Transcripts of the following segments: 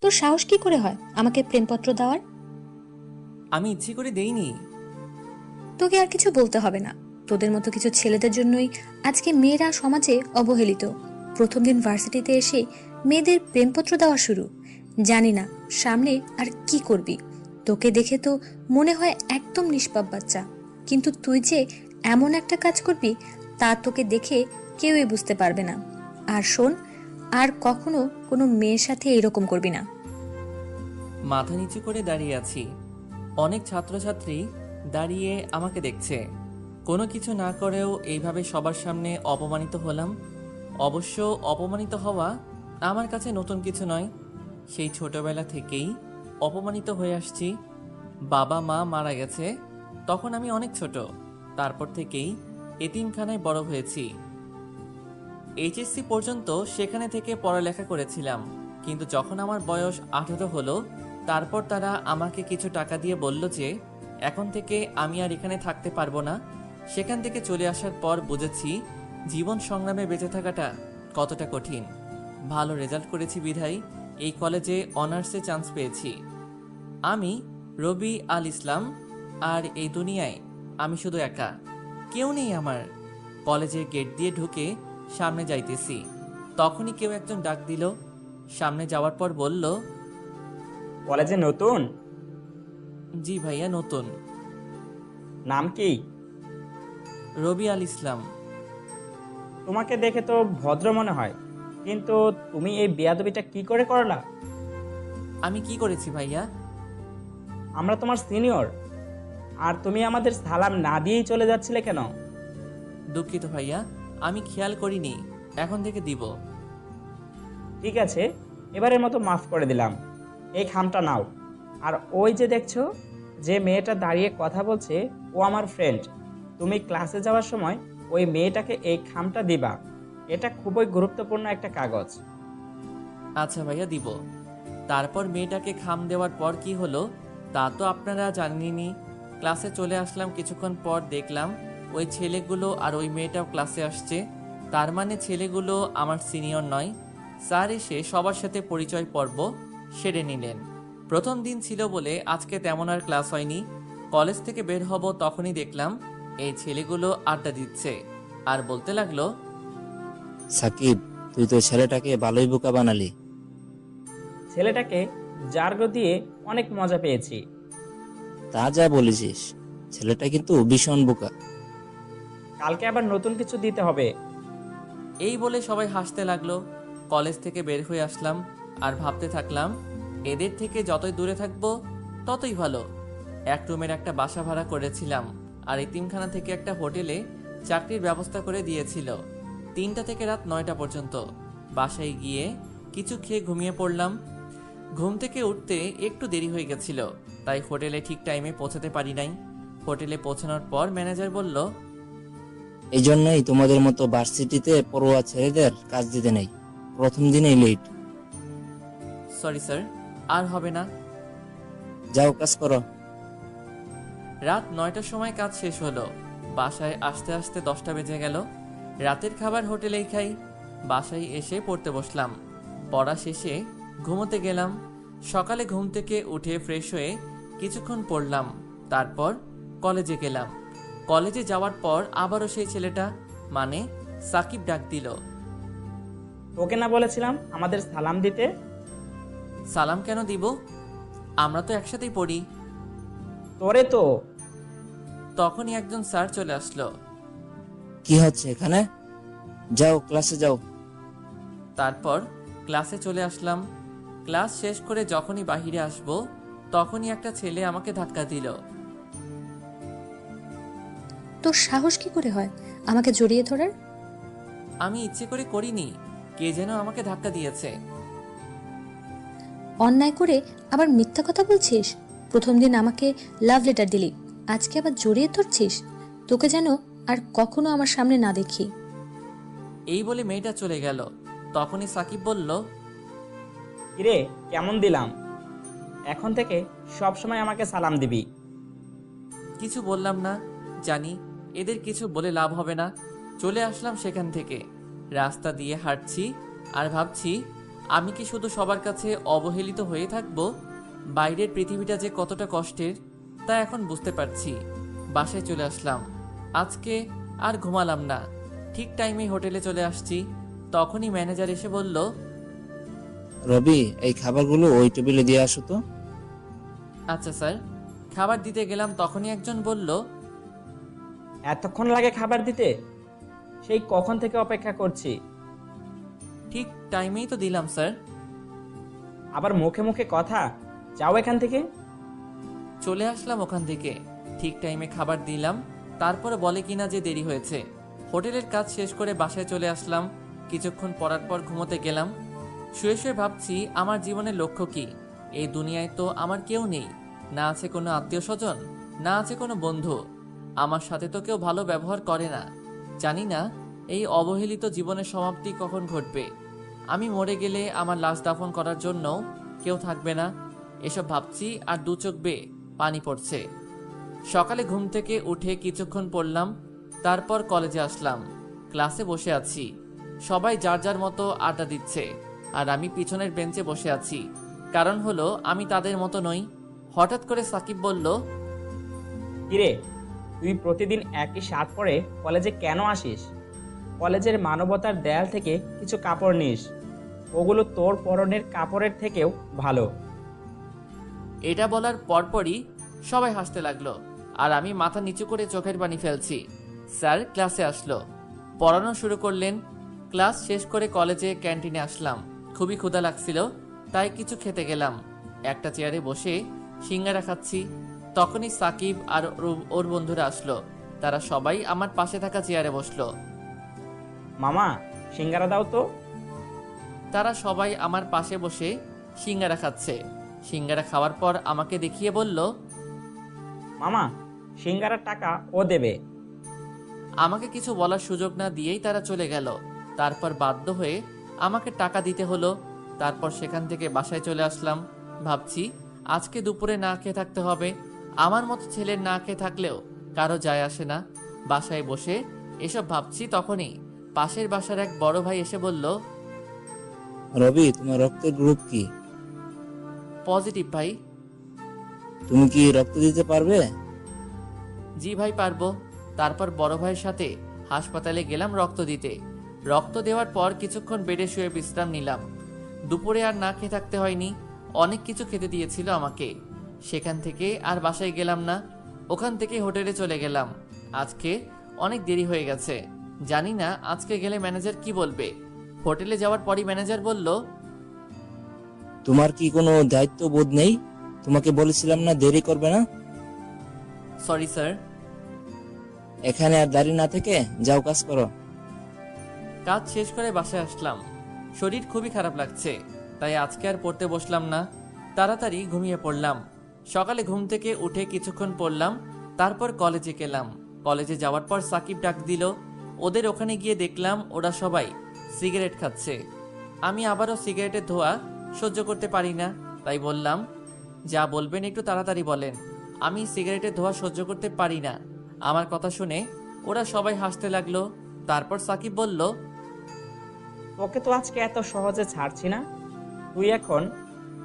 তোর সাহস কি করে হয় আমাকে প্রেমপত্র দেওয়ার? আমি ইচ্ছে করে দেইনি। তোকে আর কিছু বলতে হবে না। তোদের মতো কিছু ছেলেদের জন্যই আজকে মেয়েরা সমাজে অবহেলিত। প্রথম দিন ভার্সিটিতে এসে মেয়েদের প্রেমপত্র দেওয়া শুরু। জানি না সামনে আর কি করবি। তোকে দেখে তো মনে হয় একদম নিষ্পাপ বাচ্চা, কিন্তু তুই যে এমন একটা কাজ করবি তা তোকে দেখে কেউই বুঝতে পারবে না। আর শোন, আর কখনো কোনো মেয়ের সাথে এরকম করবি না। মাথা নিচু করে দাঁড়িয়ে আছি। অনেক ছাত্রছাত্রী দাঁড়িয়ে আমাকে দেখছে। কোনো কিছু না করেও এইভাবে সবার সামনে অপমানিত হলাম। অবশ্য অপমানিত হওয়া আমার কাছে নতুন কিছু নয়। সেই ছোটবেলা থেকেই অপমানিত হয়ে আসছি। বাবা মা মারা গেছে তখন আমি অনেক ছোট। তারপর থেকেই এতিমখানায় বড় হয়েছি। এইচএসসি পর্যন্ত সেখানে থেকে পড়ালেখা করেছিলাম। কিন্তু যখন আমার বয়স 18 হলো, তারপর তারা আমাকে কিছু টাকা দিয়ে বলল যে এখন থেকে আমি আর এখানে থাকতে পারবো না। সেখান থেকে চলে আসার পর বুঝেছি জীবন সংগ্রামে বেঁচে থাকাটা কতটা কঠিন। ভালো রেজাল্ট করেছি বিধায় এই কলেজে অনার্সে চান্স পেয়েছি। আমি রবি আল ইসলাম, আর এই দুনিয়ায় আমি শুধু একা, কেউ নেই আমার। কলেজের গেট দিয়ে ঢুকে সামনে যাইতেছি, তখনই কেউ একজন ডাক দিল। সামনে যাওয়ার পর বলল, কলেজে নতুন? জি ভাইয়া নতুন। নাম কি? রবি আল ইসলাম। তোমাকে দেখে তো ভদ্র মনে হয়, কিন্তু তুমি এই বেয়াদবিটা কি করে করলা? আমি কি করেছি ভাইয়া? আমরা তোমার সিনিয়র, আর তুমি আমাদের সালাম না দিয়েই চলে যাচ্ছিলে কেন? দুঃখিত ভাইয়া, আমি খেয়াল করিনি, এখন থেকে দিব। ঠিক আছে, এবারের মতো মাফ করে দিলাম। এই খামটা নাও। আর ওই যে দেখছো, যে মেয়েটা দাঁড়িয়ে কথা বলছে, ও আমার ফ্রেন্ড। তুমি ক্লাসে যাওয়ার সময় ওই মেয়েটাকে এই খামটা দিবা। এটা খুবই গুরুত্বপূর্ণ একটা কাগজ। আচ্ছা ভাইয়া দিব। তারপর মেয়েটাকে খাম দেওয়ার পর কি হলো তা তো আপনারা জানেনই। ক্লাসে চলে আসলাম, কিছুক্ষণ পর দেখলাম ওই ছেলেগুলো আর ওই মেয়েটাও ক্লাসে আসছে। তার মানে ছেলেগুলো আমার সিনিয়র নয়। স্যার এসে সবার সাথে পরিচয় পর্ব সেরে নিলেন। প্রথম দিন ছিল বলে আজকে তেমন আর ক্লাস হয়নি। কলেজ থেকে বের হব তখনই দেখলাম এই ছেলেগুলো আড্ডা দিচ্ছে আর বলতে লাগলো, সাকিব, তুই তো ছেলেটাকে ভালোই বোকা বানালি। ছেলেটাকে জার্গো দিয়ে অনেক মজা পেয়েছি। তা যা বলেছিস, ছেলেটা কিন্তু ভীষণ বোকা। কালকে আবার নতুন কিছু দিতে হবে। এই বলে সবাই হাসতে লাগলো। কলেজ থেকে বের হয়ে আসলাম আর ভাবতে থাকলাম এদের থেকে যতই দূরে থাকবো ততই ভালো। এক রুমের একটা বাসা ভাড়া করেছিলাম আর এতিমখানা থেকে একটা হোটেলে চাকরির ব্যবস্থা করে দিয়েছিল। 3টা থেকে রাত 9টা পর্যন্ত। বাসায় গিয়ে কিছু খেয়ে ঘুমিয়ে পড়লাম। ঘুম থেকে উঠতে একটু দেরি হয়ে গেছিল, তাই হোটেলে ঠিক টাইমে পৌঁছাতে পারি নাই। হোটেলে পৌঁছানোর পর ম্যানেজার বলল, এই জন্যই তোমাদের মতো ভার্সিটিতে পড়ুয়া ছেলেদের কাজ দিতে নেই, প্রথম দিনেই লেট। সরি স্যার, আর হবে না। যাও কাজ করো। রাত 9টার সময় কাজ শেষ হলো। বাসায় আসতে আসতে 10টা বেজে গেল। রাতের খাবার হোটেলেই খাই। বাসায় এসে পড়তে বসলাম। পড়া শেষে ঘুমোতে গেলাম। সকালে ঘুম থেকে উঠে ফ্রেশ হয়ে কিছুক্ষণ পড়লাম। তারপর কলেজে গেলাম। কলেজে যাওয়ার পর আবারও সেই ছেলেটা, মানে সাকিব, ডাক দিল। তোকে না বলেছিলাম আমাদের সালাম দিতে? সালাম কেন দিব? আমরা তো একসাথেই পড়ি। তোরে তো। তখনই একজন স্যার চলে আসলো। কি হচ্ছে এখানে? যাও ক্লাসে যাও। তারপর ক্লাসে চলে আসলাম। ক্লাস শেষ করে যখনই বাহিরে আসব তখনই একটা ছেলে আমাকে ধাক্কা দিল। তোর সাহস কি করে হয় আমাকে জড়িয়ে ধরার? আমি ইচ্ছে করে করিনি, কে যেন আমাকে ধাক্কা দিয়েছে। অন্যায় করে আবার মিথ্যা কথা বলছিস। প্রথম দিন আমাকে লাভ লেটার দিলি, আজকে আবার জড়িয়ে ধরছিস। তোকে যেন আর কখনো আমার সামনে না দেখি। এই বলে মেয়েটা চলে গেল। তখনই সাকিব বলল, কিরে, কেমন দিলাম? এখন থেকে সব সময় আমাকে সালাম দিবি। কিছু বললাম না, জানি এদের কিছু বলে লাভ হবে না। চলে আসলাম সেখান থেকে। রাস্তা দিয়ে হাঁটছি আর ভাবছি আমি কি শুধু সবার কাছে অবহেলিত হয়ে থাকব? বাইরের পৃথিবীটা যে কতটা কষ্টের তা এখন বুঝতে পারছি। বাসায় চলে আসলাম। আজকে আর ঘুমালাম না, ঠিক টাইমে হোটেলে চলে আসছি। তখনই ম্যানেজার এসে বলল, রবি, এই খাবারগুলো ওই টেবিলে দিয়ে আসো তো। আচ্ছা স্যার। খাবার দিতে গেলাম, তখনই একজন বলল, এতক্ষণ লাগে খাবার দিতে? সেই কখন থেকে অপেক্ষা করছি। ঠিক টাইমেই তো দিলাম স্যার। আবার মুখে মুখে কথা, যাও এখান থেকে। চলে আসলাম ওখান থেকে, ঠিক টাইমে খাবার দিলাম। তারপরে বলে কিনা যে দেরি হয়েছে। হোটেলের কাজ শেষ করে বাসায় চলে আসলাম। কিছুক্ষণ পরার পর ঘুমোতে গেলাম। শুয়ে শুয়ে ভাবছি আমার জীবনের লক্ষ্য কি। এই দুনিয়ায় তো আমার কেউ নেই, না আছে কোনো আত্মীয় স্বজন, না আছে কোনো বন্ধু। আমার সাথে তো কেউ ভালো ব্যবহার করে না। জানি না এই অবহেলিত জীবনের সমাপ্তি কখন ঘটবে। আমি মরে গেলে আমার লাশ দাফন করার জন্য কেউ থাকবে না। এসব ভাবছি আর দু চোখ বেয়ে পানি পড়ছে। সকালে ঘুম থেকে উঠে কিছুক্ষণ পড়লাম, তারপর কলেজে আসলাম। ক্লাসে বসে আছি, সবাই যার যার মতো আড্ডা দিচ্ছে, আর আমি পিছনের বেঞ্চে বসে আছি। কারণ হলো আমি তাদের মতো নই। হঠাৎ করে সাকিব বলল, কিরে, তুই প্রতিদিন একই শার্ট পরে কলেজে কেন আসিস? কলেজের মানবতার দেয়াল থেকে কিছু কাপড় নিস, ওগুলো তোর পরনের কাপড়ের থেকেও ভালো। এটা বলার পরপরই সবাই হাসতে লাগলো, আর আমি মাথা নিচু করে চোখের পানি ফেলছি। স্যার ক্লাসে আসলো, পড়ানো শুরু করলেন। ক্লাস শেষ করে কলেজে ক্যান্টিনে আসলাম। খুবই ক্ষুধা লাগছিল, তাই কিছু খেতে গেলাম। একটা চেয়ারে বসে সিঙ্গারা খাচ্ছি। তখনই সাকিব আর ওর বন্ধুরা আসলো। তারা সবাই আমার পাশে থাকা চেয়ারে বসলো। মামা, সিঙ্গারা দাও তো। তারা সবাই আমার পাশে বসে সিঙ্গারা খাচ্ছে। সিঙ্গারা খাওয়ার পর আমাকে দেখিয়ে বলল, মামা, সিঙ্গারার টাকা ও দেবে। আমাকে কিছু বলার সুযোগ না দিয়েই তারা চলে গেল। তারপর বাধ্য হয়ে আমাকে টাকা দিতে হলো। তারপর সেখান থেকে বাসায় চলে আসলাম। ভাবছি আজকে দুপুরে না খেয়ে থাকতে হবে। আমার মতো ছেলের না খেয়ে থাকলেও কারো যায় আসে না। বাসায় বসে এসব ভাবছি, তখনই পাশের বাসার এক বড় ভাই এসে বলল, রবি, তোমার রক্তের গ্রুপ কি? পজিটিভ ভাই। তুমি কি রক্ত দিতে পারবে? জি ভাই, পারবো। তারপর বড় ভাইয়ের সাথে হাসপাতালে গেলাম রক্ত দিতে। রক্ত দেওয়ার পর কিছুক্ষণ বেডে শুয়ে বিশ্রাম নিলাম। দুপুরে আর না খেয়ে থাকতে হয়নি, অনেক কিছু খেতে দিয়েছিল আমাকে। সেখান থেকে আর বাসায় গেলাম না, ওখান থেকে হোটেলে চলে গেলাম। আজকে অনেক দেরি হয়ে গেছে, জানি না আজকে গেলে ম্যানেজার কি বলবে। হোটেলে যাওয়ার পরই ম্যানেজার বলল, তোমার কি কোনো দায়িত্ব বোধ নেই? তোমাকে বলেছিলাম না দেরি করবে না? Sorry sir. এখানে আর দাঁড়িয়ে না থেকে যাও, কাজ করো। কাজ শেষ করে বাসায় আসলাম। শরীর খুবই খারাপ লাগছে, তাই আজকে আর পড়তে বসলাম না, তাড়াতাড়ি ঘুমিয়ে পড়লাম। সকালে ঘুম থেকে উঠে কিছুক্ষণ পড়লাম, তারপর কলেজে গেলাম। কলেজে যাওয়ার পর সাকিব ডাক দিল। ওদের ওখানে গিয়ে দেখলাম ওরা সবাই সিগারেট খাচ্ছে। আমি আবারও সিগারেটের ধোঁয়া সহ্য করতে পারি না, তাই বললাম, যা বলবেন একটু তাড়াতাড়ি বলেন, আমি সিগারেটের ধোঁয়া সহ্য করতে পারি না। আমার কথা শুনে ওরা সবাই হাসতে লাগলো। তারপর সাকিব বলল, তোকে তো আজকে এত সহজে ছাড়ছি না। তুই এখন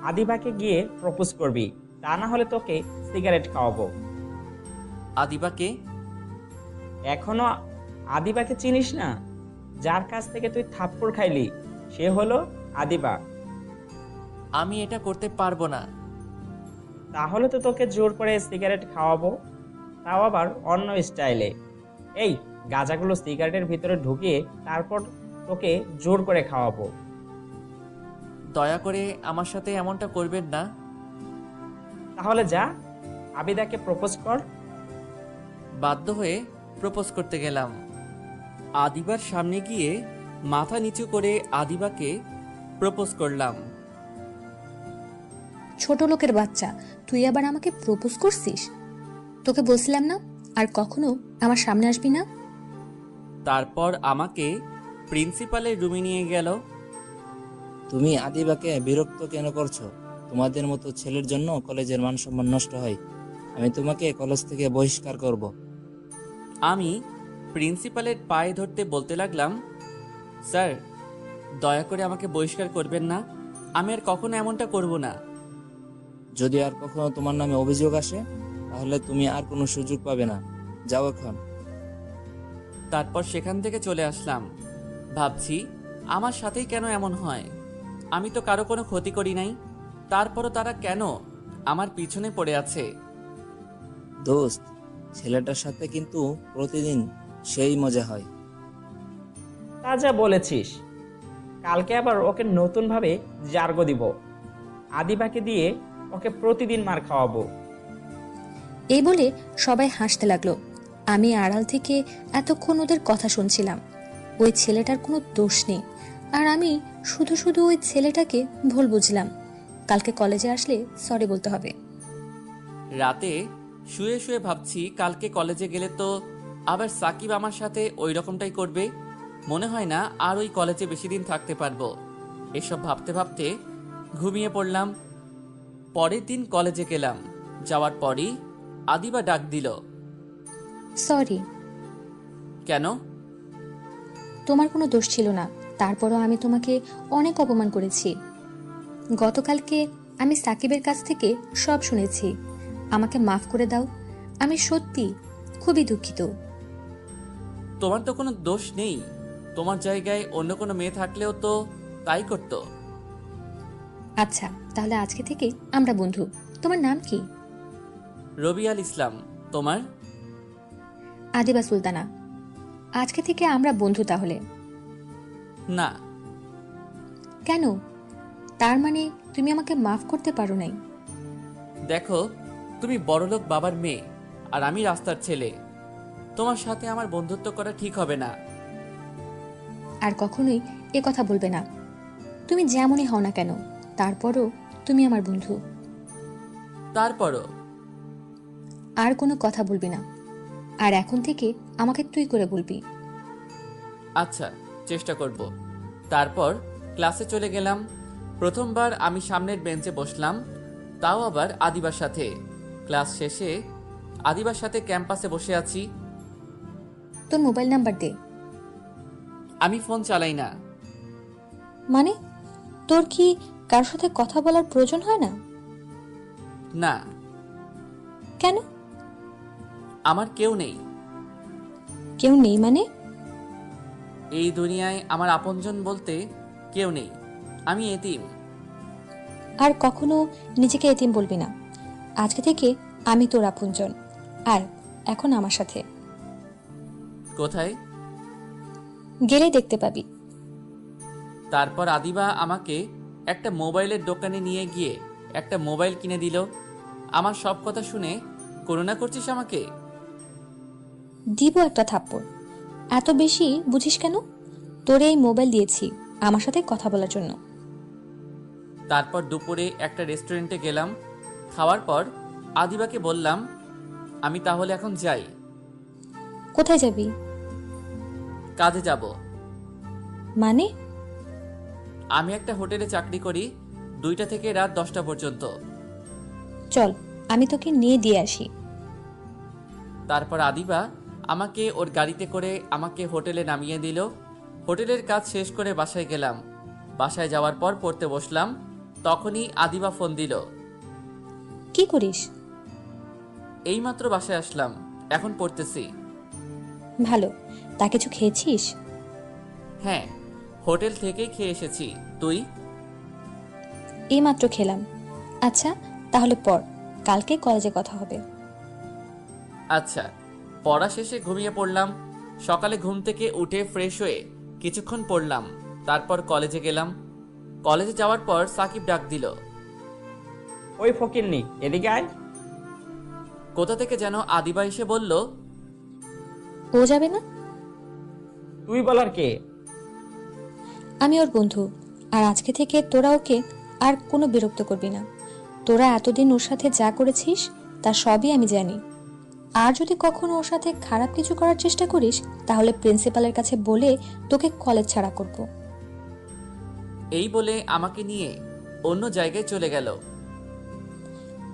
আদিবাকে গিয়ে প্রপোজ করবি, তা না হলে তোকে সিগারেট খাওয়াবো। আদিবাকে? এখনো আদিবাকে চিনিস না? যার কাছ থেকে তুই থাপ্পড় খাইলি, সে হলো আদিবা। আমি এটা করতে পারবো না। তাহলে তো তোকে জোর করে সিগারেট খাওয়াবো, তাও আবার অন্য স্টাইলে। এই গাঁজাগুলো সিগারেটের ভিতরে ঢুকিয়ে তারপর তোকে জোর করে খাওয়াবো। দয়া করে আমার সাথে এমনটা করবেন না। তাহলে যা, আবিদাকে প্রপোজ কর। বাধ্য হয়ে প্রপোজ করতে গেলাম। আদিবার সামনে গিয়ে মাথা নিচু করে আদিবাকে প্রপোজ করলাম। ছোট লোকের বাচ্চা, তুই আবার আমাকে প্রপোজ করছিস? তোকে বলছিলাম না আর কখনো আমার সামনে আসবি না। তারপর আমাকে প্রিন্সিপালের রুমে নিয়ে গেল। তুমি আদিবাকে বিরক্ত কেন করছো? তোমাদের মতো ছেলের জন্য কলেজের মান সম্মান নষ্ট হয়। আমি তোমাকে কলেজ থেকে বহিষ্কার করব। আমি প্রিন্সিপালের পায়ে ধরতে বলতে লাগলাম, স্যার দয়া করে আমাকে বহিষ্কার করবেন না। আমি আর কখনো এমনটা করব না। যদি আর কখনো তোমার নামে অভিযোগ আসে তাহলে তুমি আর কোনো সুযোগ পাবে না। যাও এখন। তারপর সেখান থেকে চলে আসলাম। ভাবছি আমার সাথেই কেন এমন হয়। আমি তো কারো কোনো ক্ষতি করি নাই, তারপরও তারা কেন আমার পিছনে পড়ে আছে। দোস্ত, ছেলেটার সাথে কিন্তু প্রতিদিন সেই মজা হয়। তা যা বলেছিস, কালকে আবার ওকে নতুনভাবে জার্গো দিব। আদিবাকে দিয়ে ওকে প্রতিদিন মার খাওয়াবো। এই বলে সবাই হাসতে লাগলো। আমি আড়াল থেকে এতক্ষণ ওদের কথা শুনছিলাম। ওই ছেলেটার কোনো দোষ নেই, আর আমি শুধু শুধু ওই ছেলেটাকে ভুল বুঝলাম। কালকে কলেজে আসলে সরি বলতে হবে। রাতে শুয়ে শুয়ে ভাবছি কালকে কলেজে গেলে তো আবার সাকিব আমার সাথে ওই রকমটাই করবে। মনে হয় না আর ওই কলেজে বেশি দিন থাকতে পারবো। এসব ভাবতে ভাবতে ঘুমিয়ে পড়লাম। পরের দিন কলেজে গেলাম। যাওয়ার পরই আদিবা ডাক দিল। সরি। কেন? তোমার কোনো দোষ ছিল না, তারপরও আমি তোমাকে অনেক অপমান করেছি। গতকালকে আমি সাকিবের কাছ থেকে সব শুনেছি। আমাকে মাফ করে দাও। আমি সত্যি খুবই দুঃখিত। তোমার তো কোনো দোষ নেই। তোমার জায়গায় অন্য কোনো মেয়ে থাকলেও তো তাই করতো। আচ্ছা, তাহলে আজকে থেকে আমরা বন্ধু। তোমার নাম কি? রবিয়াল ইসলাম। তোমার? আদিবা সুলতানা। আজকে থেকে আমরা বন্ধু তাহলে। না। কেন? তার মানে তুমি আমাকে মাফ করতে পারো নাই? দেখো, তুমি বড়লোক বাবার মেয়ে আর আমি রাস্তার ছেলে। তোমার সাথে আমার বন্ধুত্ব করা ঠিক হবে না। আর কখনোই এ কথা বলবে না। তুমি যেমনই হও না কেন, তারপরও তুমি আমার বন্ধু। তারপরও আর কোনো কথা বলবি না। আর এখন থেকে আমাকে তুই করে বলবি। আচ্ছা, চেষ্টা করব। তারপর ক্লাসে চলে গেলাম। প্রথমবার আমি সামনের বেঞ্চে বসলাম, তাও আবার আদিবার সাথে। ক্লাস শেষে আদিবার সাথে ক্যাম্পাসে বসে আছি। তোর মোবাইল নাম্বার দে। আমি ফোন চালাই না। মানে তোর কি কারোর সাথে কথা বলার প্রয়োজন হয় না? না। কেন? আমার কেউ নেই। কেউ নেই মানে? এই দুনিয়ায় আমার আপনজন বলতে কেউ নেই। আমি এতিম। আর কখনো নিজেকে এতিম বলবি না। আজকে থেকে আমি তোর আপনজন। আর এখন আমার সাথে কোথায়? গেলে দেখতে পাবি। তারপর আদিবা আমাকে একটা মোবাইলের দোকানে নিয়ে গিয়ে একটা মোবাইল কিনে দিল। আমার সব কথা শুনে করুণা করছিস আমাকে? দিব একটা থাপ্পড়। এত বেশি বুঝিস কেন? তোরে এই মোবাইল দিয়েছি আমার সাথে কথা বলার জন্য। তারপর দুপুরে একটা রেস্টুরেন্টে গেলাম। খাওয়ার পর আদিবাকে বললাম, আমি তাহলে এখন যাই। কোথায় যাবি? কাজে যাব। মানে? আমি একটা হোটেলে চাকরি করি, 2টা থেকে রাত 10টা পর্যন্ত। চল, আমি তোকে নিয়ে দিয়ে আসি। তারপর আদিবা আমাকে ওর গাড়িতে করে আমাকে হোটেলে নামিয়ে দিল। হোটেলের কাজ শেষ করে বাসায় গেলাম। বাসায় যাওয়ার পর পড়তে বসলাম, তখনই আদিবা ফোন দিল। কি করিস? এইমাত্র বাসায় আসলাম, এখন পড়তেছি। ভালো। তা কিছু খেয়েছিস? হ্যাঁ, হোটেল থেকেই খেয়ে এসেছি। তুই? এইমাত্র খেলাম। আচ্ছা, তাহলে পড়, কালকে কলেজে কথা হবে। আচ্ছা। পড়া শেষে ঘুমিয়ে পড়লাম। সকালে ঘুম থেকে উঠে ফ্রেশ হয়ে কিছুক্ষণ পড়লাম, তারপর কলেজে গেলাম। কলেজে যাওয়ার পর সাকিব ডাক দিল। ওই ফকিন্নি, এদিকে আয়। কোথা থেকে যেন আদিবা এসে বলল, ও যাবে না? তুই বলার কে? আমি ওর বন্ধু। আর আজকে থেকে তোরা ওকে আর কোনো বিরক্ত করবি না। তোরা এতদিন ওর সাথে যা করেছিস তার সবই আমি জানি। আর যদি কখনো ওর সাথে খারাপ কিছু করার চেষ্টা করিস তাহলে প্রিন্সিপালের কাছে বলে তোকে কলেজ ছাড়া করব। এই বলে আমাকে নিয়ে অন্য জায়গায় চলে গেল।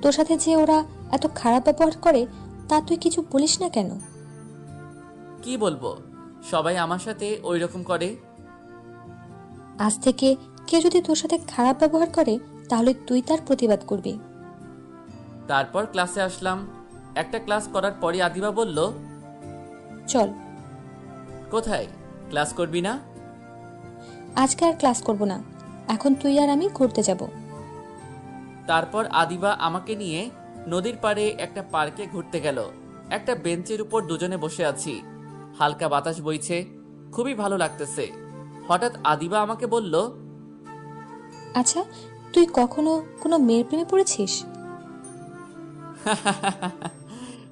তোর সাথে যে ওরা এত খারাপ ব্যবহার করে তা তুই কিছু বলিস না কেন? কি বলবো, সবাই আমার সাথে ওই রকম করে। আজ থেকে কেউ যদি তোর সাথে খারাপ ব্যবহার করে তাহলে তুই তার প্রতিবাদ করবি। তারপর ক্লাসে আসলাম। একটা ক্লাস করার পরই আদিবা বলল, চল, কোথায়? ক্লাস করবি না? আজকে আর ক্লাস করব না, এখন তুই আর আমি ঘুরতে যাব। তারপর আদিবা আমাকে নিয়ে নদীর পাড়ে একটা পার্কে ঘুরতে গেল। একটা বেঞ্চের উপর দুজনে বসে আছি, হালকা বাতাস বইছে, খুবই ভালো লাগতেছে। হঠাৎ আদিবা আমাকে বলল, আচ্ছা, তুই কখনো কোনো মেয়ের প্রেমে পড়েছিস?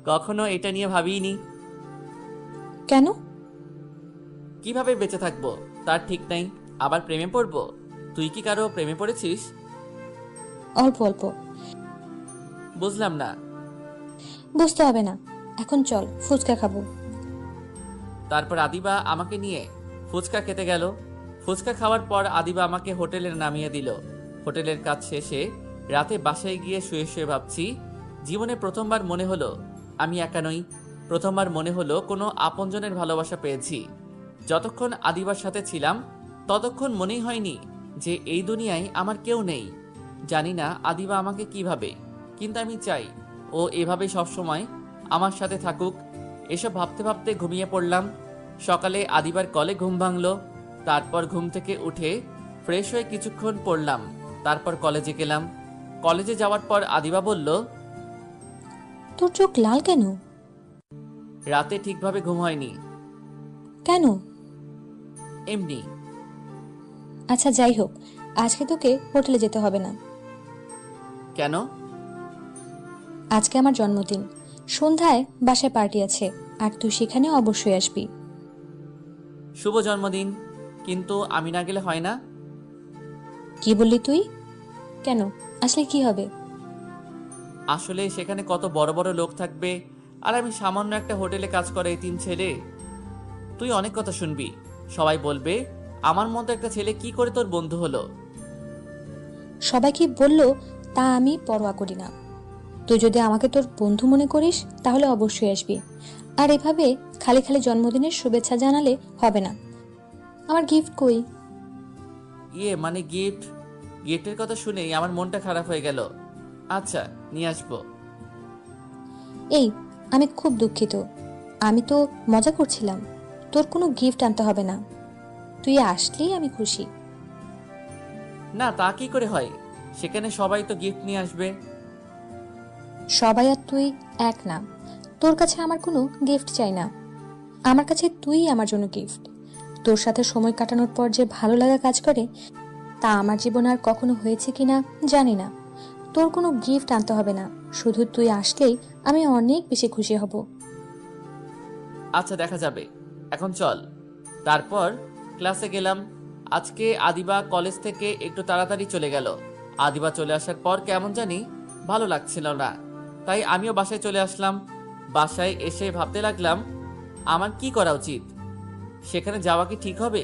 কখনো এটা নিয়ে ভাবিনি। কেন? কিভাবে বেঁচে থাকবো তার ঠিক নাই, আবার প্রেমে পড়বো? তুই কি কারো প্রেমে পড়েছিস? অল্প অল্প। বুঝলাম না। বুঝতে হবে না, এখন চল ফুচকা খাবো। তারপর আদিবা আমাকে নিয়ে ফুচকা খেতে গেল। ফুচকা খাওয়ার পর আদিবা আমাকে হোটেলে নামিয়ে দিল। হোটেলের কাজ শেষে রাতে বাসায় গিয়ে শুয়ে শুয়ে ভাবছি, জীবনে প্রথমবার মনে হলো আমি একা নই। প্রথমবার মনে হলো কোনো আপনজনের ভালোবাসা পেয়েছি। যতক্ষণ আদিবার সাথে ছিলাম ততক্ষণ মনেই হয়নি যে এই দুনিয়ায় আমার কেউ নেই। জানি না আদিবা আমাকে কি ভাবে, কিন্তু আমি চাই ও এভাবে সবসময় আমার সাথে থাকুক। এসব ভাবতে ভাবতে ঘুমিয়ে পড়লাম। সকালে আদিবার কলে ঘুম ভাঙলো। তারপর ঘুম থেকে উঠে ফ্রেশ হয়ে কিছুক্ষণ পড়লাম। তারপর কলেজে গেলাম। কলেজে যাওয়ার পর আদিবা বলল, তোর চোখ লাল কেন? রাতে ঠিকভাবে ঘুম হয়নি। কেন? এমনি। আচ্ছা যাই হোক, আজকে তোকে হোটেলে যেতে হবে না। কেন? আজকে আমার জন্মদিন, সন্ধ্যায় বাসায় পার্টি আছে, আর তুই সেখানে অবশ্যই আসবি। শুভ জন্মদিন, কিন্তু আমি না গেলে হয় না? কি বললি তুই? কেন, আসলে কি হবে? আসলে সেখানে কত বড় বড় লোক থাকবে, আর আমি সামান্য একটা হোটেলে কাজ করে এতিম ছেলে। তুই অনেক কথা শুনবি। সবাই বলবে আমার মতো একটা ছেলে কি করে তোর বন্ধু হলো। সবাই কি বললো তা আমি পরোয়া করি না। তুই যদি আমাকে তোর বন্ধু মনে করিস তাহলে অবশ্যই আসবি, আর এভাবে খালি খালি জন্মদিনের শুভেচ্ছা জানালে হবে না। আমার গিফট কই? মানে গিফট? গিফটের কথা শুনেই আমার মনটা খারাপ হয়ে গেল। আচ্ছা, নিয়ে আসবো। এই, আমি খুব দুঃখিত, আমি তো মজা করছিলাম। তোর কোনো গিফট আনতে হবে না, তুই আসলেই আমি খুশি। না, তা কি করে হয়? সেখানে সবাই তো গিফট নিয়ে আসবে। সবাই আর তুই এক না, তোর কাছে আমার কোনো গিফট চাই না। আমার কাছে তুই আমার জন্য গিফট। তোর সাথে সময় কাটানোর পর যে ভালো লাগা কাজ করে তা আমার জীবনে আর কখনো হয়েছে কিনা জানি না। তোর কোনো গিফট আনতে হবে না, শুধু তুই আসলেই আমি অনেক বেশি খুশি হব। আচ্ছা, দেখা যাবে, এখন চল। তারপর ক্লাসে গেলাম। আজকে আদিবা কলেজ থেকে একটু তাড়াতাড়ি চলে গেল। আদিবা চলে আসার পর কেমন জানি ভালো লাগছিল না, তাই আমিও বাসায় চলে আসলাম। বাসায় এসে ভাবতে লাগলাম আমার কি করা উচিত। সেখানে যাওয়া কি ঠিক হবে,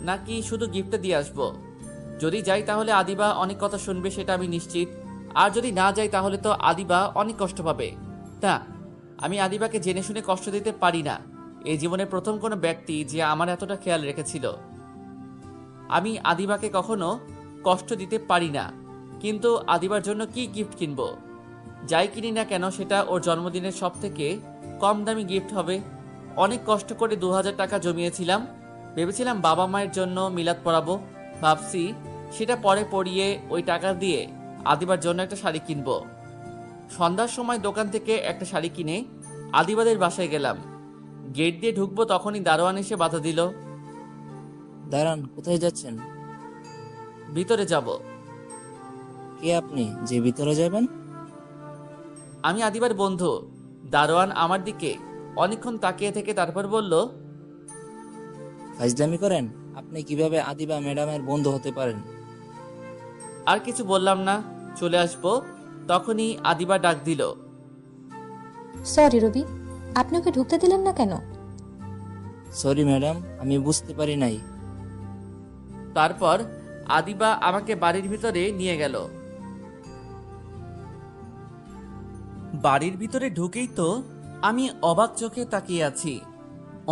নাকি শুধু গিফটটা দিয়ে আসবো? যদি যাই তাহলে আদিবা অনেক কথা শুনবে, সেটা আমি নিশ্চিত। আর যদি না যাই তাহলে তো আদিবা অনেক কষ্ট পাবে। তা আমি আদিবাকে জেনে শুনে কষ্ট দিতে পারি না। এই জীবনে প্রথম কোনো ব্যক্তি যে আমার এতটা খেয়াল রেখেছিল। আমি আদিবাকে কখনো কষ্ট দিতে পারি না। কিন্তু আদিবার জন্য কি গিফট কিনবো? যাই কিনি না কেন সেটা ওর জন্মদিনের সব থেকে কম দামি গিফট হবে। অনেক কষ্ট করে 2000 টাকা জমিয়েছিলাম। ভেবেছিলাম বাবা মায়ের জন্য মিলাদ পড়াবো। ভাবছি সেটা পরে পড়িয়ে ওই টাকা দিয়ে আদিবার জন্য একটা শাড়ি কিনবো। সন্ধ্যার সময় দোকান থেকে একটা শাড়ি কিনে আদিবাদের বাসায় গেলাম। গেট দিয়ে ঢুকবো তখনই দারোয়ান এসে বাধা দিল। দাঁড়ান, কোথায় যাচ্ছেন? ভিতরে যাব। কে আপনি যে ভিতরে যাবেন? আমি আদিবার বন্ধু। দারোয়ান আমার দিকে অনেকক্ষণ তাকিয়ে থেকে তারপর বলল, ফাজলামি করেন? আপনি কিভাবে আদিবা ম্যাডামের বন্ধু হতে পারেন? আর কিছু বললাম না, চলে আসবো। তখনই আদিবা ডাক দিল, সরি রবি, আপনি ওকে ঢুকতে দিলেন না কেন? সরি ম্যাডাম, আমি বুঝতে পারি নাই। তারপর আদিবা আমাকে বাড়ির ভিতরে নিয়ে গেল। বাড়ির ভিতরে ঢুকেই তো আমি অবাক চোখে তাকিয়ে আছি।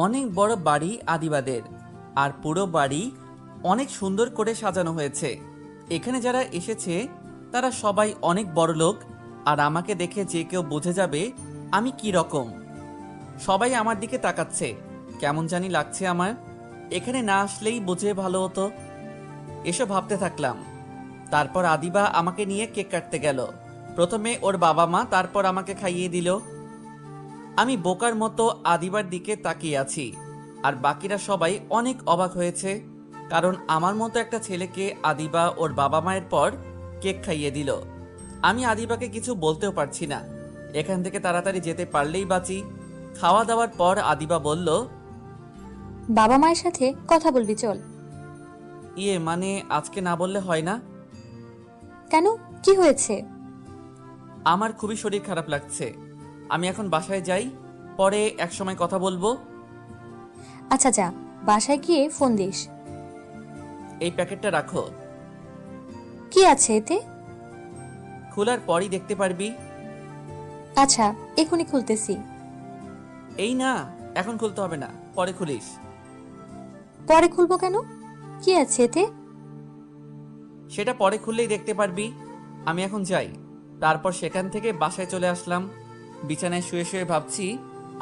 অনেক বড় বাড়ি আদিবাদের, আর পুরো বাড়ি অনেক সুন্দর করে সাজানো হয়েছে। এখানে যারা এসেছে তারা সবাই অনেক বড় লোক, আর আমাকে দেখে যে কেউ বুঝে যাবে আমি কি রকম। সবাই আমার দিকে তাকাচ্ছে, কেমন জানি লাগছে আমার। এখানে না আসলেই বুঝে ভালো হতো। এসব ভাবতে থাকলাম। তারপর আদিবা আমাকে নিয়ে কেক কাটতে গেল। প্রথমে ওর বাবা মা, তারপর আমাকে খাইয়ে দিল। আমি বোকার মতো আদিবার দিকে তাকিয়ে আছি, আর বাকিরা সবাই অনেক অবাক হয়েছে, কারণ আমার মতো একটা ছেলেকে আদিবা ওর বাবা মায়ের পর কেক খাইয়ে দিল। আমি আদিবাকে কিছু বলতেও পারছি না। এখান থেকে তাড়াতাড়ি যেতে পারলেই বাঁচি। খাওয়া দাওয়ার পর আদিবা বলল, বাবা মায়ের সাথে কথা বলবি, চল। ইয়ে মানে আজকে না বললে হয় না? কেন, কি হয়েছে? আমার খুবই শরীর খারাপ লাগছে। আমি এখন বাসায় যাই, পরে একসময় কথা বলবো। আচ্ছা যা, বাসায় গিয়ে ফোন দিস। এই প্যাকেটটা রাখো, কি আছে এতে? খোলার পরই দেখতে পারবি। আচ্ছা, এখনই খুলতেছি। এই না, এখন খুলতে হবে না, পরে খুলিস। পরে খুলবো কেন? কি আছে এতে? সেটা পরে খুললেই দেখতে পারবি। আমি এখন যাই। তারপর সেখান থেকে বাসায় চলে আসলাম। বিছানায় শুয়ে শুয়ে ভাবছি,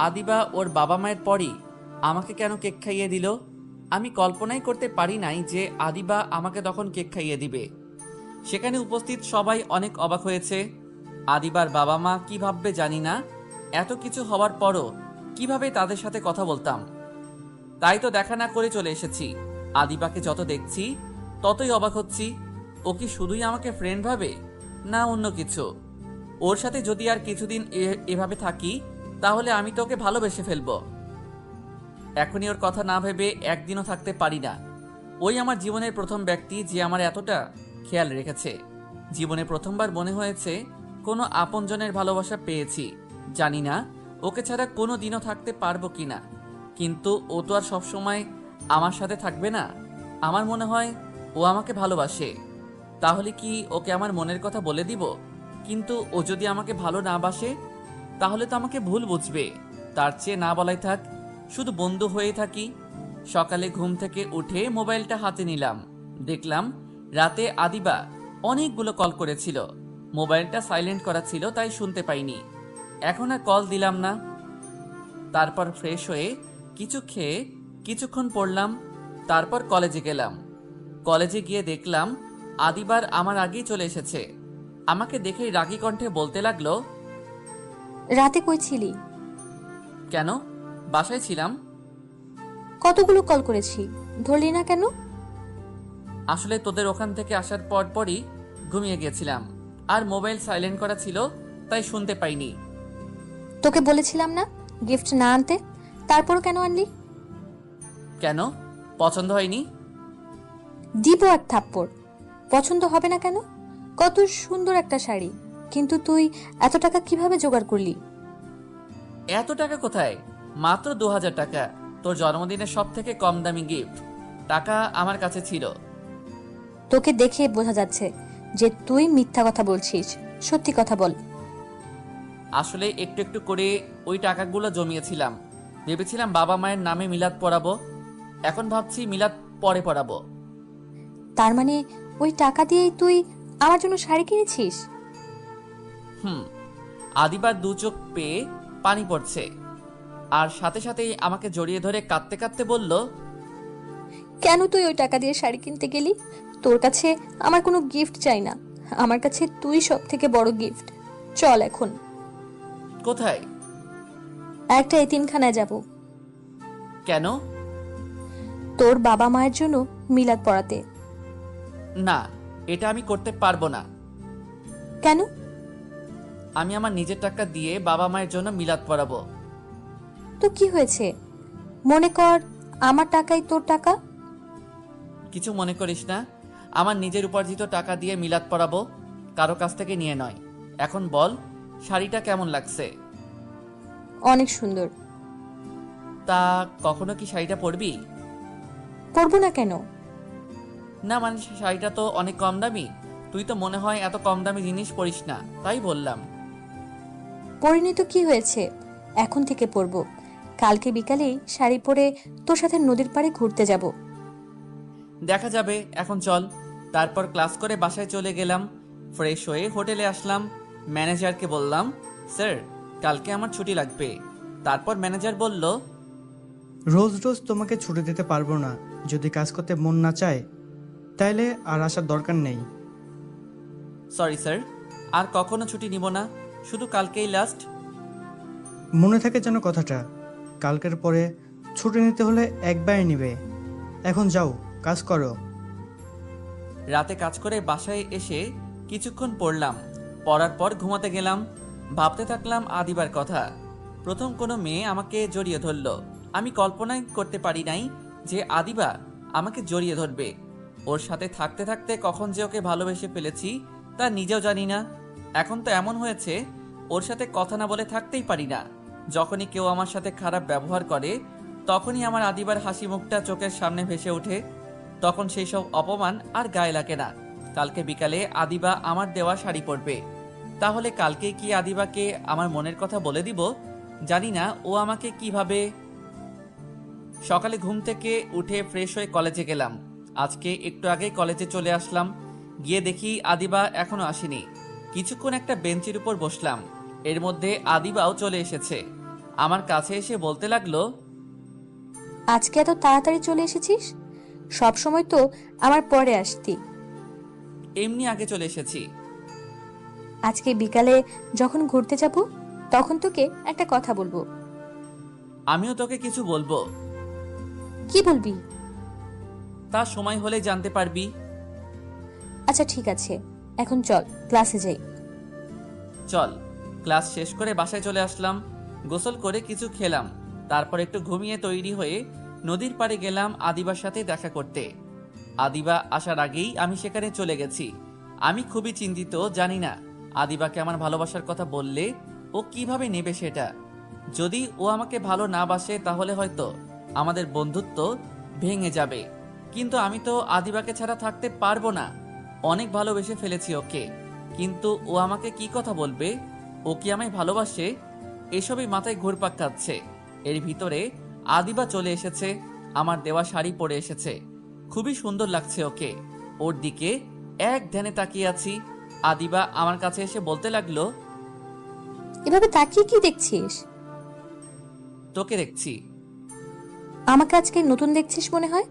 আদিবা ওর বাবা মায়ের পরই আমাকে কেন কেক খাইয়ে দিল। আমি কল্পনাই করতে পারি নাই যে আদিবা আমাকে তখন কেক খাইয়ে দিবে। সেখানে উপস্থিত সবাই অনেক অবাক হয়েছে। আদিবার বাবা মা কি ভাববে জানি না। এত কিছু হওয়ার পরও কিভাবে তাদের সাথে কথা বলতাম। তাই তো দেখা না করে চলে এসেছি। আদিবাকে যত দেখছি ততই অবাক হচ্ছি। ও কি শুধুই আমাকে ফ্রেন্ড ভাবে, না অন্য কিছু? ওর সাথে যদি আর কিছুদিন এভাবে থাকি তাহলে আমি তো ওকে ভালোবেসে ফেলবো। এখনই ওর কথা না ভেবে একদিনও থাকতে পারি না। ওই আমার জীবনের প্রথম ব্যক্তি যে আমার এতটা খেয়াল রেখেছে। জীবনে প্রথমবার মনে হয়েছে কোনো আপনজনের ভালোবাসা পেয়েছি। জানি না ওকে ছাড়া কোনো দিনও থাকতে পারবো কিনা, কিন্তু ও তো আর সবসময় আমার সাথে থাকবে না। আমার মনে হয় ও আমাকে ভালোবাসে। তাহলে কি ওকে আমার মনের কথা বলে দিব? কিন্তু ও যদি আমাকে ভালো না বাসে তাহলে তো আমাকে ভুল বুঝবে। তার চেয়ে না বলাই থাক, শুধু বন্ধু হয়ে থাকি। সকালে ঘুম থেকে উঠে মোবাইলটা হাতে নিলাম, দেখলাম রাতে আদিবা অনেকগুলো কল করেছিল। মোবাইলটা সাইলেন্ট করা ছিল, তাই শুনতে পাইনি। এখন আর কল দিলাম না। তারপর ফ্রেশ হয়ে কিছু খেয়ে কিছুক্ষণ পড়লাম। তারপর কলেজে গেলাম। কলেজে গিয়ে দেখলাম আদিবার আমার আগেই চলে এসেছে। আমাকে দেখেই রাগী কণ্ঠে বলতে লাগলো, রাতে কই ছিলি? কেন, বাসায় ছিলাম। কতগুলো কল করেছি, ধরলি না কেন? আসলে তোদের ওখান থেকে আসার পর পরই ঘুমিয়ে গেছিলাম, আর মোবাইল সাইলেন্ট করা ছিল, তাই শুনতে পাইনি। তোকে বলেছিলাম না গিফট না আনতে, তারপর কেন আনলি? কেন, পছন্দ হয়নি? দিব এক থাপ্পড়। পছন্দ হবে না কেন? কত সুন্দর একটা শাড়ি, কিন্তু তুই এত টাকা কিভাবে জোগাড় করলি? এত টাকা কোথায়? মাত্র 2000 টাকা। তোর জন্মদিনের সব থেকে কম দামি গিফট। টাকা আমার কাছে ছিল। তোকে দেখে বোঝা যাচ্ছে যে তুই মিথ্যা কথা বলছিস। সত্যি কথা বল। আসলে একটু একটু করে ওই টাকাগুলো জমিয়েছিলাম। ভেবেছিলাম বাবা মায়ের নামে মিলাদ পড়াবো। এখন ভাবছি মিলাদ পরে পড়াবো। তার মানে ওই টাকা দিয়েই তুই আমার জন্য শাড়ি কিনেছিস? আদিবার দু চোখ পেয়ে পানি পড়ছে, আর সাথে সাথেই আমাকে জড়িয়ে ধরে কাঁদতে কাঁদতে বলল, কেন তুই ওই টাকা দিয়ে শাড়ি কিনতে গেলি? তোর কাছে আমার কোনো গিফট চাই না, আমার কাছে তুই সব থেকে বড় গিফট। চল এখন। কোথায়? একটা এতিমখানায় যাব। কেন? তোর বাবা মায়ের জন্য মিলাদ পড়াতে। না, এটা আমি করতে পারবো না। কেন? আমি আমার নিজের টাকা দিয়ে বাবা মায়ের জন্য মিলাদ পড়াবো। তো কি হয়েছে? মনে কর আমার টাকাই তোর টাকা। কিছু মনে করিস না। আমার নিজের উপার্জিত টাকা দিয়ে মিলাদ পড়াবো, কারো কাছ থেকে নিয়ে নয়। এখন বল, শাড়িটা কেমন লাগছে? অনেক সুন্দর। তা কখনো কি শাড়িটা পরবি? পরবো না কেন? না মানে শাড়িটা তো অনেক কম দামি। তুই তো মনে হয় এত কম দামি জিনিস পরিস না, তাই বললাম। পরিনি তো কি হয়েছে, এখন থেকে পরবো। কালকে বিকালেই শাড়ি পরে তোর সাথে নদীর পাড়ে ঘুরতে যাব। দেখা যাবে, এখন চল। তারপর ক্লাস করে বাসায় চলে গেলাম। ফ্রেশ হয়ে হোটেলে আসলাম। ম্যানেজারকে বললাম, স্যার কালকে আমার ছুটি লাগবে। তারপর ম্যানেজার বলল, রোজ রোজ তোমাকে ছুটি দিতে পারবো না। যদি কাজ করতে মন না চায় তাইলে আর আসার দরকার নেই। সরি স্যার, আর কখনো ছুটি নিব না, শুধু কালকেই লাস্ট। মনে থাকে যেন কথাটা। কালকের পরে ছুটি নিতে হলে একবারই নিবে। এখন যাও, কাজ করো। রাতে কাজ করে বাসায় এসে কিছুক্ষণ পড়লাম। পড়ার পর ঘুমাতে গেলাম। ভাবতে থাকলাম আদিবার কথা। প্রথম কোনো মেয়ে আমাকে জড়িয়ে ধরল। আমি কল্পনাই করতে পারি নাই যে আদিবা আমাকে জড়িয়ে ধরবে। ওর সাথে থাকতে থাকতে কখন যে ওকে ভালোবেসে ফেলেছি তা নিজেও জানি না। এখন তো এমন হয়েছে ওর সাথে কথা না বলে থাকতেই পারি না। যখনই কেউ আমার সাথে খারাপ ব্যবহার করে তখনই আমার আদিবার হাসি মুখটা চোখের সামনে ভেসে ওঠে। তখন সেই সব অপমান আর গায়ে লাগে না। কালকে বিকালে আদিবা আমার দেওয়া শাড়ি পরবে। তাহলে কালকে কি আদিবাকে আমার মনের কথা বলে দিব? জানি না ও আমাকে কিভাবে। সকালে ঘুম থেকে উঠে ফ্রেশ হয়ে কলেজে গেলাম। আজকে একটু আগেই কলেজে চলে আসলাম। গিয়ে দেখি আদিবা এখনো আসেনি। কিছুক্ষণ একটা বেঞ্চের উপর বসলাম। এর মধ্যে আদিবাও চলে এসেছে। আমার কাছে এসে বলতে লাগলো, আজকে এত তাড়াতাড়ি চলে এসেছিস? সব সময় তো আমার পরে আসতি। এমনি আগে চলে এসেছি। আজকে বিকালে যখন ঘুরতে যাব তখন তোকে একটা কথা বলবো। আমিও তোকে কিছু বলবো। কি বলবি? তা সময় হলে জানতে পারবি। আচ্ছা ঠিক আছে, এখন চল ক্লাসে যাই। চল। ক্লাস শেষ করে বাসায় চলে আসলাম। গোসল করে কিছু খেলাম। তারপর একটু ঘুমিয়ে তৈরি হয়ে নদীর পাড়ে গেলাম আদিবার সাথে দেখা করতে। আদিবা আসার আগেই আমি সেখানে চলে গেছি। আমি খুবই চিন্তিত, জানি না আদিবাকে আমার ভালোবাসার কথা বললে ও কিভাবে নেবে সেটা। যদি ও আমাকে ভালো না বাসে তাহলে হয়তো আমাদের বন্ধুত্ব ভেঙে যাবে। কিন্তু আমি তো আদিবাকে ছাড়া থাকতে পারবো না। অনেক ভালোবেসে ফেলেছি ওকে। কিন্তু ও আমাকে কি কথা বলবে? ও কি আমায় ভালোবাসে? এসবই মাথায় ঘুরপাক খাচ্ছে। এর ভিতরে আদিবা চলে এসেছে। আমার দেওয়া শাড়ি পরে এসেছে। খুবই সুন্দর লাগছে ওকে। ওর দিকে এক ধ্যানে তাকিয়ে আছি। আদিবা আমার কাছে এসে বলতে লাগলো, এভাবে তাকিয়ে কি দেখছিস? তোকে দেখছি। আমাকে আজকে নতুন দেখছিস মনে হয়।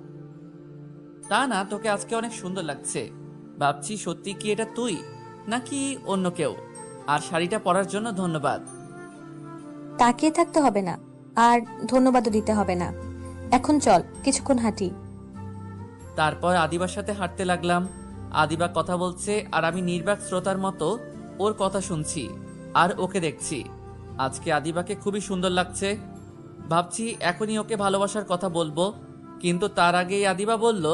তা না, তোকে আজকে অনেক সুন্দর লাগছে। ভাবছি সত্যি কি এটা তুই নাকি অন্য কেউ। আর শাড়িটা পরার জন্য ধন্যবাদ। তাকিয়ে থাকতে হবে না, আর ধন্যবাদও দিতে হবে না। এখন চল কিছুক্ষণ হাঁটি। তারপর আদিবার সাথে হাঁটতে লাগলাম। আদিবা কথা বলছে আর আমি নির্বাক শ্রোতার মতো ওর কথা শুনছি আর ওকে দেখছি। আজকে আদিবাকে খুবই সুন্দর লাগছে। ভাবছি এখনই ওকে ভালোবাসার কথা বলবো, কিন্তু তার আগেই আদিবা বলল,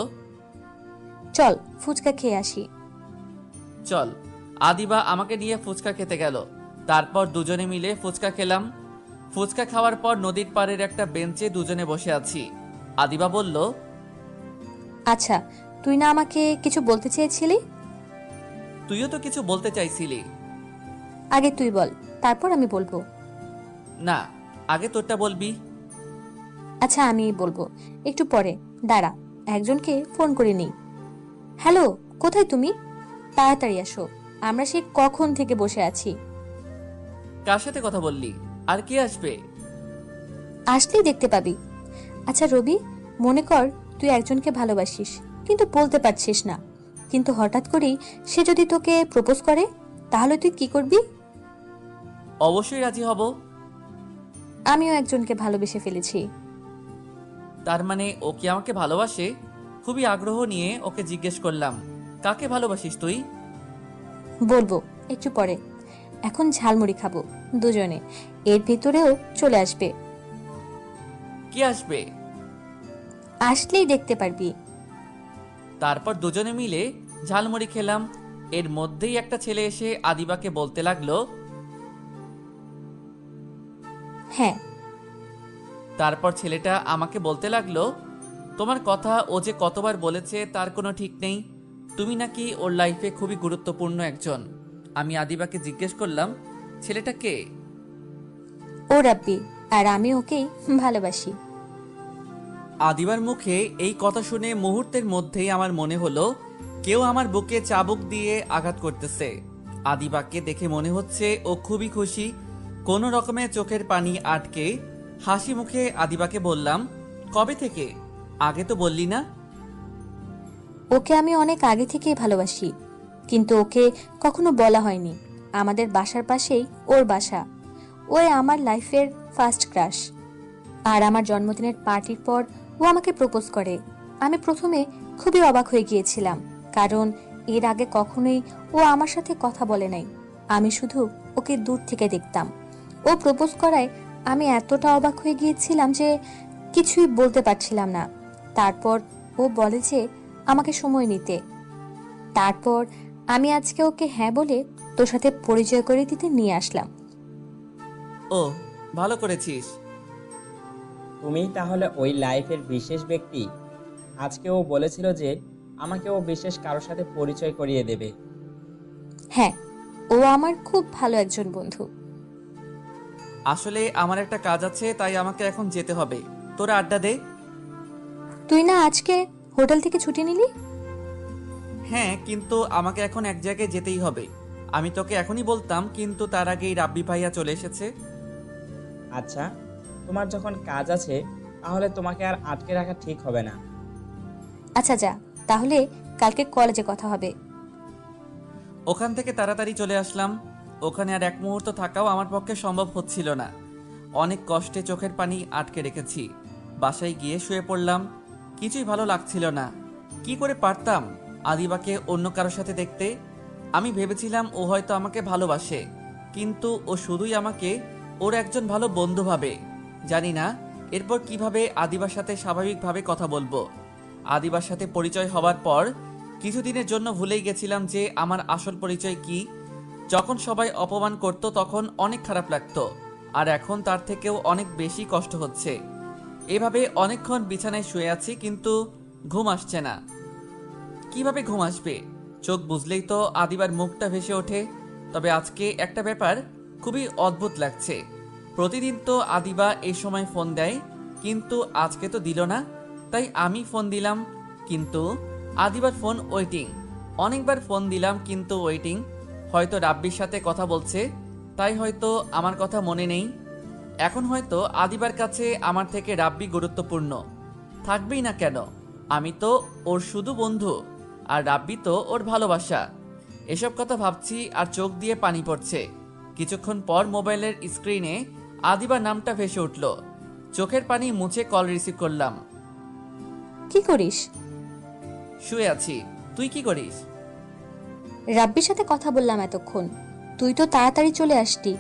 চল ফুচকা খেয়ে আসি। চল। আদিবা আমাকে নিয়ে ফুচকা খেতে গেল। তারপর দুজনে মিলে ফুচকা খেলাম। ফুচকা খাওয়ার পর নদীর পাড়ের একটা বেঞ্চে দুজনে বসে আছি। আদিবা বলল, আচ্ছা, তুই না আমাকে কিছু বলতে চেয়েছিলি? তুইও তো কিছু বলতে চাইছিলি। আগে তুই বল, তারপর আমি বলবো। না, আগে তোরটা বলবি। আচ্ছা আমি বলবো, একটু পরে দাঁড়া, একজনকে ফোন করে নিই। হ্যালো, কোথায় তুমি? তাড়াতাড়ি আসো, আমরা সে কখন থেকে বসে আছি। কার সাথে কথা বললি? আর কে আসবে? আসলেই দেখতে পাবি। আচ্ছা রবি, মনে কর তুই একজনকে ভালোবাসিস কিন্তু বলতে পারছিস না, কিন্তু হঠাৎ করেই সে যদি তোকে প্রপোজ করে, তাহলে তুই কি করবি? অবশ্যই রাজি হব। আমিও একজনকে ভালোবেসে ফেলেছি। তার মানে ও কি আমাকে ভালোবাসে? খুবই আগ্রহ নিয়ে ওকে জিজ্ঞেস করলাম, কাকে ভালোবাসিস তুই? বলবো একটু পরে। এখন ঝালমুড়ি খাবো দুজনে, এর ভিতরেও চলে আসবে। কে আসবে? আসলেই দেখতে পারবি। তারপর দুজনে মিলে ঝালমুড়ি খেলাম। এর মধ্যেই একটা ছেলে এসে আদিবাকে বলতে লাগলো, হ্যাঁ। তারপর ছেলেটা আমাকে বলতে লাগলো, তোমার কথা ও যে কতবার বলেছে তার কোনো ঠিক নেই। তুমি নাকি ওর লাইফে খুবই গুরুত্বপূর্ণ একজন। আমি আদিবাকে জিজ্ঞেস করলাম, ছেলেটা কে? ও রাব্বি, আর আমি ওকেই ভালোবাসি। আদিবার মুখে এই কথা শুনে মুহূর্তের মধ্যেই আমার মনে হলো কেউ আমার বুকে চাবুক দিয়ে আঘাত করতেছে। আদিবাকে দেখে মনে হচ্ছে ও খুবই খুশি। কোনো রকমে চোখের পানি আটকে হাসি মুখে আদিবাকে বললাম, কবে থেকে? আগে তো বললি না। ওকে আমি অনেক আগে থেকেই ভালোবাসি, কিন্তু ওকে কখনো বলা হয়নি। আমাদের বাসার পাশেই ওর বাসা। ওই আমার লাইফের ফার্স্ট ক্রাশ। আর আমার জন্মদিনের পার্টির পর ও আমাকে প্রপোজ করে। আমি প্রথমে খুবই অবাক হয়ে গিয়েছিলাম, কারণ এর আগে কখনোই ও আমার সাথে কথা বলে নাই। আমি শুধু ওকে দূর থেকে দেখতাম। ও প্রপোজ করায় আমি এতটা অবাক হয়ে গিয়েছিলাম যে কিছুই বলতে পারছিলাম না। তারপর ও বলে যে আমাকে সময় নিতে। তারপর আমি আজকে ওকে হ্যাঁ বলে তোর সাথে পরিচয় করে দিতে নিয়ে আসলাম। ও, ভালো করেছিস। তুমি তাহলে ওই লাইফের বিশেষ ব্যক্তি। আজকে ও বলেছিল যে আমাকে ও বিশেষ কারোর সাথে পরিচয় করিয়ে দেবে। হ্যাঁ, ও আমার খুব ভালো একজন বন্ধু। আসলে আমার একটা কাজ আছে, তাই আমাকে এখন যেতে হবে। তোরা আড্ডা দে। তুই না আজকে হোটেল থেকে ছুটি নিলি? হ্যাঁ, কিন্তু আমাকে এখন এক জায়গায় যেতেই হবে। আমি তোকে এখনই বলতাম, কিন্তু তার আগেই রাব্বি ভাইয়া চলে এসেছে। আচ্ছা, তোমার যখন কাজ আছে তাহলে তোমাকে আর আটকে রাখা ঠিক হবে না। আচ্ছা যা, তাহলে কালকে কলেজে কথা হবে। ওখান থেকে তাড়াতাড়ি চলে আসলাম। ওখানে আর এক মুহূর্ত থাকাও আমার পক্ষে সম্ভব হচ্ছিল না। অনেক কষ্টে চোখের পানি আটকে রেখেছি। বাসায় গিয়ে শুয়ে পড়লাম। কিছুই ভালো লাগছিল না। কি করে পারতাম আদিবাকে অন্য কারোর সাথে দেখতে? আমি ভেবেছিলাম ও হয়তো আমাকে ভালোবাসে, কিন্তু ও শুধুই আমাকে ওর একজন ভালো বন্ধু ভাবে। জানি না এরপর কিভাবে আদিবার সাথে স্বাভাবিকভাবে কথা বলবো। আদিবার সাথে পরিচয় হবার পর কিছুদিনের জন্য ভুলেই গেছিলাম যে আমার আসল পরিচয় কি। যখন সবাই অপমান করত তখন অনেক খারাপ লাগতো, আর এখন তার থেকেও অনেক বেশি কষ্ট হচ্ছে। এভাবে অনেকক্ষণ বিছানায় শুয়ে আছি, কিন্তু ঘুম আসছে না। কিভাবে ঘুম আসবে? চোখ বুঝলেই তো আদিবার মুখটা ভেসে ওঠে। তবে আজকে একটা ব্যাপার খুবই অদ্ভুত লাগছে। প্রতিদিন তো আদিবা এই সময় ফোন দেয়, কিন্তু আজকে তো দিল না। তাই আমি ফোন দিলাম, কিন্তু আদিবার ফোন ওয়েটিং। অনেকবার ফোন দিলাম, কিন্তু ওয়েটিং। হয়তো রাব্বির সাথে কথা বলছে, তাই হয়তো আমার কথা মনে নেই। এখন হয়তো আদিবার কাছে আমার থেকে রাব্বি গুরুত্বপূর্ণ। থাকবেই না কেন? আমি তো ওর শুধু বন্ধু, আর রাব্বি তো ওর ভালোবাসা। এসব কথা ভাবছি আর চোখ দিয়ে পানি পড়ছে। কিছুক্ষণ পর মোবাইলের স্ক্রিনে আদিবার নামটা ভেসে উঠল। চোখের পানি মুছে কল রিসিভ করলাম। কি করিস? শুয়ে আছি। তুই কি করিস? রাব্বির সাথে কথা বললাম এতক্ষণ। তুই তো তাড়াতাড়ি চলে আসতি।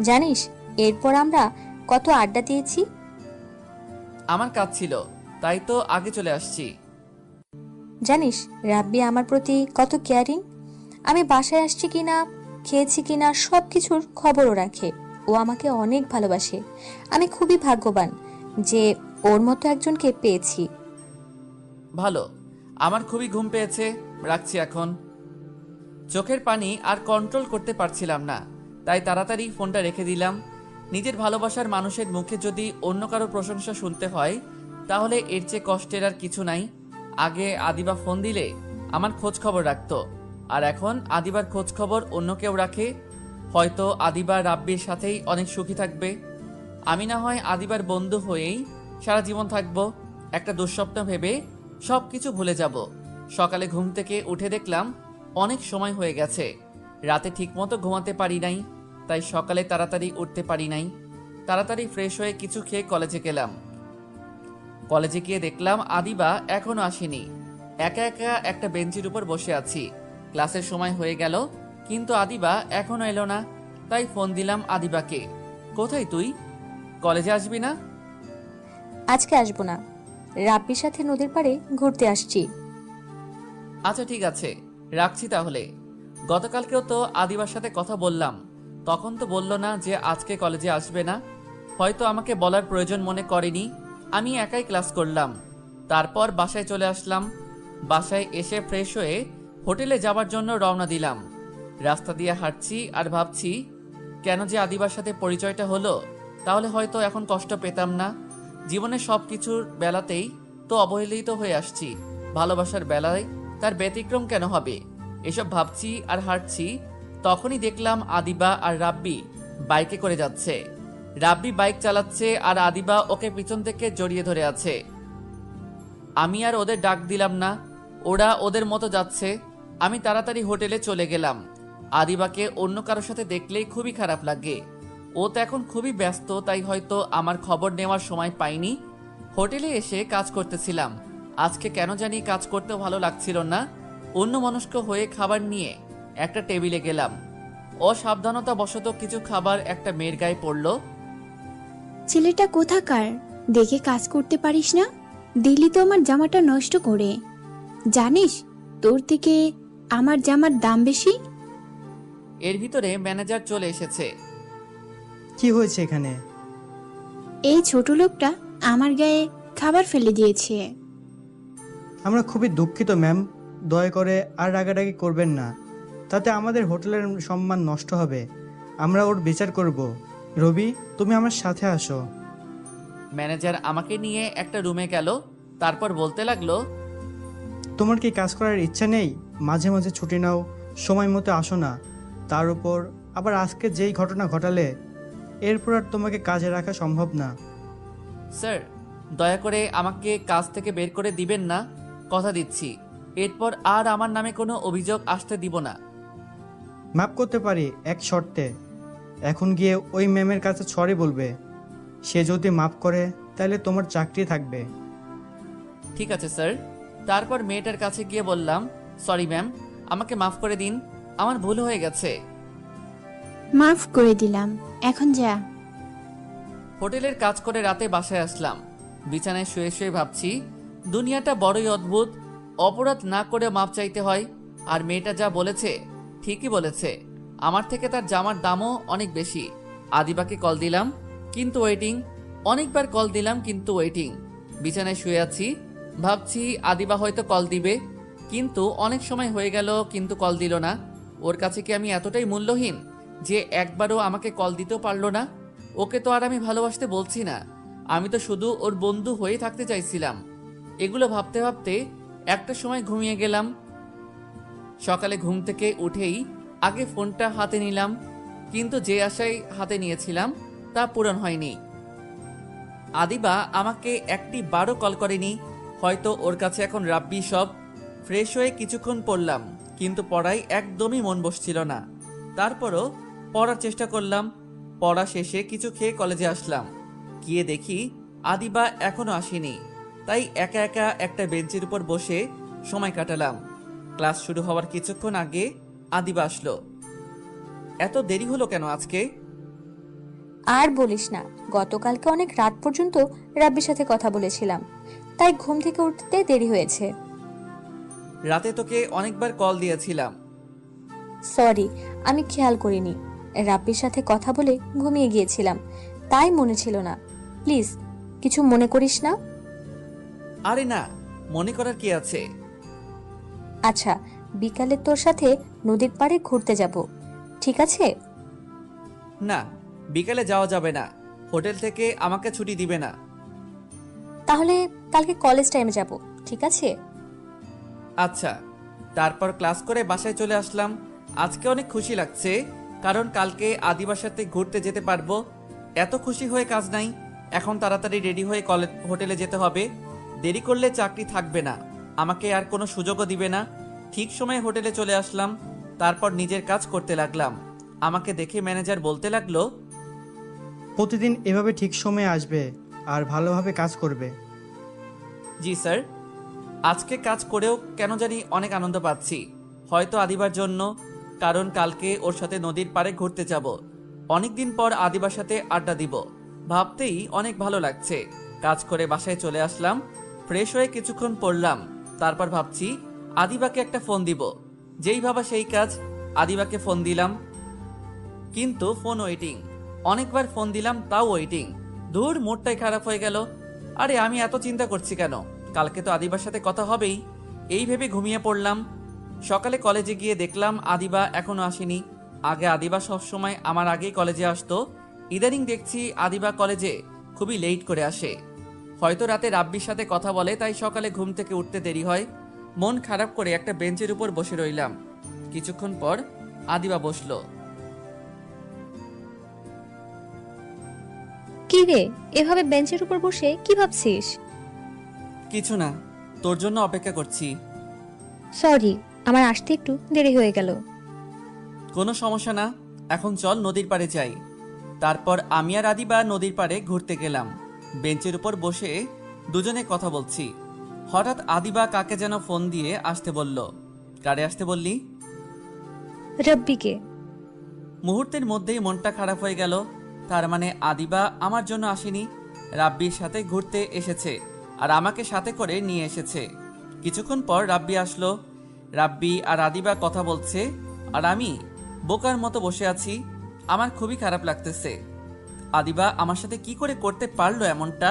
জানিস এরপর আমরা কত আড্ডা দিয়েছি। আমার কাজ ছিল, তাই তো আগে চলে আসছি। জানিস রাব্বি আমার প্রতি কত কেয়ারিং। আমি বাসায় আসছি কিনা, খেয়েছি কিনা, সবকিছুর খবরও রাখে। ও আমাকে অনেক ভালোবাসে। আমি খুবই ভাগ্যবান যে ওর মতো একজনকে পেয়েছি। ভালো, আমার খুবই ঘুম পেয়েছে। রাখছি এখন। চোখের পানি আর কন্ট্রোল করতে পারছিলাম না, তাই তাড়াতাড়ি ফোনটা রেখে দিলাম। নিজের ভালোবাসার মানুষের মুখে যদি অন্য কারো প্রশংসা শুনতে হয়, তাহলে এর চেয়ে কষ্টের আর কিছু নাই। আগে আদিবা ফোন দিলে আমার খোঁজ খবর রাখতো, আর এখন আদিবার খোঁজ খবর অন্য কেউ রাখে। হয়তো আদিবা রাব্বির সাথেই অনেক সুখী থাকবে। আমি না হয় আদিবার বন্ধু হয়েই সারা জীবন থাকবো। একটা দুঃস্বপ্ন ভেবে সব কিছু ভুলে যাব। সকালে ঘুম থেকে উঠে দেখলাম অনেক সময় হয়ে গেছে। রাতে ঠিকমতো ঘুমাতে পারি নাই, তাই সকালে তাড়াতাড়ি উঠতে পারি নাই। তাড়াতাড়ি ফ্রেশ হয়ে কিছু খেয়ে কলেজে গেলাম। কলেজে গিয়ে দেখলাম আদিবা এখনো আসেনি। একা একা একটা বেঞ্চের উপর বসে আছি। ক্লাসের সময় হয়ে গেল, কিন্তু আদিবা এখনো এলো না। তাই ফোন দিলাম আদিবাকে। কোথায় তুই? কলেজে আসবি না? আজকে আসবো না, রাব্বির সাথে নদীর পাড়ে ঘুরতে আসছি। আচ্ছা ঠিক আছে, রাখছি তাহলে। গতকালকেও তো আদিবার সাথে কথা বললাম, তখন তো বলল না যে আজকে কলেজে আসবে না। হয়তো আমাকে বলার প্রয়োজন মনে করেনি। আমি একাই ক্লাস করলাম। তারপর বাসায় চলে আসলাম। বাসায় এসে ফ্রেশ হয়ে হোটেলে যাবার জন্য রওনা দিলাম। রাস্তা দিয়ে হাঁটছি আর ভাবছি, কেন যে আদিবার সাথে পরিচয়টা হলো, তাহলে হয়তো এখন কষ্ট পেতাম না। জীবনের সব কিছুর বেলাতেই তো অবহেলিত হয়ে আসছি, ভালোবাসার বেলায় তার ব্যতিক্রম কেন হবে? এসব ভাবছি আর হাঁটছি, তখনই দেখলাম আদিবা আর রাব্বি বাইকে করে যাচ্ছে। রাব্বি বাইক চালাচ্ছে আর আদিবা ওকে পিছন থেকে জড়িয়ে ধরে আছে। আমি আর ওদের ডাক দিলাম না, ওরা ওদের মতো যাচ্ছে। আমি তাড়াতাড়ি হোটেলে চলে গেলাম। আদিবাকে অন্য কারোর সাথে দেখলেই খুবই খারাপ লাগে। ও তো এখন খুবই ব্যস্ত, তাই হয়তো আমার খবর নেওয়ার সময় পাইনি। হোটেলে এসে কাজ করতেছিলাম। আজকে কেন জানি কাজ করতে ভালো লাগছিল না। অন্যমনস্ক হয়ে খাবার নিয়ে একটা টেবিলে গেলাম। অসাবধানতা বশত কিছু খাবার একটা মেয়ের গায়ে পড়ল। ছেলেটা কোথাকার, দেখে কাজ করতে পারিস না? দিলি তো আমার জামাটা নষ্ট করে। জানিস তোর থেকে আমার জামার দাম বেশি। এর ভিতরে ম্যানেজার চলে এসেছে। কি হয়েছে এখানে? এই ছোট লোকটা আমার গায়ে খাবার ফেলে দিয়েছে। আমরা খুবই দুঃখিত ম্যাম, দয়া করে আর রাগারাগি করবেন না, তাতে আমাদের হোটেলের সম্মান নষ্ট হবে। আমরা ওর বিচার করব। রবি, তুমি আমার সাথে আসো। ম্যানেজার আমাকে নিয়ে একটা রুমে গেল, তারপর বলতে লাগলো, তোমার কি কাজ করার ইচ্ছা নেই? মাঝে মাঝে ছুটি নাও, সময় মতো আসো না। তার উপর আবার আজকে যেই ঘটনা ঘটালে, এরপর আর তোমাকে কাজে রাখা সম্ভব না। স্যার দয়া করে আমাকে কাজ থেকে বের করে দিবেন না, কথা দিচ্ছি এরপর আর আমার নামে কোনো অভিযোগ আসতে দিব না। মাফ করতে পারি এক শর্তে। এখন গিয়ে ওই ম্যামের কাছে সরি বলবে। সে যদি মাফ করে তাহলে তোমার চাকরি থাকবে। ঠিক আছে স্যার। তারপর মেয়েটার কাছে গিয়ে বললাম, সরি ম্যাম, আমাকে মাফ করে দিন, আমার ভুল হয়ে গেছে। মাফ করে দিলাম, এখন যা। হোটেলের কাজ করে রাতে বাসায় আসলাম। বিছানায় শুয়ে শুয়ে ভাবছি, দুনিয়াটা বড়ই অদ্ভুত। অপরাধ না করে মাপ চাইতে হয়। আর মেয়েটা যা বলেছে ঠিকই বলেছে, আমার থেকে তার জামার দামও অনেক বেশি। আদিবাকে কল দিলাম কিন্তু ওয়েটিং, অনেকবার কল দিলাম কিন্তু ওয়েটিং। বিছানায় শুয়ে আছি, ভাবছি আদিবা হয়তো কল দিবে, কিন্তু অনেক সময় হয়ে গেল কিন্তু কল দিল না। ওর কাছে কি আমি এতটাই মূল্যহীন যে একবারও আমাকে কল দিতেও পারলো না? ওকে তো আর আমি ভালোবাসতে বলছি না, আমি তো শুধু ওর বন্ধু হয়ে থাকতে চাইছিলাম। এগুলো ভাবতে ভাবতে একটা সময় ঘুমিয়ে গেলাম। সকালে ঘুম থেকে উঠেই আগে ফোনটা হাতে নিলাম, কিন্তু যে আশায় হাতে নিয়েছিলাম তা পূরণ হয়নি। আদিবা আমাকে একটি বারও কল করেনি। হয়তো ওর কাছে এখন রাব্বি সব। ফ্রেশ হয়ে কিছুক্ষণ পড়লাম, কিন্তু পড়ায় একদমই মন বসছিল না। তারপরও পড়ার চেষ্টা করলাম। পড়া শেষে কিছু খেয়ে কলেজে আসলাম। গিয়ে দেখি আদিবা এখনো আসেনি, তাই একা একা একটা বেঞ্চের উপর বসে সময় কাটালাম। ক্লাস শুরু হওয়ার কিছুক্ষণ আগে আদিবা আসলো। এত দেরি হলো কেন আজকে? আর বলিস না, গতকালকে অনেক রাত পর্যন্ত রাব্বির সাথে কথা বলেছিলাম, তাই ঘুম থেকে উঠতে দেরি হয়েছে। রাতে তোকে অনেকবার কল দিয়েছিলাম। সরি, আমি খেয়াল করিনি। রাব্বির সাথে কথা বলে ঘুমিয়ে গিয়েছিলাম, তাই মনে ছিল না। প্লিজ কিছু মনে করিস না। আরে না, মনে করার কি আছে? আচ্ছা, বিকালে তোর সাথে নদীর পাড়ে ঘুরতে যাব, ঠিক আছে? না, বিকেলে যাওয়া যাবে না। হোটেল থেকে আমাকে ছুটি দিবে না। তাহলে কালকে কলেজ টাইমে যাব, ঠিক আছে? আচ্ছা। তারপর ক্লাস করে বাসায় চলে আসলাম। আজকে অনেক খুশি লাগছে, কারণ কালকে আদিবার সাথে ঘুরতে যেতে পারবো। এত খুশি হয়ে কাজ নাই। এখন তাড়াতাড়ি রেডি হয়ে হোটেলে যেতে হবে। দেরি করলে চাকরি থাকবে না, আমাকে আর কোনো সুযোগও দিবে না। ঠিক সময়ে হোটেলে চলে আসলাম। তারপর নিজের কাজ করতে লাগলাম। আমাকে দেখে ম্যানেজার বলতে লাগলো, প্রতিদিন এভাবে ঠিক সময়ে আসবে আর ভালোভাবে কাজ করবে। জি স্যার। আজকে কাজ করেও কেন জানি অনেক আনন্দ পাচ্ছি। হয়তো আদিবার জন্য, কারণ কালকে ওর সাথে নদীর পাড়ে ঘুরতে যাব। অনেকদিন পর আদিবার সাথে আড্ডা দিব, ভাবতেই অনেক ভালো লাগছে। কাজ করে বাসায় চলে আসলাম। ফ্রেশ হয়ে কিছুক্ষণ পড়লাম। তারপর ভাবছি আদিবাকে একটা ফোন দিব। যেই ভাবা সেই কাজ, আদিবাকে ফোন দিলাম, কিন্তু ফোন ওয়েটিং। অনেকবার ফোন দিলাম তাও ওয়েটিং। ধুর, মুডটাই খারাপ হয়ে গেল। আরে আমি এত চিন্তা করছি কেন? কালকে তো আদিবার সাথে কথা হবেই, এই ভেবে ঘুমিয়ে পড়লাম। সকালে কলেজে গিয়ে দেখলাম আদিবা এখনো আসেনি। আগে আদিবা সবসময় আমার আগেই কলেজে আসতো। ইদানিং দেখছি আদিবা কলেজে খুবই লেট করে আসে। হয়তো রাতে রাব্বির সাথে কথা বলে, তাই সকালে ঘুম থেকে উঠতে দেরি হয়। মন খারাপ করে একটা বেঞ্চের উপর বসে রইলাম। কিছুক্ষণ পর আদিবা বসলো। কি রে, এভাবে বেঞ্চের উপর বসে কি ভাবছিস? কিছু না, তোর জন্য অপেক্ষা করছি। সরি, আমার আসতে একটু দেরি হয়ে গেল। কোনো সমস্যা না, এখন চল নদীর পাড়ে যাই। তারপর আমি আর আদিবা নদীর পাড়ে ঘুরতে গেলাম। বেঞ্চের উপর বসে দুজনে কথা বলছি। হঠাৎ আদিবা কাকে যেন ফোন দিয়ে আসতে বলল। কারে আসতে বললি? রব্বিকে। মুহূর্তের মধ্যেই মনটা খারাপ হয়ে গেল। তার মানে আদিবা আমার জন্য আসেনি, রাব্বির সাথে ঘুরতে এসেছে আর আমাকে সাথে করে নিয়ে এসেছে। কিছুক্ষণ পর রাব্বি আসলো। রাব্বি আর আদিবা কথা বলছে আর আমি বোকার মতো বসে আছি। আমার খুবই খারাপ লাগতেছে। আদিবা আমার সাথে কি করে করতে পারলো এমনটা?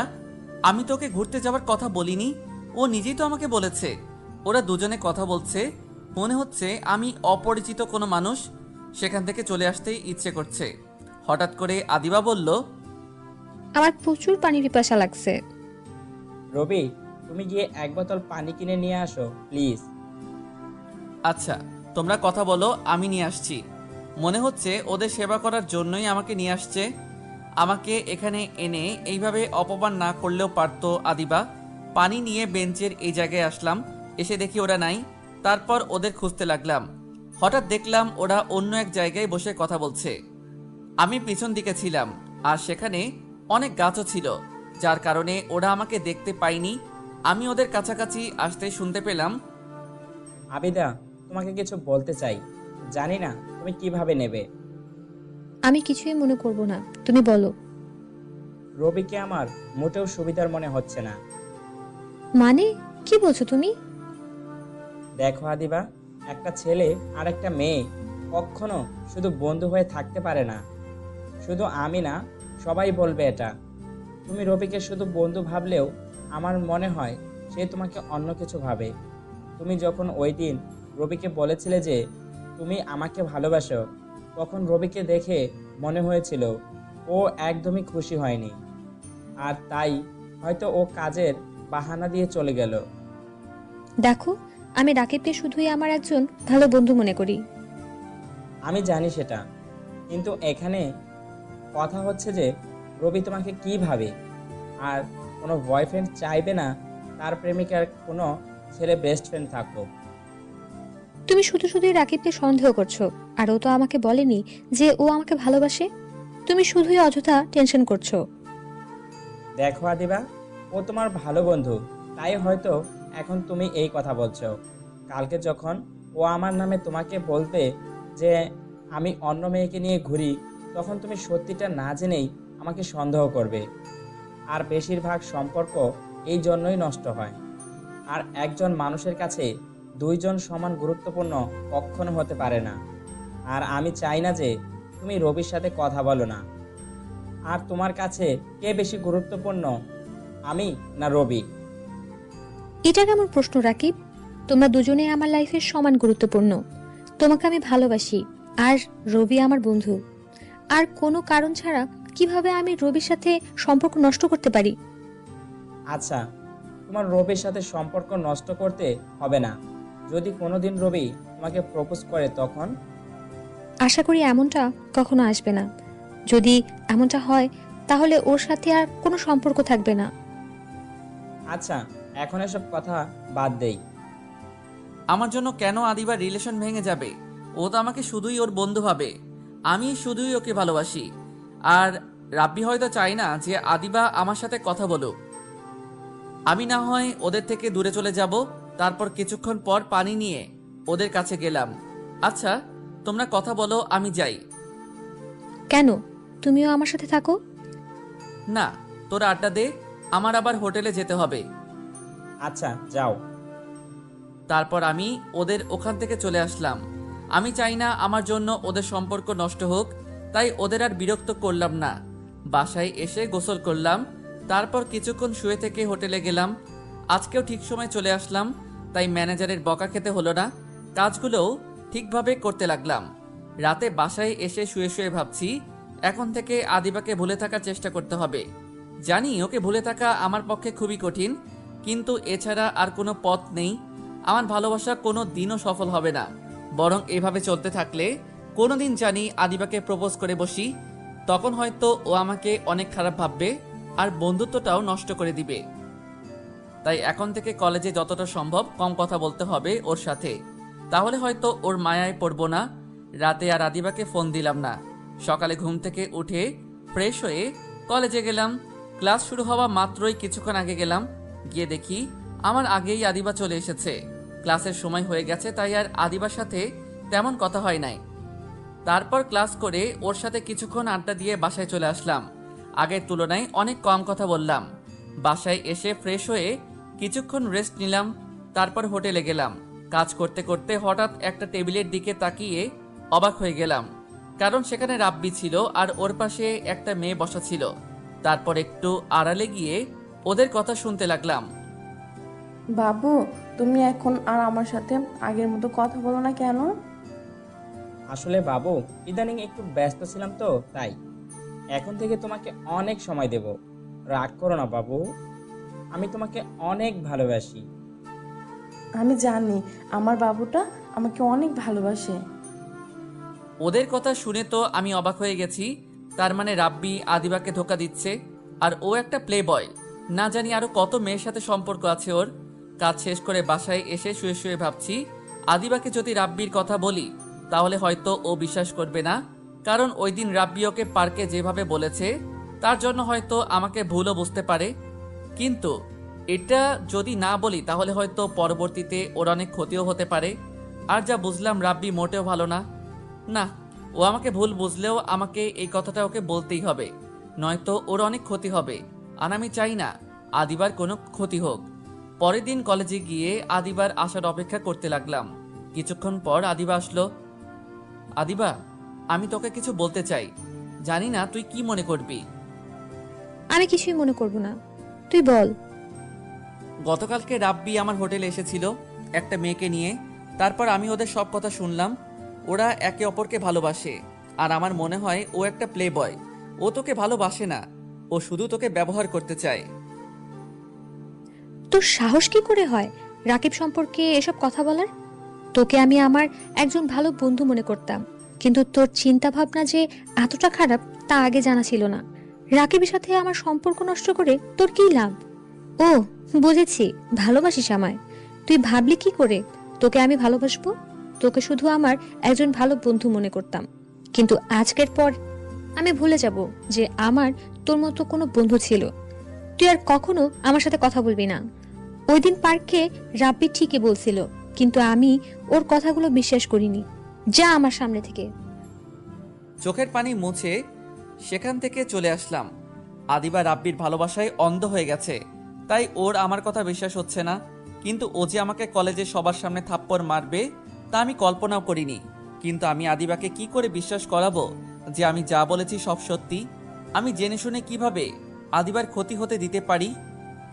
আমি তোকে ঘুরতে যাওয়ার কথা বলিনি, ও নিজেই তো আমাকে বলেছে। ওরা দুজনে কথা বলছে, মনে হচ্ছে আমি অপরিচিত কোনো মানুষ। সেখান থেকে চলে আসতেই ইচ্ছে করছে। হঠাৎ করে আদিবা বলল, আমার প্রচুর পানি পিপাসা লাগছে। রবি, তুমি গিয়ে এক বোতল পানি কিনে নিয়ে আসো প্লিজ। আচ্ছা তোমরা কথা বলো, আমি নিয়ে আসছি। মনে হচ্ছে ওদের সেবা করার জন্যই আমাকে নিয়ে আসছে। আমাকে এখানে এনে এইভাবে অপমান না করলেও পারতো আদিবা। পানি নিয়ে বেঞ্চের এই জায়গায় আসলাম, এসে দেখি ওরা নাই। তারপর ওদের খুঁজতে লাগলাম। হঠাৎ দেখলাম ওরা অন্য এক জায়গায় বসে কথা বলছে। আমি পিছন দিকে ছিলাম আর সেখানে অনেক গাছও ছিল, যার কারণে ওরা আমাকে দেখতে পায়নি। আমি ওদের কাছাকাছি আসতে শুনতে পেলাম, আবিদা, তোমাকে কিছু বলতে চাই, জানি না তুমি কিভাবে নেবে। আমি কিছুই মনে করব না, তুমি বলো। রবিকে আমার মোটেও সুবিধার মনে হচ্ছে না। মানে কি বলছো তুমি? দেখো আদিবা, একটা ছেলে আর একটা মেয়ে কখনো শুধু বন্ধু হয়ে থাকতে পারে না। শুধু আমি না, সবাই বলবে এটা। তুমি রবিকে শুধু বন্ধু ভাবলেও আমার মনে হয় সে তোমাকে অন্য কিছু ভাবে। তুমি যখন ওই দিন রবিকে বলেছিলে যে তুমি আমাকে ভালোবাসো, তখন রবিকে দেখে মনে হয়েছিল ও একদমই খুশি হয়নি, আর তাই হয়তো ও কাজের বাহানা দিয়ে চলে গেল। দেখো, আমি রাকিবকে শুধুই আমার একজন ভালো বন্ধু মনে করি। আমি জানি সেটা, কিন্তু এখানে কথা হচ্ছে যে রবি তোমাকে কি ভাবে। আর কোনো বয়ফ্রেন্ড চাইবে না তার প্রেমিকার কোনো ছেলে বেস্ট ফ্রেন্ড থাকুক। তুমি শুধু শুধুই রাকিবকে সন্দেহ করছো, আর ও তো আমাকে বলেনি যে ও আমাকে ভালোবাসে। তুমি শুধুই অযথা টেনশন করছো। দেখো আদিবা, ও তোমার ভালো বন্ধু, তাই হয়তো এখন তুমি এই কথা বলছো। কালকে যখন ও আমার নামে তোমাকে বলবে যে আমি অন্য মেয়েকে নিয়ে ঘুরি, তখন তুমি সত্যিটা না জেনেই আমাকে সন্দেহ করবে। আর বেশিরভাগ সম্পর্ক এই জন্যই নষ্ট হয়। আর একজন মানুষের কাছে দুইজন সমান গুরুত্বপূর্ণ কখনো হতে পারে না। আর আমি চাই না যে তুমি রবির সাথে কথা বলো না। আর তোমার কাছে কে বেশি গুরুত্বপূর্ণ, আমি না রবি? এটা কেমন প্রশ্ন রাকিব? তোমরা দুজনেই আমার লাইফের সমান গুরুত্বপূর্ণ। তোমাকে আমি ভালোবাসি, আর রবি আমার বন্ধু। আর কোনো কারণ ছাড়া কিভাবে আমি রবির সাথে সম্পর্ক নষ্ট করতে পারি? আচ্ছা, তোমার রবির সাথে সম্পর্ক নষ্ট করতে হবে না। যদি কোনোদিন রবি তোমাকে প্রপোজ করে তখন? আশা করি এমনটা কখনো আসবে না। যদি এমনটা হয় তাহলে ওর সাথে আর কোনো সম্পর্ক থাকবে না। আচ্ছা, এখন এসব কথা বাদ দেই। আমার জন্য কেন আদিবার রিলেশন ভেঙে যাবে? ও তো আমাকে শুধুই ওর বন্ধু ভাবে, আমি শুধুই ওকে ভালোবাসি। আর রাব্বি হয়তো চাই না যে আদিবা আমার সাথে কথা বলুক। আমি না হয় ওদের থেকে দূরে চলে যাব। তারপর কিছুক্ষণ পর পানি নিয়ে ওদের কাছে গেলাম। আচ্ছা তোমরা কথা বলো, আমি যাই। কেন? তুমিও আমার সাথে থাকো। না, তোরা আড্ডা দে, আমার আবার হোটেলে যেতে হবে। আচ্ছা, যাও। তারপর আমি ওদের ওখান থেকে চলে আসলাম। আমি চাই না আমার জন্য ওদের সম্পর্ক নষ্ট হোক, তাই ওদের আর বিরক্ত করলাম না। বাসায় এসে গোসল করলাম, তারপর কিছুক্ষণ শুয়ে থেকে হোটেলে গেলাম। আজকেও ঠিক সময় চলে আসলাম, তাই ম্যানেজারের বকা খেতে হলো না। কাজগুলোও ঠিকভাবে করতে লাগলাম। রাতে বাসায় এসে শুয়ে শুয়ে ভাবছি এখন থেকে আদিবাকে ভুলে থাকার চেষ্টা করতে হবে। জানি ওকে ভুলে থাকা আমার পক্ষে খুবই কঠিন, কিন্তু এছাড়া আর কোনো পথ নেই। আমার ভালোবাসা কোনো দিনও সফল হবে না, বরং এভাবে চলতে থাকলে কোনো দিন জানি আদিবাকে প্রপোজ করে বসি, তখন হয়তো ও আমাকে অনেক খারাপ ভাববে আর বন্ধুত্বটাও নষ্ট করে দিবে। তাই এখন থেকে কলেজে যতটা সম্ভব কম কথা বলতে হবে ওর সাথে, তাহলে হয়তো ওর মায়ায় পড়বো না। রাতে আর আদিবাকে ফোন দিলাম না। সকালে ঘুম থেকে উঠে ফ্রেশ হয়ে কলেজে গেলাম। ক্লাস শুরু হওয়া মাত্রই কিছুক্ষণ আগে গেলাম, গিয়ে দেখি আমার আগেই আদিবা চলে এসেছে। ক্লাসের সময় হয়ে গেছে, তাই আর আদিবার সাথে তেমন কথা হয় নাই। তারপর ক্লাস করে ওর সাথে কিছুক্ষণ আড্ডা দিয়ে বাসায় চলে আসলাম। আগের তুলনায় অনেক কম কথা বললাম। বাসায় এসে ফ্রেশ হয়ে কিছুক্ষণ রেস্ট নিলাম, তারপর হোটেলে গেলাম। কাজ করতে করতে হঠাৎ একটা টেবিলের দিকে তাকিয়ে অবাক হয়ে গেলাম, কারণ সেখানে রাব্বি ছিল আর ওর পাশে একটা মেয়ে বসা ছিল। তারপর একটু আড়ালে গিয়ে ওদের কথা শুনতে লাগলাম। বাবু, তুমি এখন আর আমার সাথে আগের মতো কথা বলো না কেন? আসলে বাবু, ইদানিং একটু ব্যস্ত ছিলাম তো তাই। এখন থেকে তোমাকে অনেক সময় দেব। রাগ করো না বাবু, আমি তোমাকে অনেক ভালোবাসি। আমি জানি আমার বাবুটা আমাকে অনেক ভালোবাসে। ওদের কথা শুনে তো আমি অবাক হয়ে গেছি। তার মানে রাব্বি আদিবাকে ধোকা দিচ্ছে, আর ও একটা প্লে বয়। না জানি আরো কত মেয়ের সাথে সম্পর্ক আছে ওর। কাজ শেষ করে বাসায় এসে শুয়ে শুয়ে ভাবছি, আদিবাকে যদি রাব্বির কথা বলি তাহলে হয়তো ও বিশ্বাস করবে না, কারণ ওই দিন রাব্বি ওকে পার্কে যেভাবে বলেছে তার জন্য হয়তো আমাকে ভুলও বুঝতে পারে। কিন্তু এটা যদি না বলি তাহলে হয়তো পরবর্তীতে ওর অনেক ক্ষতিও হতে পারে। আর যা বুঝলাম রাব্বি মোটেও ভালো না। না, ও আমাকে ভুল বুঝলেও আমাকে এই কথাটা ওকে বলতেই হবে, নয়তো ওর অনেক ক্ষতি হবে। আর আমি চাই না আদিবার কোনো ক্ষতি হোক। পরের দিন কলেজে গিয়ে আদিবার আসার অপেক্ষা করতে লাগলাম। কিছুক্ষণ পর আদিবা আসলো। আদিবা, আমি তোকে কিছু বলতে চাই, জানি না তুই কি মনে করবি। আমি কিছুই মনে করব না, তুই বল। গতকালকে রাব্বি আমার হোটেলে এসেছিল একটা মেয়েকে নিয়ে। তারপর আমি ওদের সব কথা শুনলাম। ওরা একে অপরকে ভালোবাসে, আর আমার মনে হয় ও একটা প্লে বয়। ও তোকে ভালোবাসে না, ও শুধু তোকে ব্যবহার করতে চায়। তোর সাহস কি করে হয় রাকিব সম্পর্কে এসব কথা বলার? তোকে আমি আমার একজন ভালো বন্ধু মনে করতাম, কিন্তু তোর চিন্তা ভাবনা যে এতটা খারাপ তা আগে জানা ছিল না। রাকিবের সাথে আমার সম্পর্ক নষ্ট করে তোর কি লাভ? ও, বুঝেছি, ভালোবাসিস আমায়। তুই ভাবলি কি করে তোকে আমি ভালোবাসবো? তোকে শুধু আমার একজন ভালো বন্ধু মনে করতাম, কিন্তু আজকের পর আমি ভুলে যাব যে আমার তোর মতো কোনো বন্ধু ছিল। তুই আর কখনো আমার সাথে কথা বলবি না। ওই দিন পার্কে রাব্বি ঠিকই বলছিল, কিন্তু আমি ওর কথাগুলো বিশ্বাস করিনি। যা আমার সামনে থেকে। চোখের পানি মুছে সেখান থেকে চলে আসলাম। আদিবা রাব্বির ভালোবাসায় অন্ধ হয়ে গেছে, তাই ওর আমার কথা বিশ্বাস হচ্ছে না। কিন্তু ও যে আমাকে কলেজে সবার সামনে থাপ্পড় মারবে তা আমি কল্পনাও করিনি। কিন্তু আমি আদিবাকে কি করে বিশ্বাস করাবো যে আমি যা বলেছি সব সত্যি? আমি জেনে শুনে কিভাবে আদিবার ক্ষতি হতে দিতে পারি?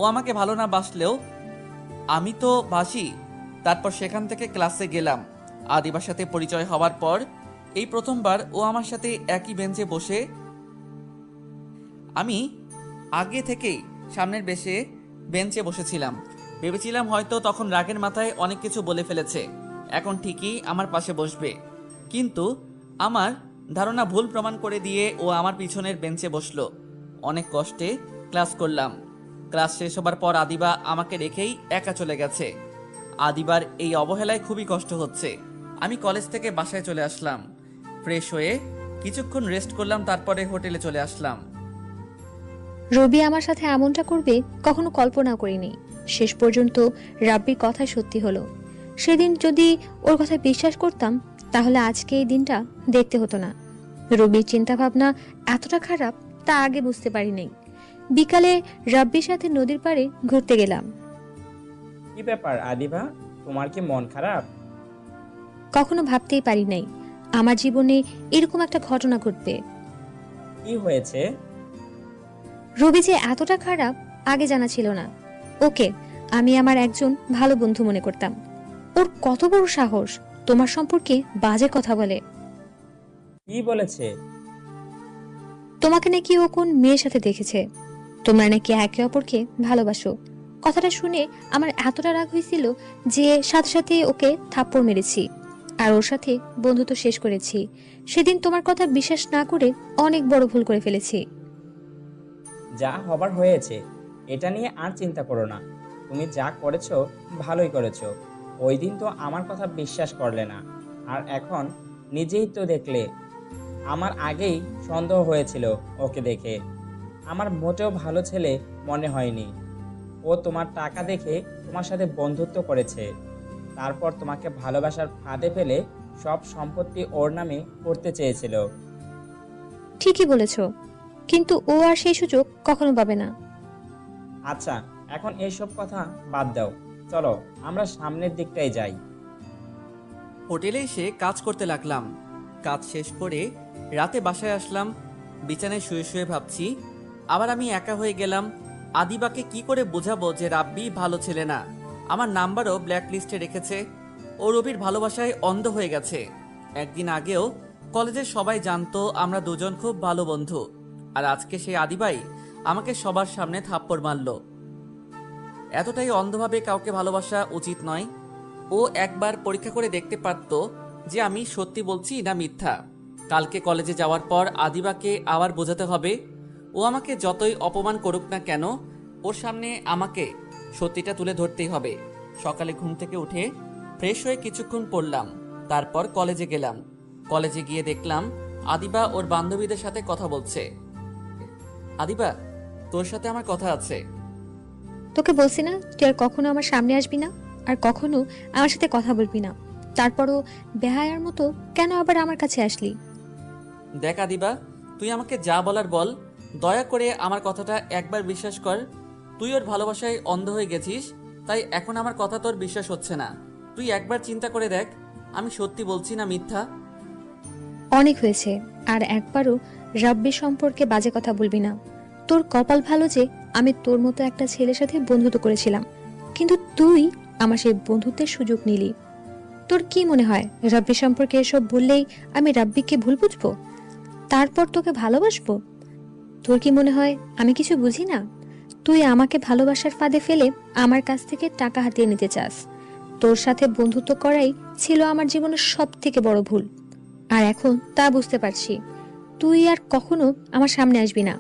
ও আমাকে ভালো না বাসলেও আমি তো বাসি। তারপর সেখান থেকে ক্লাসে গেলাম। আদিবার সাথে পরিচয় হওয়ার পর এই প্রথমবার ও আমার সাথে একই বেঞ্চে বসে। আমি আগে থেকেই সামনের বেঞ্চে বসেছিলাম। ভেবেছিলাম হয়তো তখন রাগের মাথায় অনেক কিছু বলে ফেলেছে, এখন ঠিকই আমার পাশে বসবে। কিন্তু আমার ধারণা ভুল প্রমাণ করে দিয়ে ও আমার পিছনের বেঞ্চে বসলো। অনেক কষ্টে ক্লাস করলাম। ক্লাস শেষ হবার পর আদিবা আমাকে রেখেই একা চলে গেছে। আদিবার এই অবহেলায় খুবই কষ্ট হচ্ছে। আমি কলেজ থেকে বাসায় চলে আসলাম। ফ্রেশ হয়ে কিছুক্ষণ রেস্ট করলাম, তারপরে হোটেলে চলে আসলাম। রবি আমার সাথে এমনটা করবে কখনো কল্পনা করিনি। শেষ পর্যন্ত রাব্বির কথা সত্যি হলো। সেদিন যদি ওর কথা বিশ্বাস করতাম তাহলে আজকে এই দিনটা দেখতে হতো না। রবির চিন্তা ভাবনা এতটা খারাপ তা আগে বুঝতে পারিনি। বিকালে রাব্বির সাথে নদীর পাড়ে ঘুরতে গেলাম। কি ব্যাপার আদিবা, তোমার কি মন খারাপ? কখনো ভাবতেই পারি নাই আমার জীবনে এরকম একটা ঘটনা ঘটবে। কি হয়েছে? রবি যে এতটা খারাপ আগে জানা ছিল না। ওকে আমি আমার একজন ভালো বন্ধু মনে করতাম। ওর কত বড় সাহস তোমার সম্পর্কে বাজে কথা বলে। কি বলেছে? তোমাকে নাকি ও কোন মেয়ের সাথে দেখেছে। তোমরা নাকি একে অপরকে ভালোবাসো। কথাটা শুনে আমার এতটা রাগ হয়েছিল যে সাথে সাথে ওকে থাপ্পড় মেরেছি আর ওর সাথে বন্ধুত্ব শেষ করেছি। সেদিন তোমার কথা বিশ্বাস না করে অনেক বড় ভুল করে ফেলেছি। যা হবার হয়েছে, এটা নিয়ে আর চিন্তা করো না। তুমি যা করেছো ভালোই করেছো। ওই দিন তো আমার কথা বিশ্বাস করলে না, আর এখন নিজেই তো দেখলে। আমার আগেই সন্দেহ হয়েছিল ওকে দেখে। আমার মোটেও ভালো ছেলে মনে হয়নি। ও তোমার টাকা দেখে তোমার সাথে বন্ধুত্ব করেছে, তারপর তোমাকে ভালোবাসার ফাঁদে ফেলে সব সম্পত্তি ওর নামে করতে চেয়েছিল। ঠিকই বলেছো, কিন্তু ও আর সেই সুযোগ কখনো পাবে না। আচ্ছা, এখন এইসব কথা বাদ দাও, চলো আমরা সামনের দিকটাই যাই। হোটেলে এসে কাজ করতে লাগলাম। কাজ শেষ করে রাতে বাসায় আসলাম। বিছানায় শুয়ে শুয়ে ভাবছি, আবার আমি একা হয়ে গেলাম। আদিবাকে কি করে বোঝাবো যে রাব্বি ভালো ছেলে না? আমার নাম্বারও ব্ল্যাক লিস্টে রেখেছে। ও রবির ভালোবাসায় অন্ধ হয়ে গেছে। একদিন আগেও কলেজের সবাই জানতো আমরা দুজন খুব ভালো বন্ধু, আর আজকে সেই আদিবাই আমাকে সবার সামনে থাপ্পড় মারলো। এতটাই অন্ধভাবে কাউকে ভালোবাসা উচিত নয়। ও একবার পরীক্ষা করে দেখতে পারতো যে আমি সত্যি বলছি না মিথ্যা। কালকে কলেজে যাওয়ার পর আদিবাকে আবার বোঝাতে হবে। ও আমাকে যতই অপমান করুক না কেন, ওর সামনে আমাকে সত্যিটা তুলে ধরতেই হবে। সকালে ঘুম থেকে উঠে ফ্রেশ হয়ে কিছুক্ষণ পড়লাম, তারপর কলেজে গেলাম। কলেজে গিয়ে দেখলাম আদিবা ওর বান্ধবীদের সাথে কথা বলছে। আদিবা, তোর সাথে আমার কথা আছে। তোকে বলছি না তুই আর কখনো আমার সামনে আসবি না, আর কখনো আমার সাথে কথা বলবি না। তারপরও বেহায়ার মতো কেন আবার আমার কাছে আসলি? দেখ আদিবা, তুই আমাকে যা বলার বল, দয়া করে আমার কথাটা একবার বিশ্বাস কর। তুই ওর ভালোবাসায় অন্ধ হয়ে গেছিস, তাই এখন আমার কথা তোর বিশ্বাস হচ্ছে না। তুই একবার চিন্তা করে দেখ, আমি সত্যি বলছি না মিথ্যা। অনেক হয়েছে, আর একবারও রাব্বি সম্পর্কে বাজে কথা বলবি না। তোর কপাল ভালো যে আমি তোর মতো একটা ছেলের সাথে বন্ধুত্ব করেছিলাম, কিন্তু তুই আমার সেই বন্ধুত্বের সুযোগ নিলি। তোর কি মনে হয় রাব্বি সম্পর্কে এসব বললেই আমি রাব্বিকে ভুল বুঝবো, তারপর তোকে ভালোবাসবো? তোর কি মনে হয় আমি কিছু বুঝি না? তুই আমাকে ভালোবাসার ফাঁদে ফেলে আমার কাছ থেকে টাকা হাতিয়ে নিতে চাস। তোর সাথে বন্ধুত্ব করাই ছিল আমার জীবনের সব থেকে বড় ভুল, আর এখন তা বুঝতে পারছি। তুই আর কখনো আমার সামনে আসবি না।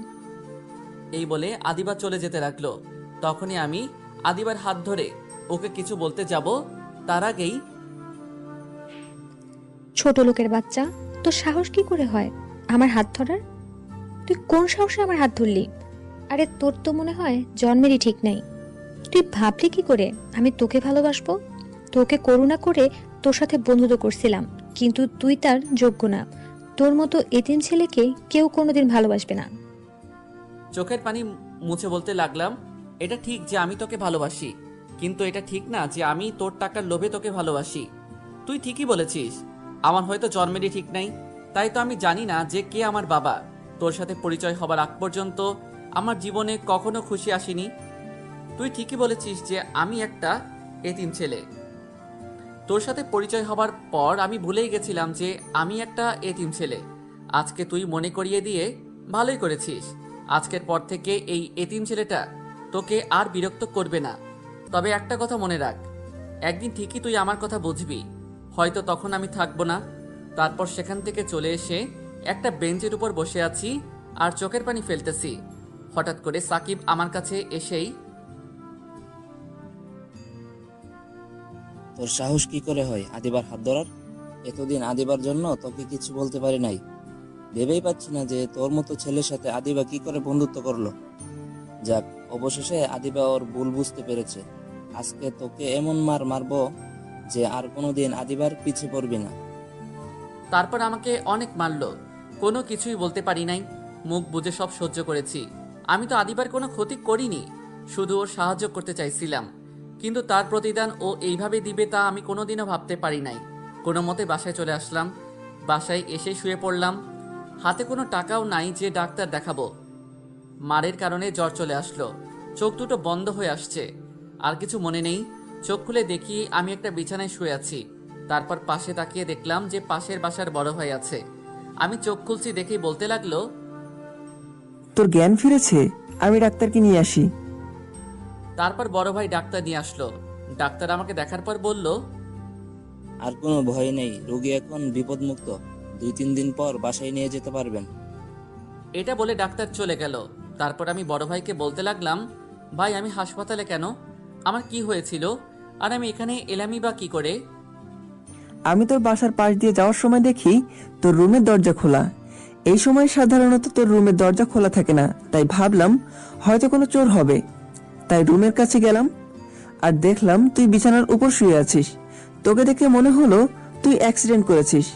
এই বলে আদিবা চলে যেতে লাগলো। তখনই আমি আদিবার হাত ধরে ওকে কিছু বলতে যাব, তার আগেই ছোট লোকের বাচ্চা, তোর সাহস কি করে হয় আমার হাত ধরার? তুই কোন সাহসে আমার হাত ধরলি? আরে তোর তো মনে হয় জন্মেরই ঠিক নাই। তুই ভাবলি কি করে আমি তোকে ভালোবাসবো? তোকে করুণা করে তোর সাথে বন্ধুত্ব করছিলাম, কিন্তু তুই তার যোগ্য না। তোর মতো এতিম ছেলেকে কেউ কোনোদিন ভালোবাসবে না। চোখের পানি মুছে বলতে লাগলাম, এটা ঠিক যে আমি তোকে ভালোবাসি, কিন্তু এটা ঠিক না যে আমি তোর টাকার লোভে তোকে ভালোবাসি। তুই ঠিকই বলেছিস, আমার হয়তো জন্মেরই ঠিক নাই, তাই তো আমি জানি না যে কে আমার বাবা। তোর সাথে পরিচয় হবার আগ পর্যন্ত আমার জীবনে কখনো খুশি আসেনি। তুই ঠিকই বলেছিস যে আমি একটা এতিম ছেলে। তোর সাথে পরিচয় হবার পর আমি ভুলেই গেছিলাম যে আমি একটা এতিম ছেলে। আজকে তুই মনে করিয়ে দিয়ে ভালোই করেছিস। আজকের পর থেকে এই এতিম ছেলেটা তোকে আর বিরক্ত করবে না। তবে একটা কথা মনে রাখ, একদিন ঠিকই তুই আমার কথা বুঝবি। হয়তো তখন আমি থাকবো না। তারপর সেখান থেকে চলে এসে একটা বেঞ্চের উপর বসে আছি আর চোখের পানি ফেলতেছি। হঠাৎ করে সাকিব আমার কাছে এসেই, তোর সাহস কি করে হয় আদিবার হাত ধরার? এতদিন আদিবার জন্য তোকে কিছু বলতে পারি নাই। ভেবেই পাচ্ছি না যে তোর মতো ছেলের সাথে আদিবা কি করে বন্ধুত্ব করলো। যাক, অবশেষে আদিবা ওর ভুল বুঝতে পেরেছে। আজকে তোকে এমন মার মারবো যে আর কোনোদিন আদিবার পিছে পড়বি না। তারপর আমাকে অনেক মারলো। কোনো কিছুই বলতে পারি নাই, মুখ বুজে সব সহ্য করেছি। আমি তো আদিবার কোনো ক্ষতি করিনি, শুধু ওর সাহায্য করতে চাইছিলাম। কিন্তু তার প্রতিদান ও এইভাবে দিবে তা আমি কোনোদিনও ভাবতে পারি নাই। কোনো মতে বাসায় চলে আসলাম। বাসায় এসে শুয়ে পড়লাম। হাতে কোনো টাকাও নাই যে ডাক্তার দেখাবো। মারের কারণে জ্বর চলে আসলো, চোখ দুটো বন্ধ হয়ে আসছে। আর কিছু মনে নেই। চোখ খুলে দেখি আমি একটা বিছানায় শুয়ে আছি। তারপর পাশে তাকিয়ে দেখলাম যে পাশের বাসার বড় ভাই আছে। আমি চোখ খুলছি দেখেই বলতে লাগলো, তোর জ্ঞান ফিরেছে? আমি ডাক্তারকে নিয়ে আসি। তারপর বড় ভাই ডাক্তার নিয়ে আসলো। ডাক্তার আমাকে দেখার পর বলল, আর কোনো ভয় নেই, রোগী এখন বিপদমুক্ত। 2-3 দিন পর বাসায় নিয়ে যেতে পারবেন। এটা বলে ডাক্তার চলে গেল। তারপর আমি বড় ভাইকে বলতে লাগলাম, ভাই আমি হাসপাতালে কেন? আমার কি হয়েছিল? আর আমি এখানে এলামই বা কি করে? আমি তোর বাসার পাশ দিয়ে যাওয়ার সময় দেখি তোর রুমের দরজা খোলা। এই সময় সাধারণত তোর রুমের দরজা খোলা থাকে না, তাই ভাবলাম হয়তো কোনো চোর হবে। তাই রুমের কাছে গেলাম আর দেখলাম তুই বিছানার উপর শুয়ে আছিস। তোকে দেখে মনে হলো তুই অ্যাক্সিডেন্ট করেছিস।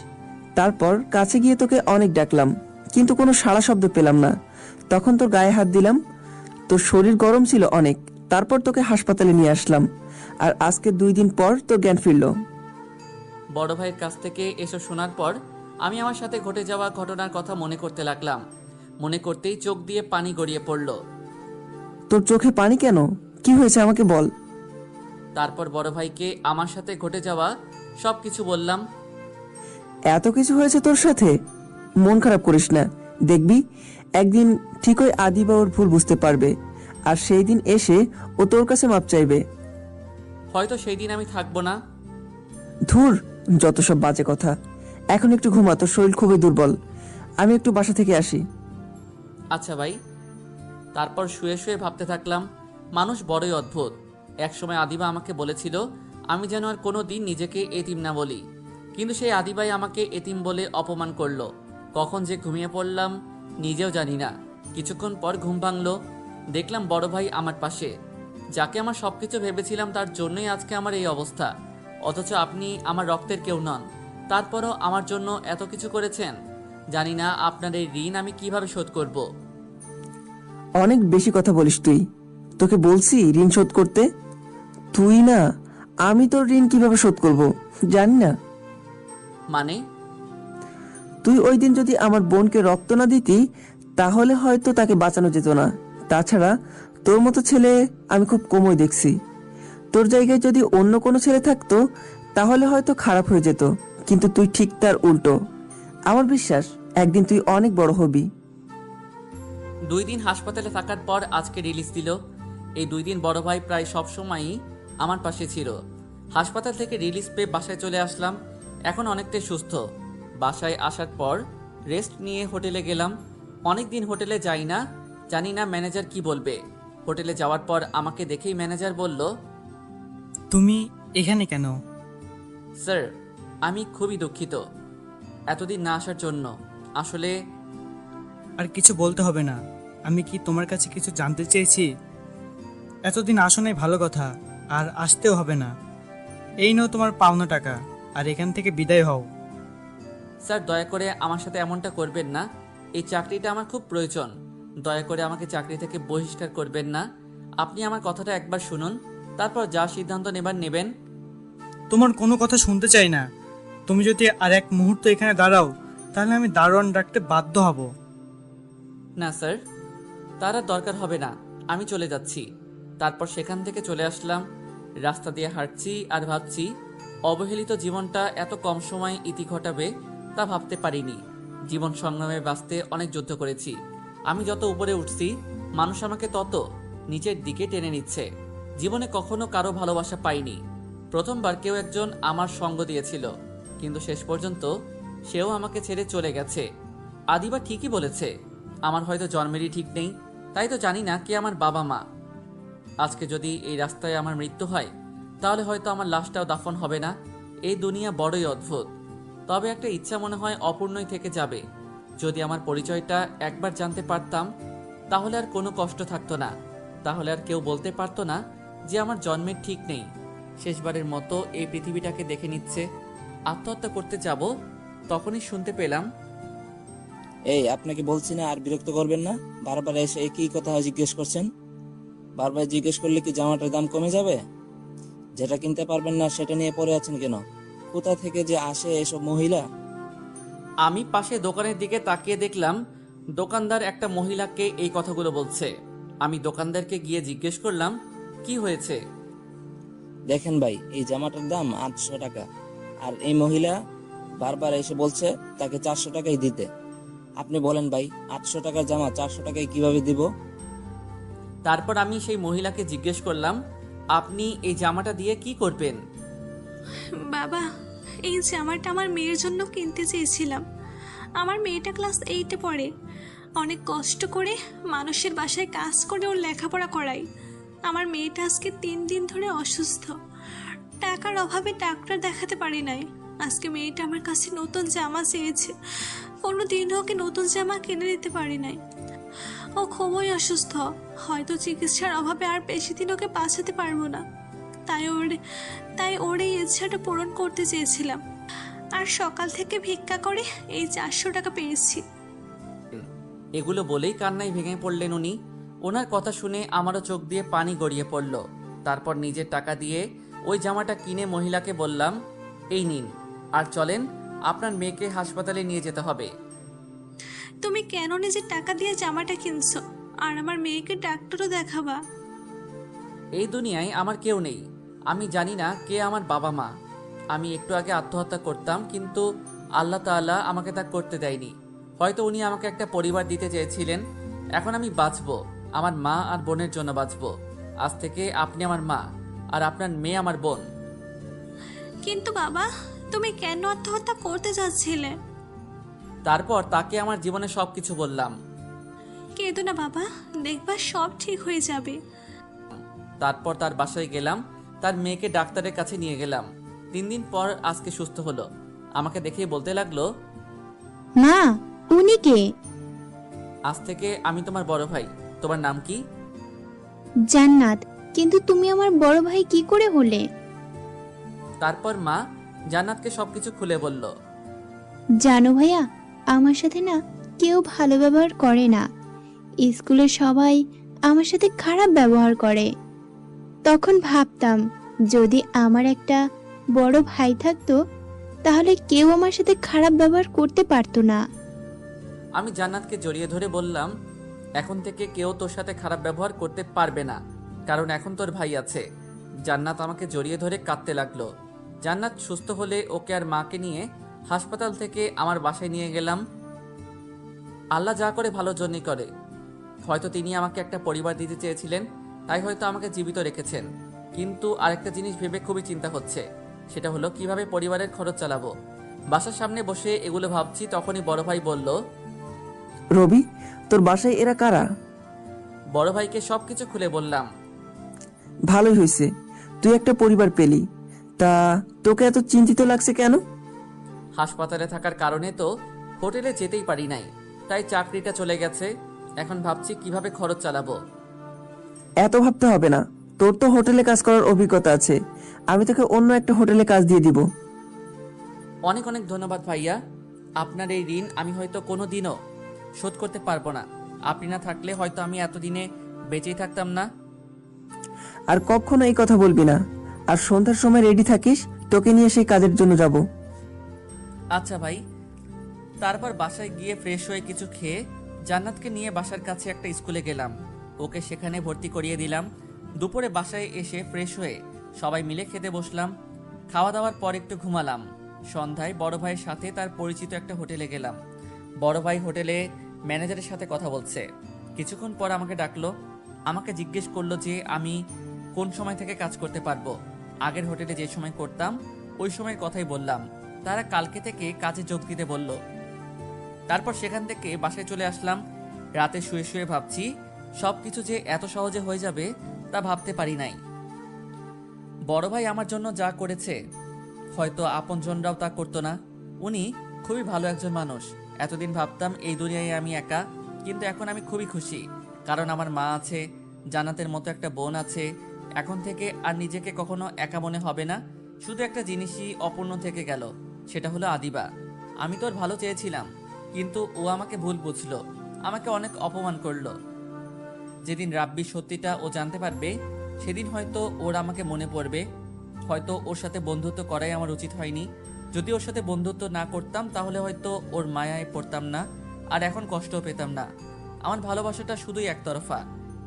তারপর কাছে গিয়ে তোকে অনেক ডাকলাম, কিন্তু কোনো সাড়া শব্দ পেলাম না। তখন তোর গায়ে হাত দিলাম, তোর শরীর গরম ছিল অনেক। তারপর তোকে হাসপাতালে নিয়ে আসলাম, আর আজকে 2 দিন পর তোর জ্ঞান ফিরল। বড় ভাইয়ের কাছ থেকে এসব শোনার পর আমি আমার সাথে ঘটে যাওয়া ঘটনার কথা মনে করতে লাগলাম। মনে করতেই চোখ দিয়ে পানি গড়িয়ে পড়ল। তোর চোখে পানি কেন? কি হয়েছে আমাকে বল। তারপর বড় ভাইকে আমার সাথে ঘটে যাওয়া সব কিছু বললাম। এত কিছু হয়েছে তোর সাথে? মন খারাপ করিস না, দেখবি একদিন ঠিকই আদিবা ওর ভুল বুঝতে পারবে, আর সেই দিন এসে ও তোর কাছে মাপ চাইবে। হয়তো সেই দিন আমি থাকবো না। ধুর, যত সব বাজে কথা। এখন একটু ঘুমা, তোর শরীর খুবই দুর্বল। আমি একটু বাসা থেকে আসি। আচ্ছা ভাই। তারপর শুয়ে শুয়ে ভাবতে থাকলাম, মানুষ বড়ই অদ্ভুত। একসময় আদিবা আমাকে বলেছিল আমি যেন আর কোনো দিন নিজেকে এতিম না বলি, কিন্তু সেই আদিবাই আমাকে এতিম বলে অপমান করলো। কখন যে ঘুমিয়ে পড়লাম নিজেও জানি না। কিছুক্ষণ পর ঘুম ভাঙলো, দেখলাম বড় ভাই আমার পাশে। যাকে আমার সবকিছু ভেবেছিলাম তার জন্যই আজকে আমার এই অবস্থা। অথচ আপনি আমার রক্তের কেউ নন, তারপরও আমার জন্য এত কিছু করেছেন। জানি না আপনার এই ঋণ আমি কিভাবে শোধ করব। অনেক বেশি কথা বলিস তুই। তোকে বলছি ঋণ শোধ করতে। তুই না, আমি তোর ঋণ কিভাবে শোধ করব জানি না। মানে? তুই ওই দিন যদি আমার বোনকে রক্ত না দিতি, তাহলে হয়তো তাকে বাঁচানো যেত না। তাছাড়া তোর মতো ছেলে আমি খুব কমই দেখছি। তোর জায়গায় যদি অন্য কোনো ছেলে থাকতো তাহলে হয়তো খারাপ হয়ে যেত, কিন্তু তুই ঠিক তার উল্টো। আমার বিশ্বাস একদিন তুই অনেক বড় হবি। 2 দিন হাসপাতালে থাকার পর আজকে রিলিজ দিল। এই 2 দিন বড় ভাই প্রায় সব সময়ই আমার পাশে ছিল। হাসপাতাল থেকে রিলিজ পেয়ে বাসায় চলে আসলাম। এখন অনেকটাই সুস্থ। বাসায় আসার পর রেস্ট নিয়ে হোটেলে গেলাম। অনেক দিন হোটেলে যাই না, জানি না ম্যানেজার কি বলবে। হোটেলে যাওয়ার পর আমাকে দেখেই ম্যানেজার বলল, তুমি এখানে কেন? স্যার আমি খুবই দুঃখিত এতদিন না আসার জন্য। আসলে আর কিছু বলতে হবে না। আমি কি তোমার কাছে কিছু জানতে চেয়েছি? এতদিন আসো নাই ভালো কথা, আর আসতেও হবে না। এই নাও তোমার পাওনা টাকা, আর এখান থেকে বিদায় হও। স্যার দয়া করে আমার সাথে এমনটা করবেন না। এই চাকরিটা আমার খুব প্রয়োজন। দয়া করে আমাকে চাকরি থেকে বহিষ্কার করবেন না। আপনি আমার কথাটা একবার শুনুন, তারপর যা সিদ্ধান্ত নেবার নেবেন। তোমার কোনো কথা শুনতে চাই না। তুমি যদি আর এক মুহূর্ত এখানে দাঁড়াও, তাহলে আমি দারোয়ান ডাকতে বাধ্য হব। না স্যার, তার আর দরকার হবে না, আমি চলে যাচ্ছি। তারপর সেখান থেকে চলে আসলাম। রাস্তা দিয়ে হাঁটছি আর ভাবছি, অবহেলিত জীবনটা এত কম সময়ে ইতি ঘটাবে তা ভাবতে পারিনি। জীবন সংগ্রামে বাঁচতে অনেক যুদ্ধ করেছি। আমি যত উপরে উঠছি, মানুষ আমাকে তত নিচের দিকে টেনে নিচ্ছে। জীবনে কখনো কারো ভালোবাসা পাইনি। প্রথমবার কেউ একজন আমার সঙ্গ দিয়েছিল, কিন্তু শেষ পর্যন্ত সেও আমাকে ছেড়ে চলে গেছে। আদিবা ঠিকই বলেছে, আমার হয়তো জন্মেরই ঠিক নেই, তাই তো জানি না কে আমার বাবা মা। আজকে যদি এই রাস্তায় আমার মৃত্যু হয়, তাহলে হয়তো আমার লাশটাও দাফন হবে না। এই দুনিয়া বড়ই অদ্ভুত। তবে একটা ইচ্ছা মনে হয় অপূর্ণই থেকে যাবে। যদি আমার পরিচয়টা একবার জানতে পারতাম, তাহলে আর কোনো কষ্ট থাকতো না। তাহলে আর কেউ বলতে পারতো না যে আমার জন্মের ঠিক নেই। শেষবারের মতো এই পৃথিবীটাকে দেখে নিচ্ছে। আত্মহত্যা করতে যাব, তখনই শুনতে পেলাম, এই আপনাকে বলছি না আর বিরক্ত করবেন না। বারবার এসে একই কথা জিজ্ঞেস করছেন। বারবার জিজ্ঞেস করলে কি জামাটার দাম কমে যাবে? যেটা কিনতে পারবেন না সেটা নিয়ে পড়ে আছেন কেন? কোথা থেকে যে আসে এসব মহিলা? আমি পাশে দোকানের দিকে তাকিয়ে দেখলাম দোকানদার একটা মহিলাকে এই কথাগুলো বলছে। আমি দোকানদারকে গিয়ে জিজ্ঞেস করলাম, কি হয়েছে? দেখেন ভাই, এই জামাটার দাম 800 টাকা, আর এই মহিলা বারবার এসে বলছে তাকে 400 টাকাই দিতে। আপনি বলেন ভাই, 800 টাকার জামা 400 টাকায় কিভাবে দিব? তারপর আমি সেই মহিলাকে জিজ্ঞেস করলাম, আপনি এই জামাটা দিয়ে কি করবেন? বাবা, এই জামাটা আমার মেয়ের জন্য কিনতে চেয়েছিলাম। আমার মেয়েটা ক্লাস 8-এ পড়ে। অনেক কষ্ট করে মানুষের বাসায় কাজ করে ওর লেখাপড়া করাই। আমার মেয়েটা আজকে 3 দিন ধরে অসুস্থ। টাকার অভাবে ডাক্তার দেখাতে পারি নাই। আজকে মেয়েটা আমার কাছে নতুন জামা চেয়েছে। কোনো দিন ওকে নতুন জামা কিনে দিতে পারি নাই। ও খুবই অসুস্থ। হয়তো চিকিৎসার অভাবে আর বেশি দিন ওকে বাঁচাতে পারবো না। তাই ওর এই ইচ্ছাটা পূরণ করতে চেয়েছিলাম। আর সকাল থেকে ভিক্ষা করে এই 400 টাকা পেয়েছি। এগুলো বলেই কান্নায় ভেঙে পড়লেন উনি। ওনার কথা শুনে আমারও চোখ দিয়ে পানি গড়িয়ে পড়ল। তারপর নিজের টাকা দিয়ে ওই জামাটা কিনে মহিলাকে বললাম, এই নিন, আর চলেন, আপনার মেয়েকে হাসপাতালে নিয়ে যেতে হবে। তুমি কেন নিজের টাকা দিয়ে জামাটা কিনছো আর আমার মেয়েকে ডাক্তারও দেখাবা? এই দুনিয়ায় আমার কেউ নেই। আমি জানি না কে আমার বাবা মা। আমি একটু আগে আত্মহত্যা করতাম, কিন্তু আল্লাহ তাআলা আমাকে তা করতে দেয়নি। হয়তো উনি আমাকে একটা পরিবার দিতে চেয়েছিলেন। এখন আমি বাঁচবো আমার মা আর বোনের জন্য বাঁচবো। আজ থেকে আপনি আমার মা আর আপনার মেয়ে আমার বোন। কিন্তু বাবা, তুমি কেন আত্মহত্যা করতে যাচ্ছিলে? তারপর তাকে আমার জীবনে সবকিছু বললাম। কেঁদো না বাবা, দেখবা সব ঠিক হয়ে যাবে। তারপর তার বাসায় গেলাম, তার মেয়েকে ডাক্তারের কাছে নিয়ে গেলাম। 3 দিন পর আজকে সুস্থ হলো। আমাকে দেখেই বলতে লাগলো, মা, উনি কে? আজ থেকে আমি তোমার বড় ভাই। তোমার নাম কি? জান্নাত। কিন্তু তুমি আমার বড় ভাই কি করে হলে? তারপর মা জান্নাতকে সবকিছু খুলে বলল। জানো ভাইয়া, আমার সাথে না কেউ ভালো ব্যবহার করে না। স্কুলের সবাই আমার সাথে খারাপ ব্যবহার করে। তখন ভাবতাম, যদি আমার একটা বড় ভাই থাকতো তাহলে কেউ আমার সাথে খারাপ ব্যবহার করতে পারতো না। আমি জান্নাতকে জড়িয়ে ধরে বললাম, এখন থেকে কেউ তোর সাথে খারাপ ব্যবহার করতে পারবে না, কারণ এখন তোর ভাই আছে। জান্নাত আমাকে জড়িয়ে ধরে কাঁদতে লাগলো। জান্নাত সুস্থ হলে ওকে আর মাকে নিয়ে হাসপাতাল থেকে আমার বাসায় নিয়ে গেলাম। আল্লাহ যা করে ভালোর জন্যই করে। হয়তো তিনি আমাকে একটা পরিবার দিতে চেয়েছিলেন, তাই হয়তো আমাকে জীবিত রেখেছেন। কিন্তু আরেকটা জিনিস ভেবে খুবই চিন্তা হচ্ছে, সেটা হলো কিভাবে পরিবারের খরচ চালাবো। বাসার সামনে বসে এগুলো ভাবছি, তখনই বড় ভাই বলল। রবি, তোর বাসায় এরা কারা? বড় ভাইকে সবকিছু খুলে বললাম। ভালোই হয়েছে, তুই একটা পরিবার পেলি। তা তোকে এত চিন্তিত লাগছে কেন? হাসপাতালে থাকার কারণে তো হোটেলে যেতেই পারি নাই, তাই চাকরিটা চলে গেছে। এখন ভাবছি কিভাবে খরচ চালাবো। এত ভাবতে হবে না, তোর তো হোটেলে কাজ করার অভিজ্ঞতা আছে। আমি তোকে অন্য একটা হোটেলে কাজ দিয়ে দিব। অনেক অনেক ধন্যবাদ ভাইয়া। আপনার এই ঋণ আমি হয়তো কোনো দিনও শোধ করতে পারবো না। আপনি না থাকলে হয়তো আমি এতদিনে বেঁচেই থাকতাম না। আর কখনো এই কথা বলবি না। আর সন্ধ্যার সময় রেডি থাকিস, তোকে নিয়ে সেই কাজের জন্য যাব। আচ্ছা ভাই। তারপর বাসায় গিয়ে ফ্রেশ হয়ে কিছু খেয়ে জান্নাতকে নিয়ে বাসার কাছে একটা স্কুলে গেলাম। ওকে সেখানে ভর্তি করিয়ে দিলাম। দুপুরে বাসায় এসে ফ্রেশ হয়ে সবাই মিলে খেতে বসলাম। খাওয়া দাওয়ার পর একটু ঘুমালাম। সন্ধ্যায় বড় ভাইয়ের সাথে তার পরিচিত একটা হোটেলে গেলাম। বড় ভাই হোটেলে ম্যানেজারের সাথে কথা বলছে। কিছুক্ষণ পর আমাকে ডাকলো। আমাকে জিজ্ঞেস করলো যে আমি কোন সময় থেকে কাজ করতে পারবো। আগের হোটেলে যে সময় করতাম ওই সময়ের কথাই বললাম। তারা কালকে থেকে কাজে যোগ দিতে বলল। তারপর সেখান থেকে বাসায় চলে আসলাম। রাতে শুয়ে শুয়ে ভাবছি সবকিছু যে এত সহজে হয়ে যাবে তা ভাবতে পারি নাই। বড় ভাই আমার জন্য যা করেছে হয়তো আপনজনরাও তা করতো না। উনি খুবই ভালো একজন মানুষ। এতদিন ভাবতাম এই দুনিয়ায় আমি একা, কিন্তু এখন আমি খুবই খুশি, কারণ আমার মা আছে, জান্নাতের মতো একটা বোন আছে। এখন থেকে আর নিজেকে কখনো একা মনে হবে না। শুধু একটা জিনিসই অপূর্ণ থেকে গেল, সেটা হলো আদিবা। আমি তোর ভালো চেয়েছিলাম, কিন্তু ও আমাকে ভুল বুঝলো, আমাকে অনেক অপমান করলো। যেদিন রাব্বি সত্যিটা ও জানতে পারবে সেদিন হয়তো ওর আমাকে মনে পড়বে। হয়তো ওর সাথে বন্ধুত্ব করাই আমার উচিত হয়নি। যদি ওর সাথে বন্ধুত্ব না করতাম তাহলে হয়তো ওর মায়ায় পড়তাম না, আর এখন কষ্টও পেতাম না। আমার ভালোবাসাটা শুধুই একতরফা,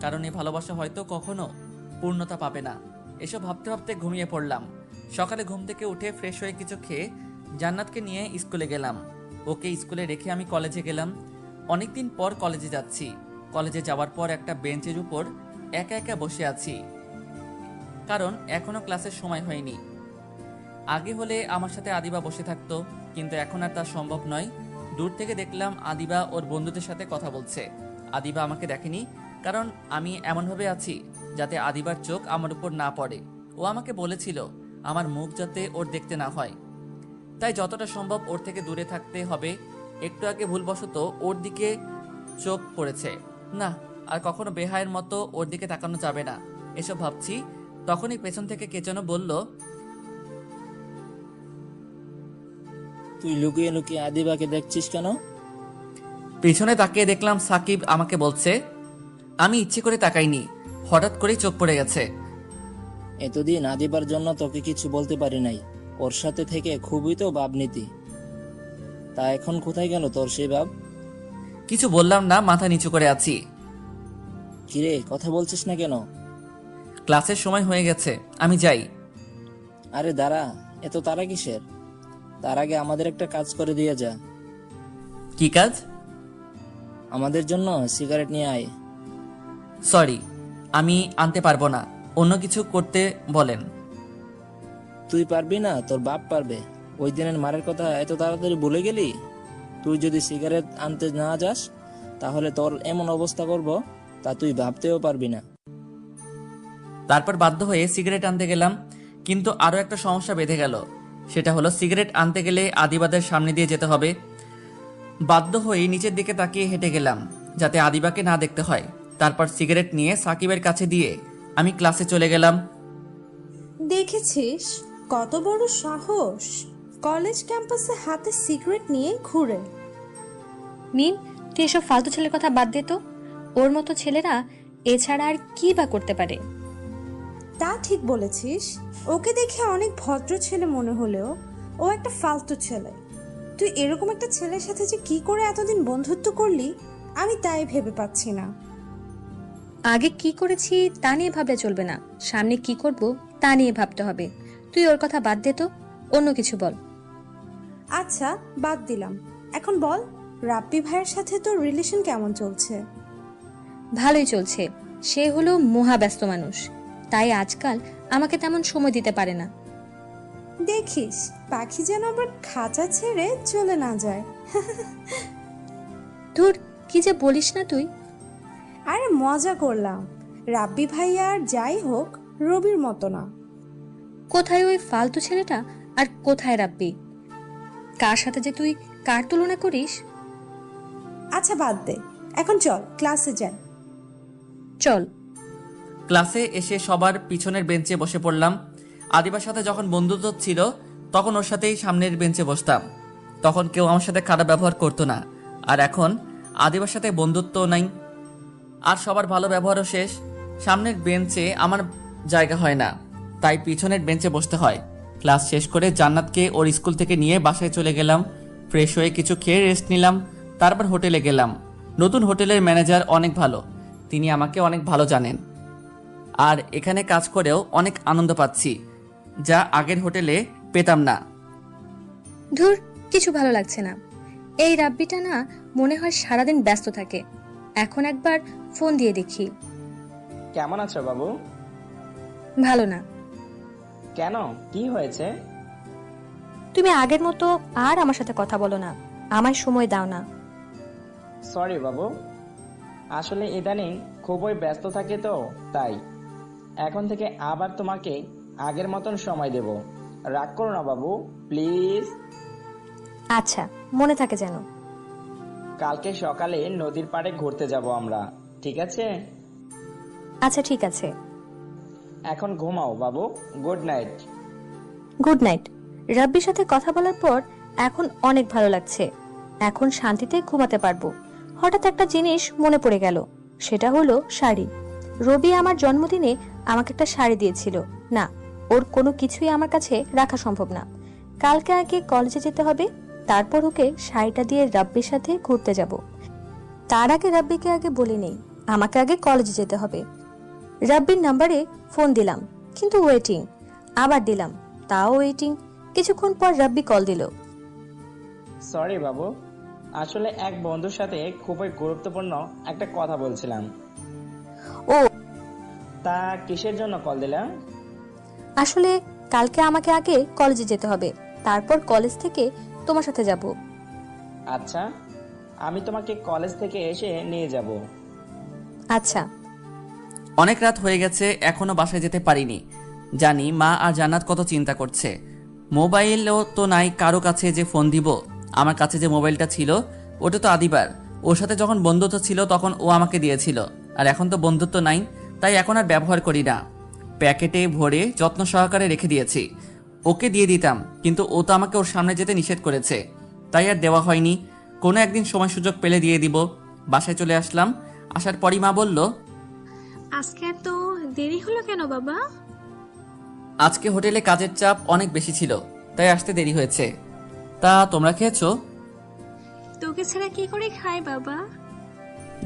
কারণ এই ভালোবাসা হয়তো কখনো পূর্ণতা পাবে না। এসব ভাবতে ভাবতে ঘুমিয়ে পড়লাম। সকালে ঘুম থেকে উঠে ফ্রেশ হয়ে কিছু খেয়ে জান্নাতকে নিয়ে স্কুলে গেলাম। ওকে স্কুলে রেখে আমি কলেজে গেলাম। অনেকদিন পর কলেজে যাচ্ছি। কলেজে যাওয়ার পর একটা বেঞ্চের উপর একা একা বসে আছি, কারণ এখনো ক্লাসের সময় হয়নি। আগে হলে আমার সাথে আদিবা বসে থাকতো, কিন্তু এখন আর তা সম্ভব নয়। দূর থেকে দেখলাম আদিবা ওর বন্ধুদের সাথে কথা বলছে। আদিবা আমাকে দেখেনি, কারণ আমি এমনভাবে আছি যাতে আদিবার চোখ আমার উপর না পড়ে। ও আমাকে বলেছিল আমার মুখ যাতে ওর দেখতে না হয়, তাই যতটা সম্ভব ওর থেকে দূরে থাকতে হবে। একটু আগে ভুলবশত ওর দিকে চোখ পড়েছে। না, আর কখনো বেহায়ের মতো ওর দিকে তাকানো যাবে না, এসব ভাবছি। তখনই পেছন থেকে কে যেন বলল, তুই লুকিয়ে লুকিয়ে আদিবাকে দেখছিস কেন? পিছনে তাকিয়ে দেখলাম সাকিব আমাকে বলছে। আমি ইচ্ছে করে তাকাইনি, হঠাৎ করেই চোখ পড়ে গেছে। এতদিন আদিবার জন্য তোকে কিছু বলতে পারি নাই, ওর সাথে থেকে খুবই তো ভাবনীতি। তা এখন কোথায় গেল তোর সেই ভাব? কিছু বললাম না, মাথা নিচু করে আছি। কিরে, কথা বলছিস না কেন? ক্লাসের সময় হয়ে গেছে, আমি যাই। আরে দাঁড়া, এত তারা কিসের? তার আগে আমাদের একটা কাজ করে দিয়ে যা। কি কাজ? আমাদের জন্য সিগারেট নিয়ে আয়। সরি, আমি আনতে পারবো না, অন্য কিছু করতে বলেন। তুই পারবি না, তোর বাপ পারবে। ওই দিনের মারের কথা এত তাড়াতাড়ি ভুলে গেলি? তুই যদি সিগারেট আনতে না যাস তাহলে তোর এমন অবস্থা করব তা তুই ভাবতেও পারবি না। তারপর বাধ্য হয়ে সিগারেট আনতে গেলাম, কিন্তু আরো একটা সমস্যা বেঁধে গেল। সেটা হলো সিগারেট আনতে গেলে আদিবাদের সামনে দিয়ে যেতে হবে। বাধ্য হয়ে নিচের দিকে তাকিয়ে হেঁটে গেলাম যাতে আদিবাকে না দেখতে হয়। তারপর সিগারেট নিয়ে সাকিবের কাছে দিয়ে আমি ক্লাসে চলে গেলাম। দেখেছিস কত বড় সাহস, কলেজ ক্যাম্পাসে হাতে সিগারেট নিয়ে ঘুরে। মিম, তুই এসব ফালতু ছেলের কথা বাদ দে তো। ওর মতো ছেলেরা এছাড়া আর কি বা করতে পারে? তা ঠিক বলেছিস, ওকে দেখে অনেক ভদ্র ছেলে মনে হলেও ও একটা ফালতু ছেলে। তুই এরকম একটা ছেলের সাথে যে কি করে এতদিন বন্ধুত্ব করলি আমি তাই ভেবে পাচ্ছি না। আগে কি করেছি তা নিয়ে ভাবলে চলবে না, সামনে কি করব তা নিয়ে ভাবতে হবে। তুই ওর কথা বাদ দে তো, অন্য কিছু বল। আচ্ছা বাদ দিলাম, এখন বল রাব্বি ভাইয়ের সাথে তোর রিলেশন কেমন চলছে? ভালোই চলছে। সে হলো মহাব্যস্ত মানুষ, তাই আজকাল আমাকে তেমন সময় দিতে পারে না। দেখিস পাখি যেন আবার খাঁচা ছেড়ে চলে না যায়। ধুর, কি যে বলিস না তুই। আরে মজা করলাম, রাব্বি ভাইয়া আর যাই হোক রবির মতো না। কোথায় ওই ফালতু ছেলেটা আর কোথায় রাব্বি? কার সাথে যে তুই কার তুলনা করিস? আচ্ছা বাদ দে, এখন চল ক্লাসে যাই। চল। ক্লাসে এসে সবার পিছনের বেঞ্চে বসে পড়লাম। আদিবার সাথে যখন বন্ধুত্ব ছিল তখন ওর সাথেই সামনের বেঞ্চে বসতাম, তখন কেউ আমার সাথে খারাপ ব্যবহার করতো না। আর এখন আদিবার সাথে বন্ধুত্ব নাই, আর সবার ভালো ব্যবহারও শেষ। সামনের বেঞ্চে আমার জায়গা হয় না, তাই পিছনের বেঞ্চে বসতে হয়। ক্লাস শেষ করে জান্নাতকে ওর স্কুল থেকে নিয়ে বাসায় চলে গেলাম। ফ্রেশ হয়ে কিছু খেয়ে রেস্ট নিলাম, তারপর হোটেলে গেলাম। নতুন হোটেলের ম্যানেজার অনেক ভালো, তিনি আমাকে অনেক ভালো জানেন। আর এখানে কাজ করেও অনেক আনন্দ পাচ্ছি, যা আগের হোটেলে পেতাম না। ধুর, কিছু ভালো লাগছে না। এই রাব্বিটা না মনে হয় সারাদিন ব্যস্ত থাকে। এখন একবার ফোন দিয়ে দেখি। কেমন আছো বাবু? ভালো না। কেন, কি হয়েছে? তুমি আগের মতো আর আমার সাথে কথা বলো না, আমায় সময় দাও না। সরি বাবু, আসলে ইদানিং খুবই ব্যস্ত থাকে তো তাই। এখন থেকে আবার তোমাকে আগের মতন সময় দেব, রাগ করো না বাবু প্লিজ। আচ্ছা, মনে থাকে যেন। কালকে সকালে নদীর পাড়ে ঘুরতে যাব আমরা, ঠিক আছে? আচ্ছা ঠিক আছে। এখন ঘুমাও বাবু, গুড নাইট। Good night. রাব্বির সাথে কথা বলার পর এখন অনেক ভালো লাগছে। এখন শান্তিতে ঘুমাতে পারবো। হঠাৎ একটা জিনিস মনে পড়ে গেল, সেটা হলো শাড়ি। রবি আমার জন্মদিনে আমাকে একটা শাড়ি দিয়েছিল। না, ওর কোনো কিছুই আমার কাছে রাখা সম্ভব না। কালকে আগে কলেজে যেতে হবে, তারপর ওকে শাড়িটা দিয়ে রাব্বির সাথে ঘুরতে যাব। তার আগে রাব্বিকে আগে বলি নেই, আমাকে আগে কলেজে যেতে হবে। রাব্বির নাম্বারে ফোন দিলাম, কিন্তু ওয়েটিং। আবার দিলাম, তাও ওয়েটিং। কিছুক্ষণ পর রাব্বি কল দিল। সরি বাবু, আসলে এক বন্ধুর সাথে খুবই গুরুত্বপূর্ণ একটা কথা বলছিলাম। ও তা কিসের জন্য কল দিলা? আসলে কালকে আমাকে আগে কলেজে যেতে হবে, তারপর কলেজ থেকে তোমার সাথে যাব। আচ্ছা, আমি তোমাকে কলেজ থেকে এসে নিয়ে যাব। আচ্ছা। অনেক রাত হয়ে গেছে, এখনো বাসায় যেতে পারিনি। জানি মা আর জান্নাত কত চিন্তা করছে। মোবাইলও তো নাই কারো কাছে যে ফোন দিব। আমার কাছে যে মোবাইলটা ছিল ওটা তো আদিবার, ওর সাথে যখন বন্ধুত্ব ছিল তখন ও আমাকে দিয়েছিল, আর এখন তো বন্ধুত্ব নাই, তাই এখন আর ব্যবহার করি না। প্যাকেটে ভরে যত্ন সহকারে রেখে দিয়েছি। ওকে দিয়ে দিতাম, কিন্তু ও তো আমাকে ওর সামনে যেতে নিষেধ করেছে, তাই আর দেওয়া হয়নি। কোনো একদিন সময় সুযোগ পেলে দিয়ে দিব। বাসায় চলে আসলাম। আসার পরই মা বলল, আজকে এত দেরি হলো কেন বাবা? আজকে হোটেলে কাজের চাপ অনেক বেশি ছিল, তাই আসতে দেরি হয়েছে। তা তোমরা খেয়েছো? তোকে ছাড়া কি করে খাই বাবা?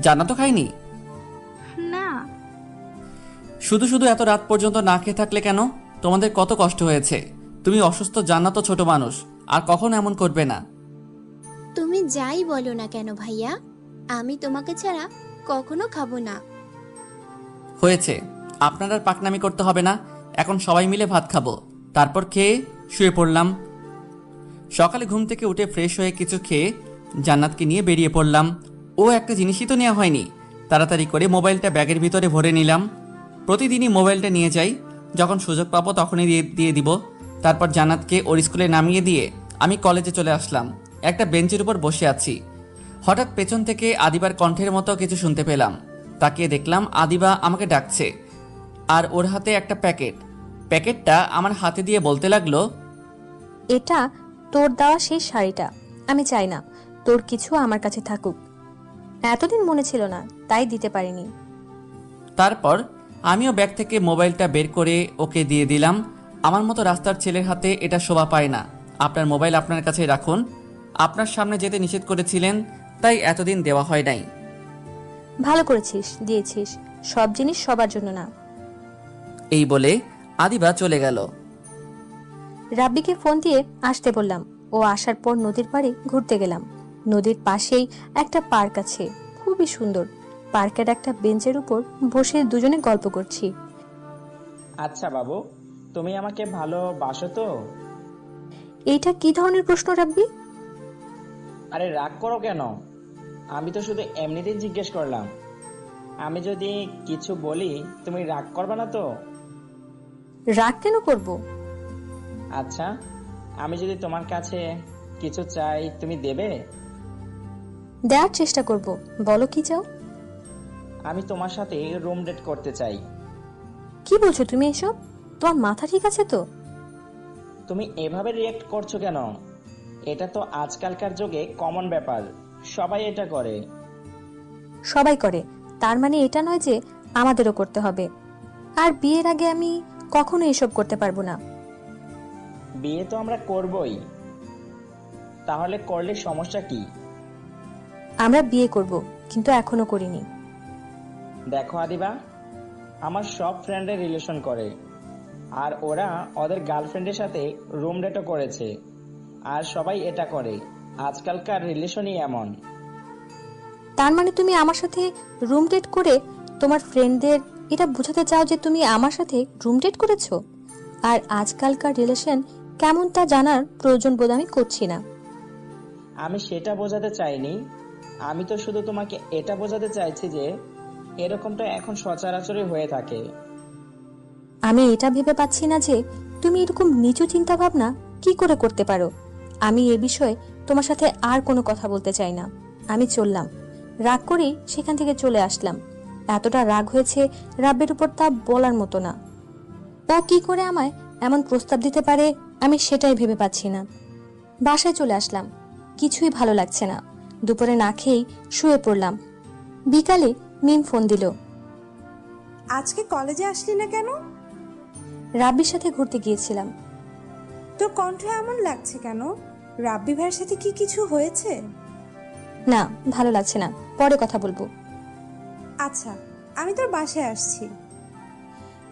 জান্নাত তো খাইনি। না। শুধু শুধু এত রাত পর্যন্ত না খেয়ে থাকলে কেন? তোমাদের কত কষ্ট হয়েছে। তুমি অসুস্থ, জান্নাত তো ছোট মানুষ, আর কখনো এমন করবে না। তুমি যাই বলো না কেন ভাইয়া, আমি তোমাকে ছাড়া কখনো খাবো না। হয়েছে, আপনার আর পাকনামি করতে হবে না। এখন সবাই মিলে ভাত খাবো, তারপর খেয়ে শুয়ে পড়লাম। সকালে ঘুম থেকে উঠে ফ্রেশ হয়ে কিছু খেয়ে জান্নাতকে নিয়ে বেরিয়ে পড়লাম। ও একটা জিনিসই তো নেওয়া হয়নি। তাড়াতাড়ি করে মোবাইলটা ব্যাগের ভিতরে ভরে নিলাম। প্রতিদিনই মোবাইলটা নিয়ে যাই, যখন সুযোগ পাবো তখনই দিয়ে দিব। তারপর জান্নাতকে ওর স্কুলে নামিয়ে দিয়ে আমি কলেজে চলে আসলাম। একটা বেঞ্চের উপর বসে আছি, হঠাৎ পেছন থেকে আদিবার কণ্ঠের মতো কিছু শুনতে পেলাম। তাকিয়ে দেখলাম আদিবা আমাকে ডাকছে, আর ওর হাতে একটা প্যাকেটটা আমার হাতে দিয়ে বলতে লাগলো, এটা তোর দেওয়া সেই শাড়িটা। আমি চাই না তোর কিছু আমার কাছে থাকুক। এতদিন মনে ছিল না, তাই দিতে পারিনি। তারপর আমিও ব্যাগ থেকে মোবাইলটা বের করে ওকে দিয়ে দিলাম। আমার মতো রাস্তার ছেলের হাতে এটা শোভা পায় না। আপনার মোবাইল আপনার কাছে রাখুন। আপনার সামনে যেতে নিষেধ করেছিলেন, তাই এতদিন দেওয়া হয় নাই। ভালো করেছিস, দিয়েছিস। সব জিনিস সবার জন্য না। এই বলে আদিবা চলে গেল। রাব্বিকে ফোন দিয়ে আসতে বললাম। ও আসার পর নদীর পাড়ে ঘুরতে গেলাম। নদীর পাশেই একটা পার্ক আছে, খুবই সুন্দর। পার্কের একটা বেঞ্চের উপর বসে দুজনে গল্প করছি। আচ্ছা বাবু, তুমি আমাকে ভালোবাসো তো? এইটা কি ধরনের প্রশ্ন রাব্বি? আরে রাগ করো কেন? আমি তো শুধু এমনিতেই জিজ্ঞেস করলাম। আমি যদি কিছু বলি তুমি রাগ করবে না তো? রাগ কেন করব? আচ্ছা, আমি যদি তোমার কাছে কিছু চাই তুমি দেবে? দেওয়ার চেষ্টা করব। বলো কি চাও? আমি তোমার সাথে রুম ডেট করতে চাই। কি বলছো তুমি এসব? তোমার মাথা ঠিক আছে তো? তুমি এভাবে রিয়েক্ট করছো কেন? এটা তো আজকালকার যুগে কমন ব্যাপার, সবাই এটা করে। সবাই করে, তার মানে এটা নয় যে আমাদেরও করতে হবে। আর বিয়ের আগে আমি কখনো এসব করতে পারবো না। বিয়ে তো আমরা করবই, তাহলে করলে সমস্যা কি? আমরা বিয়ে করব, কিন্তু এখনো করিনি। দেখো আদিবা, আমার সব ফ্রেন্ডের রিলেশন করে, আর ওরা ওদের গার্লফ্রেন্ডের সাথে রুম ডেটও করেছে, আর সবাই এটা করে। আজকালকার রিলেশনই এমন। তার মানে তুমি আমার সাথে রুম ডেট করে তোমার ফ্রেন্ডদের এটা বোঝাতে চাও যে তুমি আমার সাথে রুম ডেট করেছো? আর আজকালকার রিলেশন কেমন তা জানার প্রয়োজন বোধ আমি করছি না। আমি সেটা বোঝাতে চাইনি, আমি তো শুধু তোমাকে এটা বোঝাতে চাইছি যে এরকমটা এখন সচরাচরই হয়ে থাকে। আমি এটা ভেবে পাচ্ছি না যে তুমি এরকম নিচু চিন্তা ভাবনা কি করে করতে পারো। আমি এ বিষয়ে তোমার সাথে আর কোনো কথা বলতে চাই না। আমি চললাম। রাগ করেই সেখান থেকে চলে আসলাম। এতটা রাগ হয়েছে রাব্বের উপর তা বলার মতো না। ও কি করে আমায় এমন প্রস্তাব দিতে পারে আমি সেটাই ভেবে পাচ্ছি না। বাসায় চলে আসলাম। কিছুই ভালো লাগছে না। দুপুরে না খেয়েই শুয়ে পড়লাম। বিকালে মিম ফোন দিল। আজকে কলেজে আসলি না কেন? রাব্বির সাথে ঘুরতে গিয়েছিলাম। তোর কণ্ঠ এমন লাগছে কেন? রাব্বি ভাইয়ের সাথে কি কিছু হয়েছে? না, ভালো লাগছে না, পরে কথা বলবো। আচ্ছা, আমি তোর বাসায় আসছি।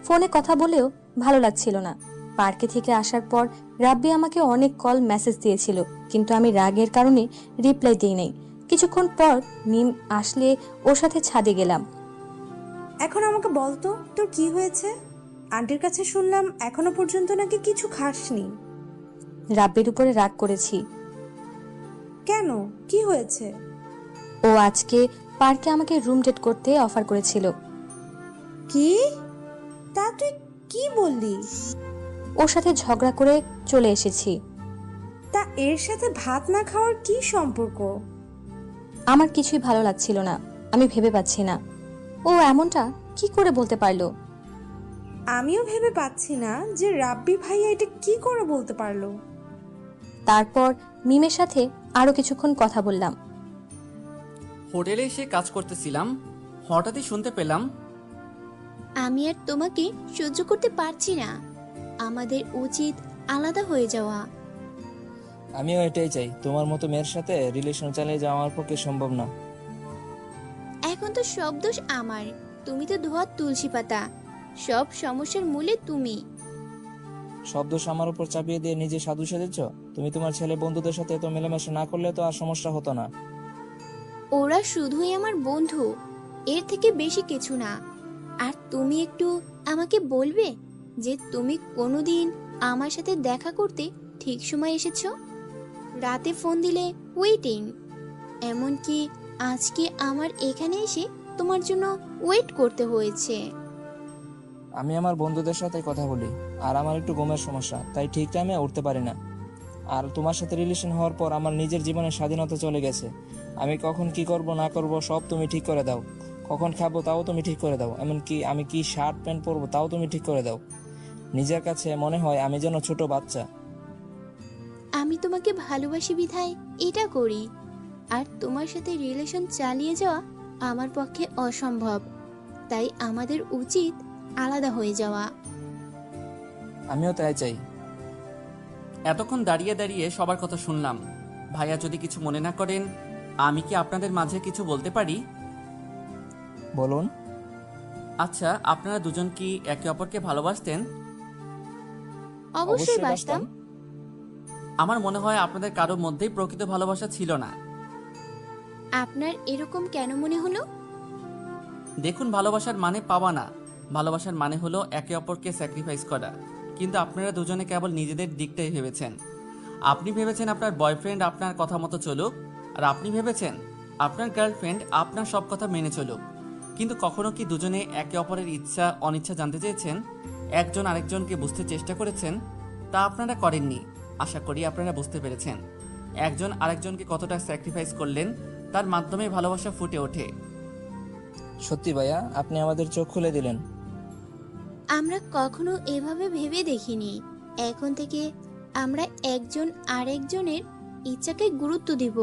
ফোনে কথা বলেও ভালো লাগছিল না। পার্কে থেকে আসার পর রাব্বি আমাকে অনেক কল মেসেজ দিয়েছিল, কিন্তু আমি রাগের কারণে রিপ্লাই দিই নাই। কিছুক্ষণ পর মিম আসলে ওর সাথে ছাদে গেলাম। এখন আমাকে বল তো, তোর কি হয়েছে? আন্টির কাছে শুনলাম এখনো পর্যন্ত নাকি কিছু খাসনি। রাব্বির উপরে রাগ করেছি। কেন, কি হয়েছে? ও আজকে পার্কে আমাকে রুম ডেট করতে অফার করেছিল। কি? তা তুই কি বললি? ওর সাথে ঝগড়া করে চলে এসেছি। তা এর সাথে ভাত না খাওয়ার কি সম্পর্ক? আমার কিছুই ভালো লাগছিল না, আমি ভেবে পাচ্ছি না ও এমনটা কি করে বলতে পারলো। আমিও ভেবে পাচ্ছি না যে রাব্বি ভাইয়া এটা কি করে বলতে পারলো। তারপর মিমের সাথে আরো কিছুক্ষণ কথা বললাম। হোটেলে এসে কাজ করতেছিলাম, হঠাৎই শুনতে পেলাম আমি আর তোমাকে সহ্য করতে পারছি না, আমাদের উচিত আলাদা হয়ে যাওয়া। আমিও এটাই চাই। তোমার মতো মেয়ের সাথে রিলেশন চালিয়ে যাওয়া আমার পক্ষে সম্ভব না। এখন তো সব দোষ আমার, তুমি তো ধোয়া তুলসী পাতা, সব সমস্যার মূলে তুমি। সব দোষ আমার উপর চাপিয়ে দিয়ে নিজে সাধু সেজেছ। তুমি তোমার ছেলে বন্ধুদের সাথে এত মেলামেশা না করলে তো আর সমস্যা হতো না। ওরা শুধুই আমার বন্ধু, এর থেকে বেশি কিছু না। আর তুমি একটু আমাকে বলবে যে তুমি কোনোদিন আমার সাথে দেখা করতে ঠিক সময় এসেছো? রাতে ফোন দিলে ওয়েটিং, এমনকি আজকে আমার এখানে এসে তোমার জন্য ওয়েট করতে হয়েছে। আমি আমার বন্ধুদের সাথে কথা বলি, আর আমার একটু ঘুমের সমস্যা, তাই ঠিক টাইমে উঠতে পারি না। আর তোমার সাথে রিলেশন হওয়ার পর আমার নিজের জীবনের স্বাধীনতা চলে গেছে। আমি কখন কি করব না করব সব তুমি ঠিক করে দাও। কখন খাবো তাও তুমি ঠিক করে দাও, এমনকি আমি কি শার্ট প্যান্ট পরবো তাও তুমি ঠিক করে দাও। নিজের কাছে মনে হয় আমি যেন ছোট বাচ্চা। আমি তোমাকে ভালোবাসি বিধায় এটা করি, আর তোমার সাথে রিলেশন চালিয়ে যাওয়া আমার পক্ষে অসম্ভব। তাই আমাদের উচিত আলাদা হয়ে যাওয়া। আমিও তাই চাই। এতক্ষণ দাঁড়িয়ে দাঁড়িয়ে সবার কথা শুনলাম। ভাইয়া যদি কিছু মনে না করেন, আমি কি আপনাদের মাঝে কিছু বলতে পারি? বলুন। আচ্ছা, আপনারা দুজন কি একে অপরকে ভালোবাসতেন? অবশ্যই বাসতাম। আমার মনে হয় আপনাদের কারোর মধ্যেই প্রকৃত ভালোবাসা ছিল না। আপনার এরকম কেন মনে হলো? দেখুন, ভালোবাসার মানে পাওয়া না, ভালোবাসার মানে হলো একে অপরকে স্যাক্রিফাইস করা। কিন্তু আপনারা দুজনে কেবল নিজেদের দিকটাই ভেবেছেন। আপনি ভেবেছেন আপনার বয়ফ্রেন্ড আপনার কথা মতো চলুক, আর আপনি ভেবেছেন আপনার গার্লফ্রেন্ড আপনার সব কথা মেনে চলুক। কিন্তু কখনো কি দুজনে একে অপরের ইচ্ছা অনিচ্ছা জানতে চেয়েছেন? একজন আরেকজনকে বুঝতে চেষ্টা করেছেন? তা আপনারা করেননি। আশা করি আপনারা বুঝতে পেরেছেন একজন আরেকজনকে কতটা স্যাক্রিফাইস করলেন, তার মাধ্যমে ভালোবাসা ফুটে ওঠে। সত্যি ভাইয়া, আপনি আমাদের চোখ খুলে দিলেন। আমরা কখনো এভাবে ভেবে দেখিনি। এখন থেকে আমরা একজন আরেকজনের ইচ্ছাকে গুরুত্ব দিব।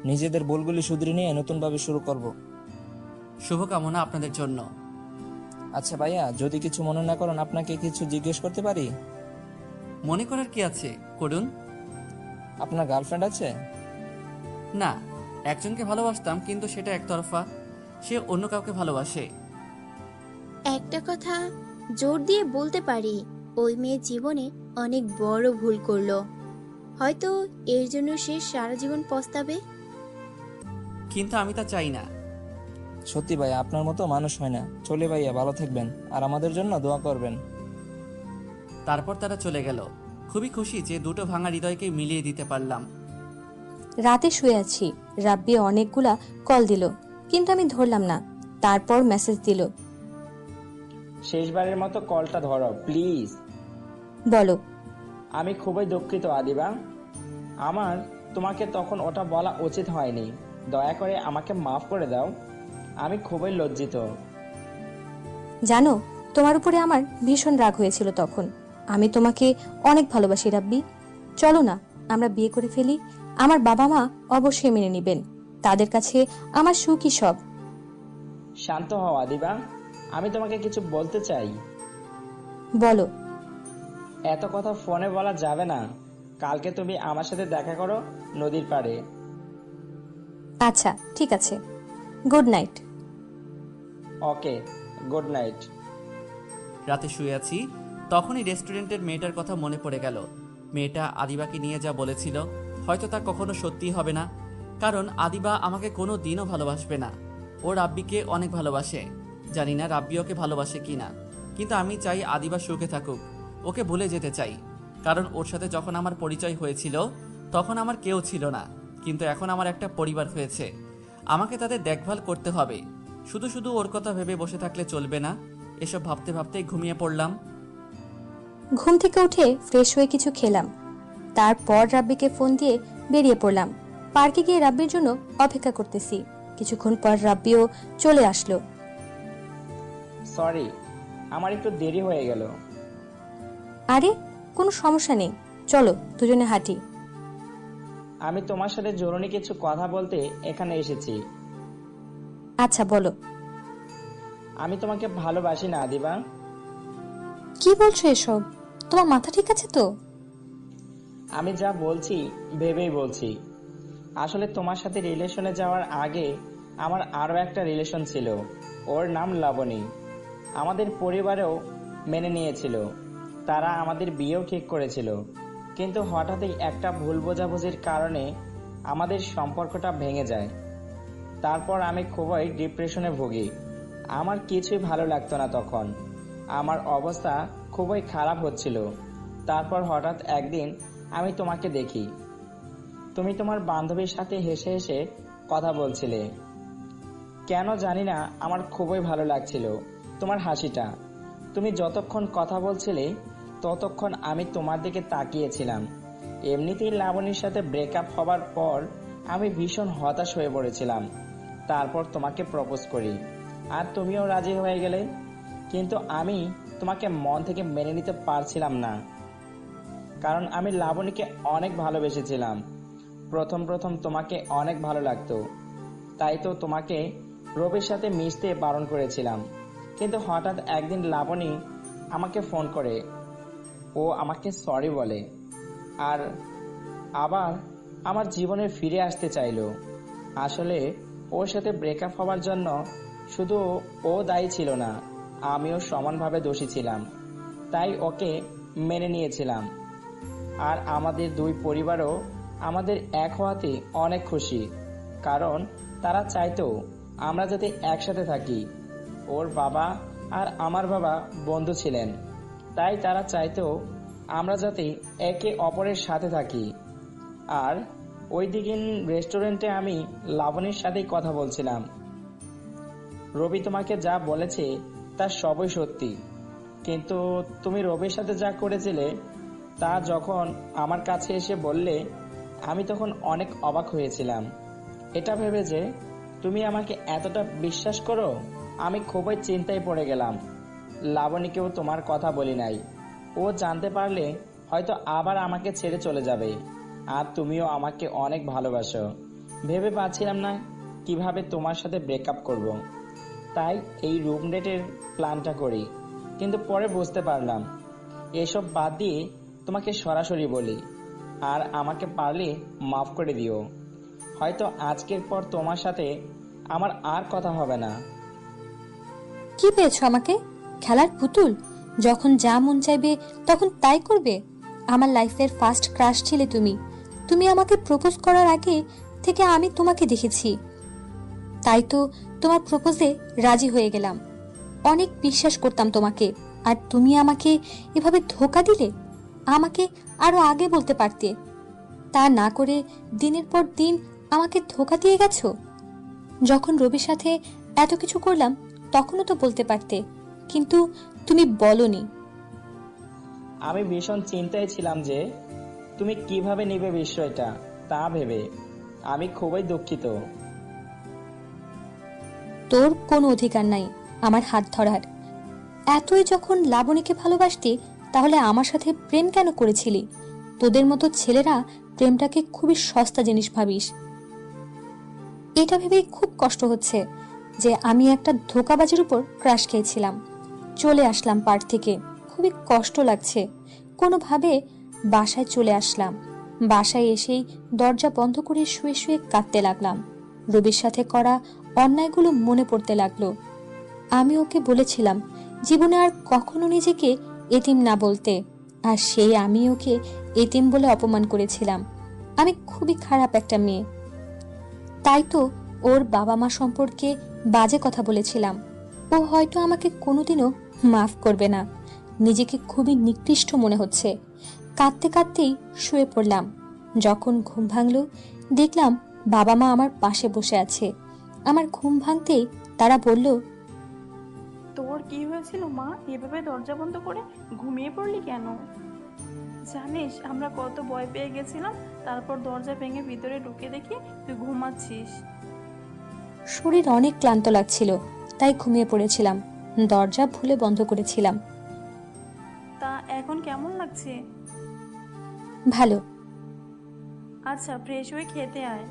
নিজেদের ভুলগুলি শুধরে নিয়ে নতুনভাবে শুরু করব। শুভকামনা আপনাদের জন্য। আচ্ছা ভাইয়া, যদি কিছু মনে না করেন আপনাকে কিছু জিজ্ঞেস করতে পারি? মনে করার কি আছে, করুন। আপনার গার্লফ্রেন্ড আছে? না, একজনকে ভালোবাসতাম, কিন্তু সেটা একতরফা। সে অন্য কাউকে ভালোবাসে। একটা কথা জোর দিয়ে বলতে পারি, ওই মেয়ে জীবনে অনেক বড় ভুল করলো। হয়তো এর জন্য সে সারা জীবন পস্তাবে। কিন্তু আমি তা চাই না। সত্যি ভাইয়া, আপনার মতো মানুষ হয় না। চলে ভাইয়া, ভালো থাকবেন আর আমাদের জন্য দোয়া করবেন। তারপর তারা চলে গেল। খুবই খুশি যে দুটো ভাঙা হৃদয়কে মিলিয়ে দিতে পারলাম। রাতে শুয়ে আছি, রাব্বি অনেকগুলা কল দিল, কিন্তু আমি ধরলাম না। তারপর মেসেজ দিল। শেষবারের মতো কলটা ধরো প্লিজ। বলো। আমি খুবই দুঃখিত আদিবা, আমার তোমাকে তখন ওটা বলা উচিত হয়নি। দয়া করে আমাকে মাফ করে দাও, আমি খুবই লজ্জিত। জানো, তোমার উপরে আমার ভীষণ রাগ হয়েছিল তখন। আমি তোমাকে অনেক ভালোবাসি রাব্বি। চলো না, আমরা বিয়ে করে ফেলি। আমার বাবা মা অবশ্যই মেনে নেবেন। তাদের কাছে আমার সুখই সব। শান্ত হও আদিবা, আমি তোমাকে কিছু বলতে চাই। বলো। এত কথা ফোনে বলা যাবে না। কালকে তুমি আমার সাথে দেখা করো নদীর পাড়ে। আচ্ছা, ঠিক আছে। Good night. Okay, good night. রাতে শুয়ে আছি, তখনই রেস্টুরেন্টের মেয়েটার কথা মনে পড়ে গেল। মেয়েটা আদিবাকে নিয়ে যা বলেছিল, হয়তো তা কখনো সত্যি হবে না। কারণ আদিবা আমাকে কোনো দিনও ভালোবাসবে না। ও রাব্বিকে অনেক ভালোবাসে, জানি না রাব্বি ওকে ভালোবাসে কি না, কিন্তু আমি চাই আদিবা সুখে থাকুক। ওকে ভুলে যেতে চাই, কারণ ওর সাথে যখন আমার পরিচয় হয়েছিল তখন আমার কেউ ছিল না, কিন্তু এখন আমার একটা পরিবার হয়েছে। আমাকে তাদের দেখভাল করতে হবে। শুধু শুধু ওর কথা ভেবে বসে থাকলে চলবে না। এসব ভাবতে ভাবতেই ঘুমিয়ে পড়লাম। ঘুম থেকে উঠে ফ্রেশ হয়ে কিছু খেলাম, তারপর রাব্বিকে ফোন দিয়ে বেরিয়ে পড়লাম। পার্কে গিয়ে রাব্বির জন্য অপেক্ষা করতেছি। কিছুক্ষণ পর রাব্বিও চলে আসলো। সরি, আমার একটু দেরি হয়ে গেল। আরে কোনো সমস্যা নেই, চলো দুজনে হাঁটি। আমি তোমার সাথে জরুরি কিছু কথা বলতে এখানে এসেছি। আচ্ছা বলো। আমি তোমাকে ভালোবাসি না আদিবা। কি বলছো এসব? তোমার মাথা ঠিক আছে তো? আমি যা বলছি ভেবেই বলছি। আসলে তোমার সাথে রিলেশনে যাওয়ার আগে আমার আরও একটা রিলেশন ছিল, ওর নাম লাবণী। আমাদের পরিবারেও মেনে নিয়েছিল, তারা আমাদের বিয়েও ঠিক করেছিল, কিন্তু হঠাৎই একটা ভুল বোঝাবুঝির কারণে আমাদের সম্পর্কটা ভেঙে যায়। তারপর আমি খুবই ডিপ্রেশনে ভুগি। আমার কিছুই ভালো লাগতো না তখন, আমার অবস্থা খুবই খারাপ হচ্ছিল। তারপর হঠাৎ একদিন আমি তোমাকে দেখি, তুমি তোমার বান্ধবীর সাথে হেসে হেসে কথা বলছিলে। কেন জানি না আমার খুবই ভালো লাগছিল তোমার হাসিটা। তুমি যতক্ষণ কথা বলছিলে ততক্ষণ আমি তোমার দিকে তাকিয়েছিলাম। এমনিতেই লাবণীর সাথে ব্রেকআপ হবার পর আমি ভীষণ হতাশ হয়ে পড়েছিলাম। তারপর তোমাকে প্রপোজ করি, আর তুমিও রাজি হয়ে গেলে, কিন্তু আমি তোমাকে মন থেকে মেনে নিতে পারছিলাম না, কারণ আমি লাবণীকে অনেক ভালোবেসেছিলাম। প্রথম প্রথম তোমাকে অনেক ভালো লাগতো, তাই তো তোমাকে রবির সাথে মিশতে বারণ করেছিলাম। কিন্তু হঠাৎ একদিন লাবণী আমাকে ফোন করে, ও আমাকে সরি বলে, আর আবার আমার জীবনে ফিরে আসতে চাইলো। আসলে ওর সাথে ব্রেকআপ হওয়ার জন্য শুধু ও দায়ী ছিল না, আমিও সমানভাবে দোষী ছিলাম। তাই ওকে মেনে নিয়েছিলাম। আর আমাদের দুই পরিবারও আমাদের এক হওয়াতে অনেক খুশি, কারণ তারা চাইতো আমরা যাতে একসাথে থাকি। ওর বাবা আর আমার বাবা বন্ধু ছিলেন, তাই তারা চাইতো আমরা যাতে একে অপরের সাথে থাকি। আর ওই দিন রেস্টুরেন্টে আমি লাবণীর সাথেই কথা বলছিলাম। রবি তোমাকে যা বলেছে তা সবই সত্যি, কিন্তু তুমি রবির সাথে যা করেছিলে তা যখন আমার কাছে এসে বললে, আমি তখন অনেক অবাক হয়েছিলাম। এটা ভেবে যে তুমি আমাকে এতটা বিশ্বাস করো, আমি খুবই চিন্তায় পড়ে গেলাম। লাবণীকেও তোমার কথা বলি নাই, ও জানতে পারলে হয়তো আবার আমাকে ছেড়ে চলে যাবে। আর তুমিও আমাকে অনেক ভালোবাসো, ভেবে পাচ্ছিলাম না কিভাবে তোমার সাথে ব্রেকআপ করব। তাই এই রুম ডেটের প্ল্যানটা করি, কিন্তু পরে বুঝতে পারলাম এসব বাদ দিয়ে তোমাকে সরাসরি বলি, আর আমাকে পারলে মাফ করে দিও। হয়তো আজকের পর তোমার সাথে আমার আর কথা হবে না। কি পেয়েছো আমাকে? খেলার পুতুল? যখন যা মন চাইবে তখন তাই করবে? আমার লাইফের ফার্স্ট ক্রাশ ছিলে তুমি। তুমি আমাকে প্রপোজ করার আগে থেকে আমি তোমাকে দেখেছি, তাই তো তোমার প্রপোজে রাজি হয়ে গেলাম। অনেক বিশ্বাস করতাম তোমাকে, আর তুমি আমাকে এভাবে ধোঁকা দিলে। আমাকে আরো আগে বলতে পারতে, তা না করে দিনের পর দিন আমাকে ধোঁকা দিয়ে গেছো। যখন রবির সাথে এত কিছু করলাম তখনও তো বলতে পারতে, কিন্তু তুমি বলনি। আমি ভীষণ চিন্তায় ছিলাম যে তুমি কিভাবে নিবে বিষয়টা, তা ভেবে আমি খুবই দুঃখিত। তোর কোনো অধিকার নাই আমার হাত ধরার। এতই যখন লাবণীকে ভালোবাসতি, তাহলে আমার সাথে প্রেম কেন করেছিলি? তোদের মতো ছেলেরা প্রেমটাকে খুবই সস্তা জিনিস ভাবিস। এটা ভেবেই খুব কষ্ট হচ্ছে যে আমি একটা ধোঁকাবাজির উপর ক্রাশ খেয়েছিলাম। চলে আসলাম পার্ক থেকে, খুবই কষ্ট লাগছে। কোনোভাবে বাসায় চলে আসলাম। বাসায় এসেই দরজা বন্ধ করে শুয়ে শুয়ে কাঁদতে লাগলাম। রবির সাথে করা অন্যায়গুলো মনে পড়তে লাগলো। আমি ওকে বলেছিলাম জীবনে আর কখনো নিজেকে এতিম না বলতে, আর সেই আমি ওকে এতিম বলে অপমান করেছিলাম। আমি খুবই খারাপ একটা মেয়ে, তাই তো ওর বাবা মা সম্পর্কে বাজে কথা বলেছিলাম। ও হয়তো আমাকে কোনোদিনও মাফ করবে না। নিজেকে খুবই নিকৃষ্ট মনে হচ্ছে। কাঁদতে কাঁদতেই শুয়ে পড়লাম। যখন ঘুম ভাঙল, দেখলাম বাবা মা আমার পাশে বসে আছে। আমার ঘুম ভাঙতেই তারা বলল, তোর কি হয়েছিল মা, এভাবে দরজা বন্ধ করে ঘুমিয়ে পড়লি কেন? জানিস আমরা কত ভয় পেয়ে গেছিলাম, তারপর দরজা ভেঙে ভিতরে ঢুকে দেখি তুই ঘুমাচ্ছিস। শরীর অনেক ক্লান্ত লাগছিল, তাই ঘুমিয়ে পড়েছিলাম। দরজা ভুলে বন্ধ করেছিলাম। তা এখন কেমন লাগছে? ভালো। আচ্ছা, ফ্রেশ হয়ে খেতে আয়।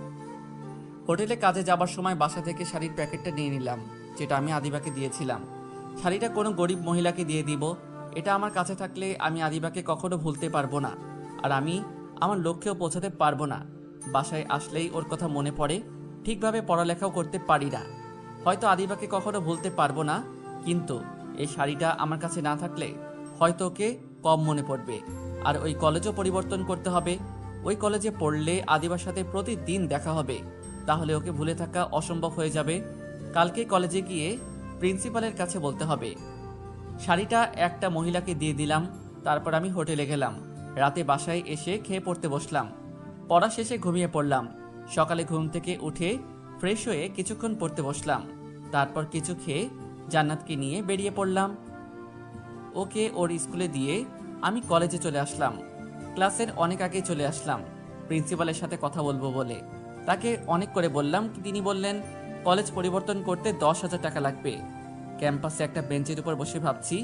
হোটেলে কাজে যাবার সময় বাসা থেকে শাড়ির প্যাকেটটা নিয়ে নিলাম, যেটা আমি আদিবাকে দিয়েছিলাম। শাড়িটা কোনো গরিব মহিলাকে দিয়ে দিব। এটা আমার কাছে থাকলে আমি আদিবাকে কখনো ভুলতে পারবো না, আর আমি আমার লক্ষ্যেও পৌঁছাতে পারবো না। বাসায় আসলেই ওর কথা মনে পড়ে। ঠিকভাবে পড়ালেখাও করতে পারি না। হয়তো আদিবাকে কখনো ভুলতে পারবো না, কিন্তু এই শাড়িটা আমার কাছে না থাকলে হয়তো ওকে কম মনে পড়বে। আর ওই কলেজও পরিবর্তন করতে হবে। ওই কলেজে পড়লে আদিবার সাথে প্রতিদিন দেখা হবে, তাহলে ওকে ভুলে থাকা অসম্ভব হয়ে যাবে। কালকে কলেজে গিয়ে প্রিন্সিপালের কাছে বলতে হবে। শাড়িটা একটা মহিলাকে দিয়ে দিলাম। তারপর আমি হোটেলে গেলাম। রাতে বাসায় এসে খেয়ে পড়তে বসলাম। পড়া শেষে ঘুমিয়ে পড়লাম। সকালে ঘুম থেকে উঠে ফ্রেশ হয়ে কিছুক্ষণ পড়তে বসলাম। তারপর কিছু খেয়ে জান্নাতকে নিয়ে বেরিয়ে পড়লাম। ওকে ওর স্কুলে দিয়ে আমি কলেজে চলে আসলাম। ক্লাসের অনেক আগে চলে আসলাম প্রিন্সিপালের সাথে কথা বলবো বলে। তাকে অনেক করে বললাম, তিনি বললেন কলেজ পরিবর্তন করতে 10,000 টাকা লাগবে। ক্যাম্পাসে একটা বেঞ্চের উপর বসে ভাবছি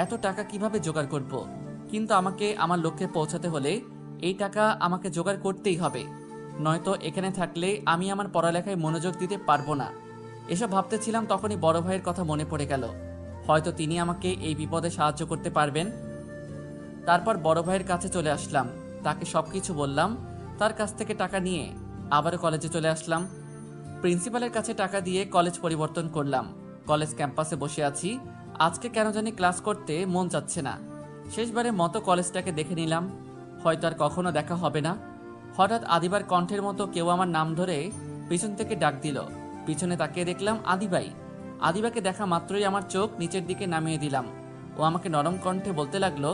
এত টাকা কিভাবে জোগাড় করব। কিন্তু আমাকে আমার লক্ষ্যে পৌঁছাতে হলে এই টাকা আমাকে জোগাড় করতেই হবে, নয়তো এখানে থাকলে আমি আমার পড়ালেখায় মনোযোগ দিতে পারবো না। এসব ভাবতেছিলাম, তখনই বড় ভাইয়ের কথা মনে পড়ে গেল। হয়তো তিনি আমাকে এই বিপদে সাহায্য করতে পারবেন। তারপর বড় ভাইয়ের কাছে চলে আসলাম। তাকে সবকিছু বললাম। তার কাছ থেকে টাকা নিয়ে আবারও কলেজে চলে আসলাম। প্রিন্সিপালের কাছে টাকা দিয়ে কলেজ পরিবর্তন করলাম। কলেজ ক্যাম্পাসে বসে আছি। আজকে কেন জানি ক্লাস করতে মন চাচ্ছে না। শেষবারের মতো কলেজটাকে দেখে নিলাম। হয়তো আর কখনো দেখা হবে না। হঠাৎ আদিবার কণ্ঠের মতো কেউ আমার নাম ধরে পিছন থেকে ডাক দিল। পিছনে তাকিয়ে দেখলাম আদিবাই। আদিবাকে দেখা মাত্রই আমার চোখ নিচের দিকে নামিয়ে দিলাম। ও আমাকে নরম কণ্ঠে বলতে লাগলো,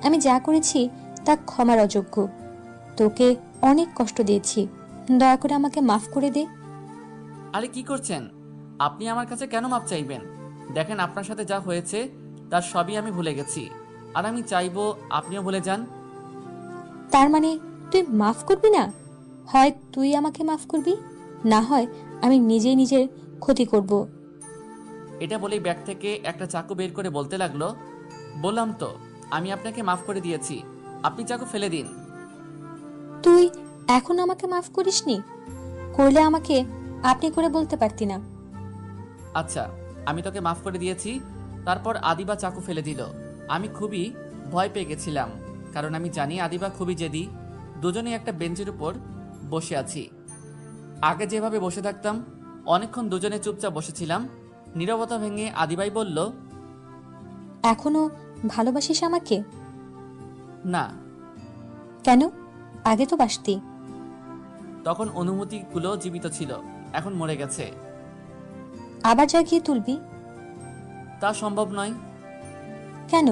আমি যা করেছি তা ক্ষমার অযোগ্য। তোকে অনেক কষ্ট দিয়েছি, দয়া করে আমাকে মাফ করে দে। আরে কি করছেন আপনি? আমার কাছে কেন মাপ চাইবেন? দেখেন আপনার সাথে যা হয়েছে তার সবই আমি ভুলে গেছি, আর আমি চাইবো আপনিও ভুলে যান। তার মানে তুই মাফ করবি না? হয় তুই আমাকে মাফ করবি, না হয় আমি নিজেই নিজের ক্ষতি করব। এটা বলেই ব্যাগ থেকে একটা চাকু বের করে বলতে লাগলো, বললাম তো আমি আপনাকে মাফ করে দিয়েছি, আপনি চাকু ফেলে দিন। তুই এখন আমাকে মাফ করিসনি? করলে আমাকে আপনি করে বলতে পারতি না? আচ্ছা, আমি তোকে মাফ করে দিয়েছি। তারপর আদিবা চাকু ফেলে দিল। আমি খুবই ভয় পেয়ে গেছিলাম, কারণ আমি জানি আদিবা খুবই জেদি। দুজনেই একটা বেঞ্চের উপর বসে আছি। আগে যেভাবে বসে থাকতাম, অনেকক্ষণ দুজনে চুপচাপ বসেছিলাম। নীরবতা ভেঙে আদিবাই বলল, এখনো ভালোবাসিস আমাকে? না। কেন? আগে তো বাসতি। তখন অনুভূতিগুলো জীবিত ছিল, এখন মরে গেছে। আবার জাগিয়ে তুলবি? তা সম্ভব নয়। কেন?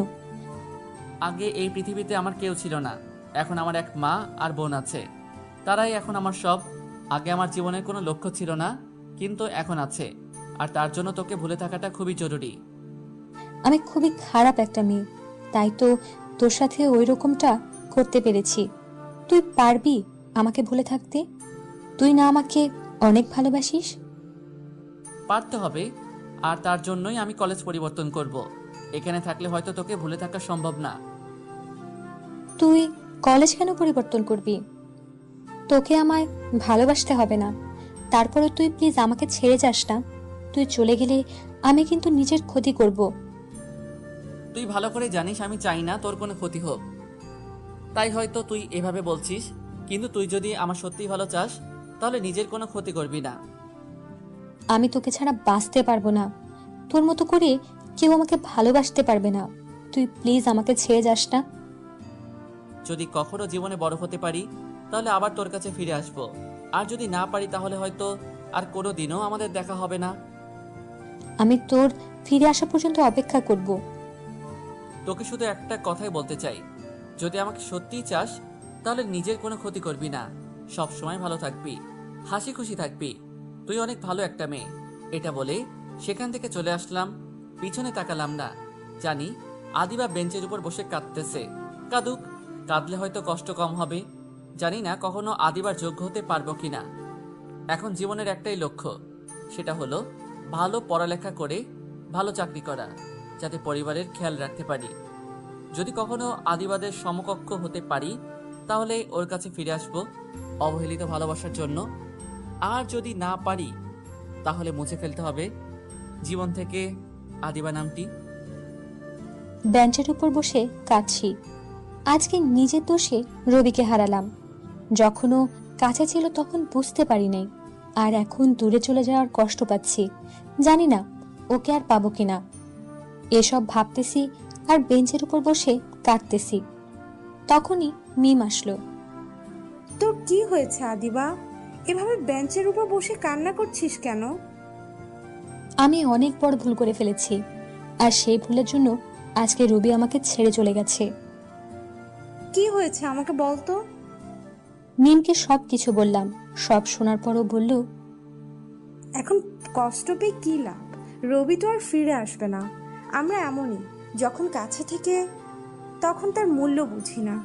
আগে এই পৃথিবীতে আমার কেউ ছিল না, এখন আমার এক মা আর বোন আছে। তারাই এখন আমার সব। আগে আমার জীবনের কোনো লক্ষ্য ছিল না, কিন্তু এখন আছে, আর তার জন্য তোকে ভুলে থাকাটা খুবই জরুরি। আমি খুবই খারাপ একটা মেয়ে, তাই তো তোর সাথে ওই রকমটা করতে পেরেছি। তুই পারবি আমাকে ভুলে থাকতে? তুই না আমাকে অনেক ভালোবাসিস? পারতে হবে, আর তার জন্যই আমি কলেজ পরিবর্তন করব। এখানে থাকলে হয়তো তোকে ভুলে থাকা সম্ভব না। তুই কলেজ কেন পরিবর্তন করবি? তোকে আমায় ভালোবাসতে হবে না। তারপরে তুই প্লিজ আমাকে ছেড়ে যাস না। তুই চলে গেলে আমি কিন্তু নিজের ক্ষতি করব। তুই ভালো করে জানিস আমি চাই না তোর কোনো ক্ষতি হোক, তাই হয়তো তুই এভাবে বলছিস। কিন্তু তুই যদি আমার সত্যিই ভালো চাস, তাহলে নিজের কোনো ক্ষতি করবি না। আমি তোকে ছাড়া বাঁচতে পারবো না। তোর মতো করে কেউ আমাকে ভালোবাসতে পারবে না। তুই প্লিজ আমাকে ছেড়ে যাস না। যদি কখনো জীবনে বড় হতে পারি, তাহলে আবার তোর কাছে ফিরে আসবো। আর যদি না পারি, তাহলে হয়তো আর কোনো দিনও আমাদের দেখা হবে না। আমি তোর ফিরে আসা পর্যন্ত অপেক্ষা করব। তোকে শুধু একটা কথাই বলতে চাই, যদি আমাকে সত্যিই চাস তাহলে নিজের কোনো ক্ষতি করবি না, সব সময় ভালো থাকবি, হাসি খুশি থাকবি। তুই অনেক ভালো একটা মেয়ে। এটা বলে সেখান থেকে চলে আসলাম। পিছনে তাকালাম না। জানি আদিবা বেঞ্চের উপর বসে কাঁদতেছে। কাঁদুক, কাঁদলে হয়তো কষ্ট কম হবে। জানি না কখনো আদিবার যোগ্য হতে পারবো কিনা। এখন জীবনের একটাই লক্ষ্য, সেটা হলো ভালো পড়ালেখা করে ভালো চাকরি করা, যাতে পরিবারের খেয়াল রাখতে পারি। যদি কখনো আদিবাদের সমকক্ষ হতে পারি তাহলে ওর কাছে ফিরে আসব অবহেলিত ভালোবাসার জন্য। আর যদি না পারি তাহলে মুছে ফেলতে হবে জীবন থেকে আদিবা নামটি। বেঞ্চের উপর বসে কাঁদছি। আজকে নিজের দোষে রবিকে হারালাম। যখন ও কাছে ছিল তখন বুঝতে পারি নাই, আর এখন দূরে চলে যাওয়ার কষ্ট পাচ্ছি। জানি না ওকে আর পাবো কিনা। এসব ভাবতেছি আর বেঞ্চের উপর বসে কাঁদতেছি। তখনই মিম আসলো। তোর কি হয়েছে আদিবা? এভাবে বেঞ্চের উপর বসে কান্না করছিস কেন? আমি অনেক বড় ভুল করে ফেলেছি, আর সেই ভুলের জন্য আজকে রবি আমাকে ছেড়ে চলে গেছে। কি হয়েছে আমাকে বলতো। মিমকে সব কিছু বললাম। সব শোনার পরও বলল, এখন কষ্ট পেয়ে কি লাভ? রবি তো আর ফিরে আসবে না। আমরা এমনই, যখন কাছে থেকে তখন তার মূল্য বুঝি না,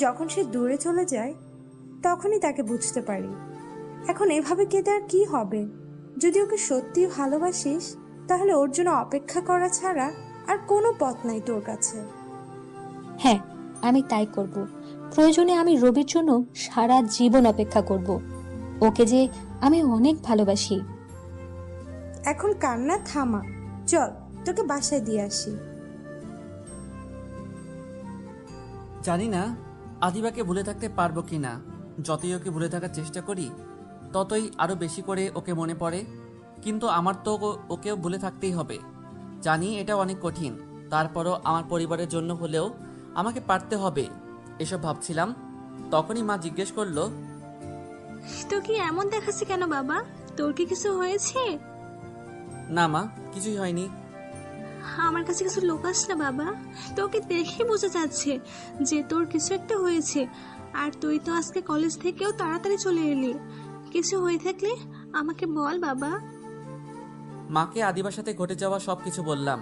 যখন সে দূরে চলে যায় তখনই তাকে বুঝতে পারি। এখন এভাবে কেঁদে আর কি হবে? যদি ওকে সত্যি ভালোবাসিস তাহলে ওর জন্য অপেক্ষা করা ছাড়া আর কোনো পথ নাই তোর কাছে। হ্যাঁ, আমি তাই করব। প্রয়োজনে আমি রবির জন্য সারা জীবন অপেক্ষা করব। ওকে যে আমি অনেক ভালোবাসি। এখন কান্না থামা, চল তোকে বাসায় দিয়ে আসি। জানি না আদিবাকে ভুলে থাকতে পারবো কিনা। যতই ওকে ভুলে থাকার চেষ্টা করি ততই আরো বেশি করে ওকে মনে পড়ে। কিন্তু আমার তো ওকেও ভুলে থাকতেই হবে। জানি এটা অনেক কঠিন, তারপরও আমার পরিবারের জন্য হলেও আমাকে পারতে হবে। এসব ভাবছিলাম, তখনই মা জিজ্ঞেস করলো, তো কি এমন দেখাচ্ছে কেন বাবা? তোর কি কিছু হয়েছে? না মা, কিছুই হয়নি। আমার কাছে কিছু লোক আস না বাবা, তোকে দেখে বোঝা যাচ্ছে যে তোর কিছু একটা হয়েছে। আর তুই তো আজকে কলেজ থেকেও তাড়াতাড়ি চলে এলি। কিছু হয়ে থাকলে আমাকে বল বাবা। মাকে আদিবার সাথে ঘটে যাওয়া সবকিছু বললাম।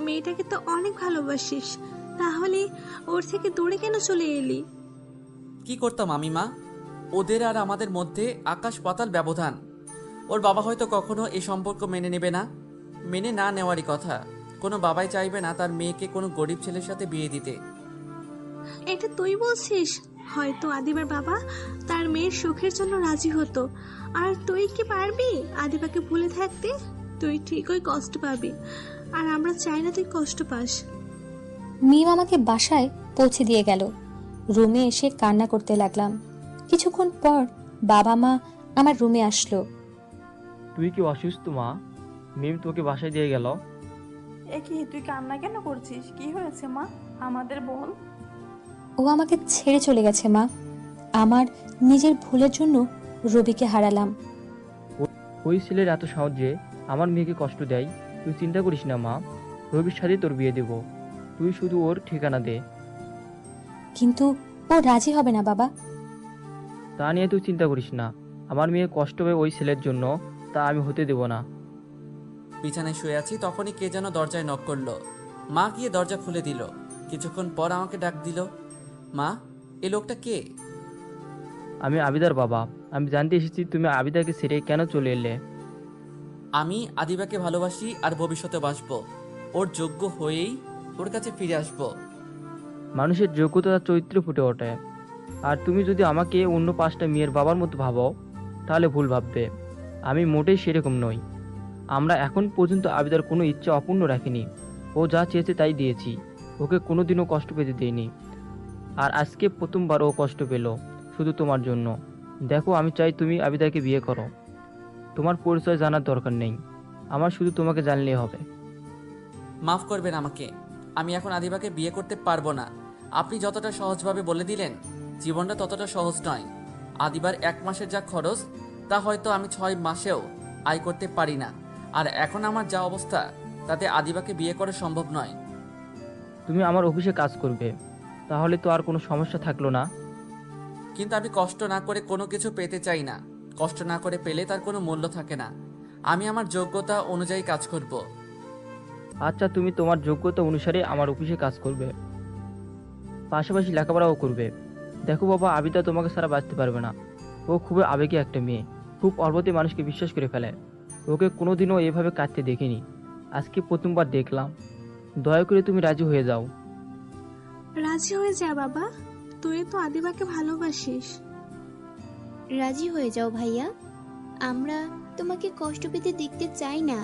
মেয়েটাকে তো অনেক ভালোবাসিস, তাহলে ওর থেকে দূরে কেন চলে এলি? কি করতাম আমি মা? ওদের আর আমাদের মধ্যে আকাশ পাতাল ব্যবধান। ওর বাবা হয়তো কখনো এই সম্পর্ক মেনে নেবে না। মেনে না নেওয়ারই কথা। কোনো বাবাই চাইবে না তার মেয়েকে কোনো গরিব ছেলের সাথে বিয়ে দিতে। এটা তুই বলছিস? হয়তো আদিবার বাবা তার মেয়ের সুখের জন্য রাজি হতো, আর তুই কি পারবি আদিবাকে ভুলে থাকতে? তুই ঠিকই কষ্ট পাবি, আর আমরা চাই না তুই কষ্ট পাস। মিম আমাকে বাসায় পৌঁছে দিয়ে গেল। রুমে এসে কান্না করতে লাগলাম। কিছুক্ষণ পর বাবা মা আমার রুমে আসলো। তুই কি অসুস্থ মা? মিম তোকে বাসায় দিয়ে গেল। এ কি, তুই কান্না কেন করছিস? কি হয়েছে মা, আমাদের বল। ও আমাকে ছেড়ে চলে গেছে মা। আমার নিজের ভুলের জন্য রবিকে হারালাম। ওই ছেলের এত সহজে আমার মেয়েকে কষ্ট দেয়। তুই চিন্তা করিস না মা, রবির সাথে তোর বিয়ে দেব। তুই শুধু ওর ঠিকানা দে। কিন্তু ও রাজি হবে না বাবা। তা নিয়ে তুই চিন্তা করিস না। আমার মেয়ে কষ্ট পায় ওই ছেলের জন্য, তা আমি হতে দেব না। বিছানায় শুয়ে আছি, তখনই কে যেন দরজায় নক করলো। মা গিয়ে দরজা খুলে দিল। কিছুক্ষণ পর আমাকে ডাক দিল, মা এ লোকটা কে? আমি আবিদার বাবা। আমি জানতে এসেছি তুমি আবিদাকে ছেড়ে কেন চলে এলে। আমি আদিবাকে ভালোবাসি আর ভবিষ্যতে বাসবো। ওর যোগ্য হয়েই ওর কাছে ফিরে আসবো। মানুষের যোগ্যতা তার চরিত্রে ফুটে ওঠে। আর তুমি যদি আমাকে অন্য 5টা মেয়ের বাবার মতো ভাবো তাহলে ভুল ভাববে। আমি মোটেই সেরকম নই। আমরা এখন পর্যন্ত আবিদার কোনো ইচ্ছা অপূর্ণ রাখিনি। ও যা চেয়েছে তাই দিয়েছি। ওকে কোনোদিনও কষ্ট পেতে দিইনি। আর আজকে প্রথমবার ও কষ্ট পেল, শুধু তোমার জন্য। দেখো, আমি চাই তুমি আবিদাকে বিয়ে করো। তোমার পরিচয় জানার দরকার নেই, আমার শুধু তোমাকে জানলেই হবে। মাফ করবেন আমাকে, আমি এখন আদিবাকে বিয়ে করতে পারবো না। আপনি যতটা সহজভাবে বলে দিলেন, জীবনটা ততটা সহজ নয়। আদিবার 1 মাসের যা খরচ তা হয়তো আমি 6 মাসেও আয় করতে পারি না। আর এখন আমার যা অবস্থা, তাতে আদিবাকে বিয়ে করা সম্ভব নয়। তুমি আমার অফিসে কাজ করবে, তাহলে তো আর কোনো সমস্যা থাকলো না। কিন্তু আমি কষ্ট না করে কোনো কিছু পেতে চাই না। কষ্ট না করে পেলে তার কোনো মূল্য থাকে না। আমি আমার যোগ্যতা অনুযায়ী কাজ করব। আচ্ছা, তুমি তোমার যোগ্যতা অনুসারে আমার অফিসে কাজ করবে, পাশাপাশি লেখাপড়াও করবে। দেখো বাবা, আবিদা তোমাকে ছাড়া বাঁচতে পারবে না। ও খুবই আবেগী একটা মেয়ে, খুব অল্পতে মানুষকে বিশ্বাস করে ফেলে। ওকে কোনোদিনও এভাবে কাঁদতে দেখিনি, আজকে প্রথমবার দেখলাম। দয়া করে তুমি রাজি হয়ে যাও। রাজি হয়ে যা বাবা, তুই তো আদিবাকে ভালোবাসিস। রাজি হয়ে যাও ভাইয়া, আমরা তোমাকে কষ্ট পেতে দেখতে চাই না।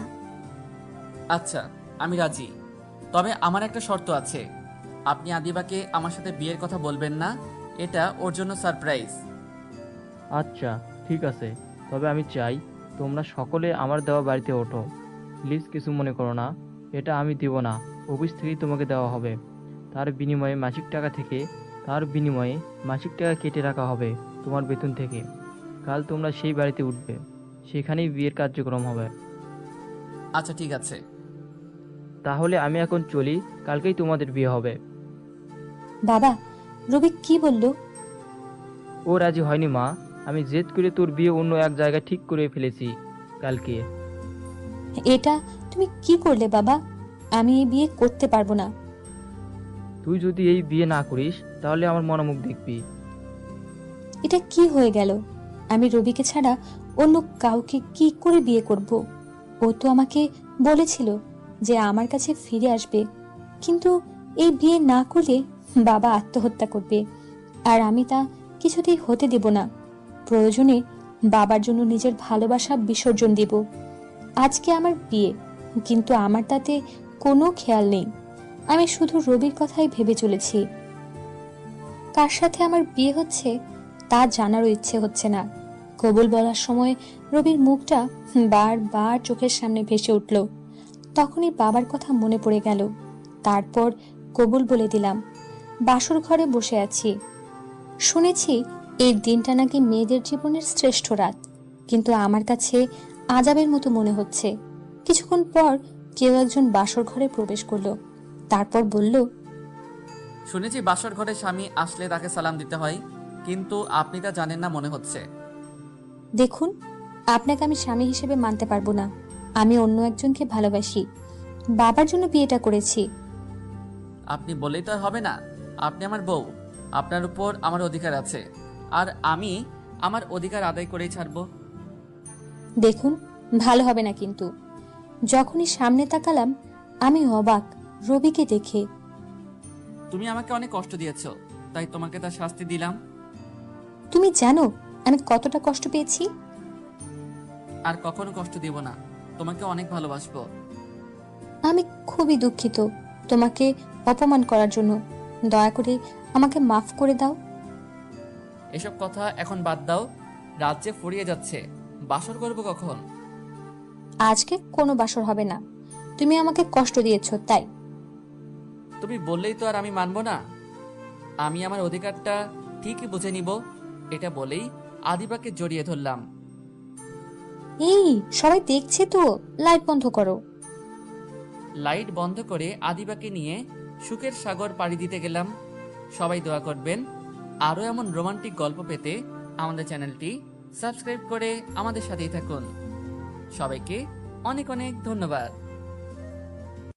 আচ্ছা, আমি রাজি। তবে আমার একটা শর্ত আছে। আপনি আদিবাকে আমার সাথে বিয়ের কথা বলবেন না। এটা ওর জন্য সারপ্রাইজ। আচ্ছা ঠিক আছে, তবে আমি চাই তোমরা সকলে আমার দেওয়া বাড়িতে ওঠো। প্লিজ কিছু মনে করো না, এটা আমি দেব না, অফিস থেকেই তোমাকে দেওয়া হবে। তার বিনিময়ে মাসিক টাকা কেটে রাখা হবে তোমার বেতন থেকে। কাল তোমরা সেই বাড়িতে উঠবে, সেখানেই বিয়ের কার্যক্রম হবে। আচ্ছা ঠিক আছে। তাহলে আমি এখন চলি, কালকেই তোমাদের বিয়ে হবে। বাবা, রবি কি বলল? ও রাজি হয়নি মা, আমি জেদ করে তোর বিয়ে অন্য এক জায়গায় ঠিক করে ফেলেছি কালকে। এটা তুমি কি করলে বাবা? আমি এই বিয়ে করতে পারবো না। তুই যদি এই বিয়ে না করিস তাহলে আমার মনোমুখ দেখবি। এটা কি হয়ে গেল? আমি রবিকে ছাড়া অন্য কাউকে কি করে বিয়ে করব? ও তো আমাকে বলেছিল যে আমার কাছে ফিরে আসবে, কিন্তু এই বিয়ে না করলে বাবা আত্মহত্যা করবে, আর আমি তা কিছুতেই হতে দেব না। প্রয়োজনে বাবার জন্য নিজের ভালোবাসা বিসর্জন দেব। আজকে আমার বিয়ে, কিন্তু আমার তাতে কোনো খেয়াল নেই। আমি শুধু রবির কথাই ভেবে চলেছি। কার সাথে আমার বিয়ে হচ্ছে তা জানারও ইচ্ছে হচ্ছে না। কবুল বলার সময় রবির মুখটা বারবার চোখের সামনে ভেসে উঠল। তখনই বাবার কথা মনে পড়ে গেল। তারপর কবুল বলে দিলাম। বাসর ঘরে বসে আছি। শুনেছি এই দিনটা নাকি মেয়েদের জীবনের শ্রেষ্ঠ রাত, কিন্তু আমার কাছে আজাবের মতো মনে হচ্ছে। কিছুক্ষণ পর কেউ একজন বাসর ঘরে প্রবেশ করলো, তারপর বলল, শুনেছি বাসর ঘরে স্বামী আসলে তাকে সালাম দিতে হয়, কিন্তু আপনি তা জানেন না মনে হচ্ছে। দেখুন, আপনাকে আমি স্বামী হিসেবে মানতে পারবো না। আমি অন্য একজনকে ভালোবাসি, বাবার জন্য বিয়েটা করেছি। আপনি বললেই তো আর হবে না। আপনি আমার বউ, আপনার উপর আমার অধিকার আছে, আর আমি আমার অধিকার আদায় করেই ছাড়বো। দেখুন, ভালো হবে না কিন্তু। যখনই সামনে তাকালাম আমি অবাক রবিকে দেখে। তুমি আমাকে অনেক কষ্ট দিয়েছো, তাই তোমাকে তার শাস্তি দিলাম। তুমি জানো আমি কতটা কষ্ট পেয়েছি? আর কখনো কষ্ট দিব না, তোমাকে অনেক ভালোবাসবো। আমি খুবই দুঃখিত তোমাকে অপমান করার জন্য। দয়া করে আমাকে মাফ করে দাও। এসব কথা এখন বাদ দাও। রাত যে ফুরিয়ে যাচ্ছে, বাসর করবো কখন? আজকে কোনো বাসর হবে না, তুমি আমাকে কষ্ট দিয়েছো তাই। তুমি বললেই তো আর আমি মানবো না। আমি আমার অধিকারটা ঠিকই বুঝে নিব, এটা বলেই আদিবাকে জড়িয়ে ধরলাম। এই সবাই দেখছে তো, লাইট বন্ধ করো। লাইট বন্ধ করে আদিবাকে নিয়ে সুখের সাগর পাড়ি দিতে গেলাম। সবাই দোয়া করবেন আরও এমন রোমান্টিক গল্প পেতে আমাদের চ্যানেলটি সাবস্ক্রাইব করে আমাদের সাথেই থাকুন। সবাইকে অনেক অনেক ধন্যবাদ।